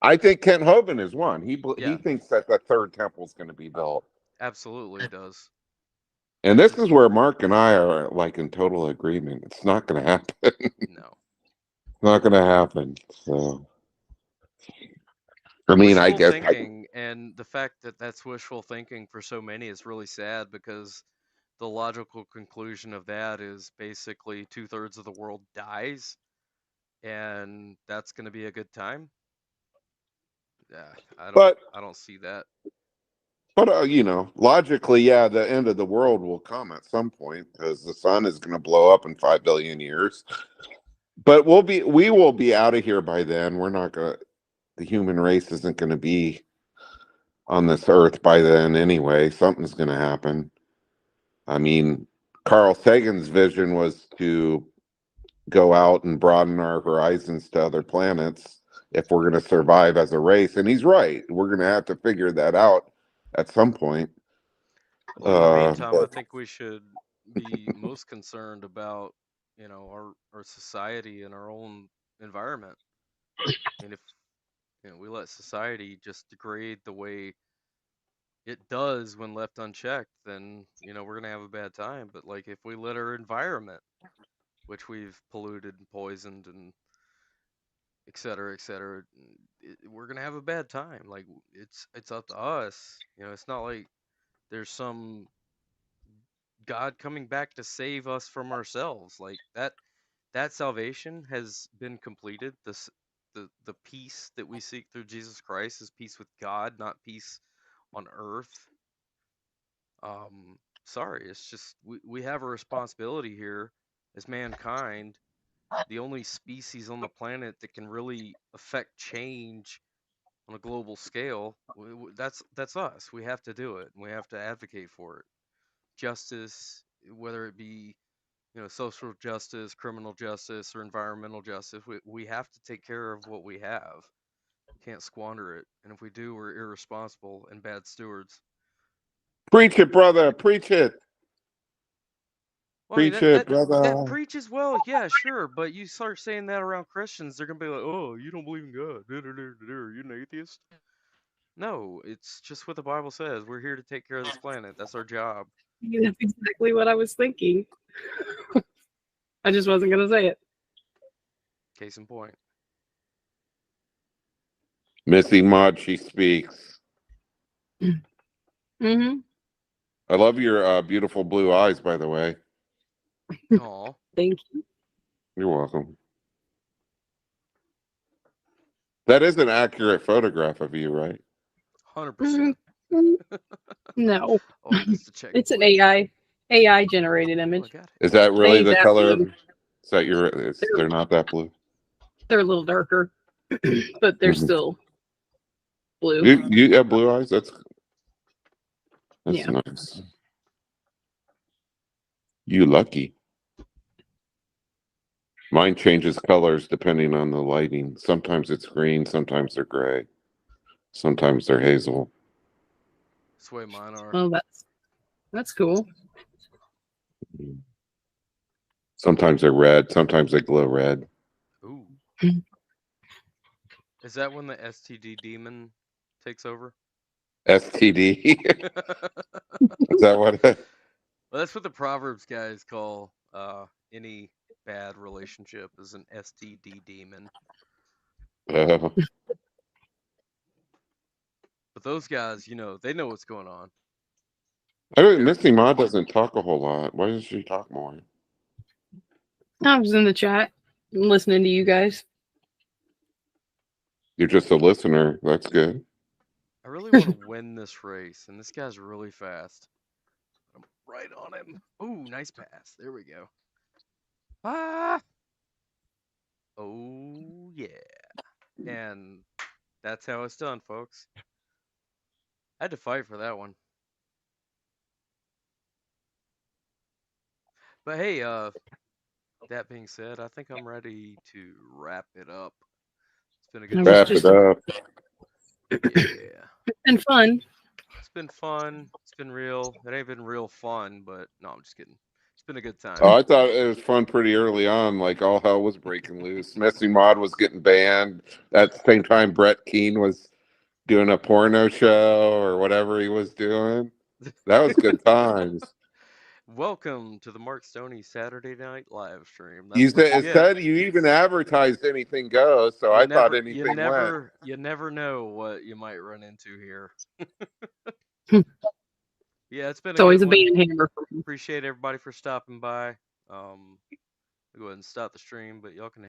I think Kent Hovind is one. He Yeah. thinks that the third temple is going to be built. Absolutely, it does. And this is where Mark and I are like in total agreement. It's not going to happen. No. It's not going to happen. So, I mean, I Wishful guess thinking, and the fact that that's wishful thinking for so many is really sad because the logical conclusion of that is basically 2/3 of the world dies, and that's going to be a good time. Yeah, but I don't see that. But logically, yeah, the end of the world will come at some point because the sun is going to blow up in 5 billion years. But we will be out of here by then. We're not gonna. The human race isn't going to be on this earth by then anyway. Something's going to happen. I mean, Carl Sagan's vision was to go out and broaden our horizons to other planets if we're going to survive as a race, and he's right. We're going to have to figure that out at some point. Well, in the meantime, I think we should be most concerned about, our society and our own environment. And if we let society just degrade the way it does when left unchecked, then we're gonna have a bad time. But like if we let our environment, which we've polluted and poisoned and et cetera, we're gonna have a bad time. Like it's up to us. It's not like there's some God coming back to save us from ourselves. Like that salvation has been completed. The peace that we seek through Jesus Christ is peace with God, not peace on earth. Sorry, it's just we have a responsibility here as mankind, the only species on the planet that can really affect change on a global scale. That's us. We have to do it, and we have to advocate for it. Justice, whether it be social justice, criminal justice, or environmental justice, we have to take care of what we have. Can't squander it, and if we do, we're irresponsible and bad stewards. Preach it, brother. Preach it. Well, I mean, Preach it, brother. that preaches well, yeah, sure, but you start saying that around Christians, they're gonna be like, "Oh, you don't believe in God? Are you an atheist?" No, it's just what the Bible says. We're here to take care of this planet. That's our job. That's exactly what I was thinking. I just wasn't gonna say it. Case in point. Missy Mod, she speaks. Mm-hmm. I love your beautiful blue eyes, by the way. Aw. Thank you. You're welcome. That is an accurate photograph of you, right? 100%. No. Oh, just to check. It's an AI generated image. Is that They really ain't the that color? blue. Is that they're not that blue? They're a little darker, but they're still blue. You have blue eyes? That's Yeah. nice. You lucky. Mine changes colors depending on the lighting. Sometimes it's green, sometimes they're gray. Sometimes they're hazel. That's the way mine are. Oh, that's cool. Sometimes they're red. Sometimes they glow red. Ooh. Is that when the STD demon takes over? STD? Is that what? Well, that's what the Proverbs guys call any bad relationship is an STD demon. But those guys, they know what's going on. Missy Ma doesn't talk a whole lot. Why does she talk more? I was in the chat listening to you guys. You're just a listener. That's good. I really want to win this race, and this guy's really fast. I'm right on him. Ooh, nice pass. There we go. Ah! Oh, yeah. And that's how it's done, folks. I had to fight for that one. But hey, that being said, I think I'm ready to wrap it up. It's been a good Wrap it up. Yeah. It's been fun. It's been fun. It's been real. It ain't been real fun, but no, I'm just kidding. It's been a good time. Oh, I thought it was fun pretty early on. Like all hell was breaking loose. Messy Mod was getting banned. At the same time, Brett Keane was doing a porno show or whatever he was doing. That was good times. Welcome to the Mark Stoney Saturday Night live stream. You said you even advertised anything goes, so I thought anything went. You never know what you might run into here. Yeah, it's been always a good band hammer. Appreciate everybody for stopping by. I'll go ahead and stop the stream, but y'all can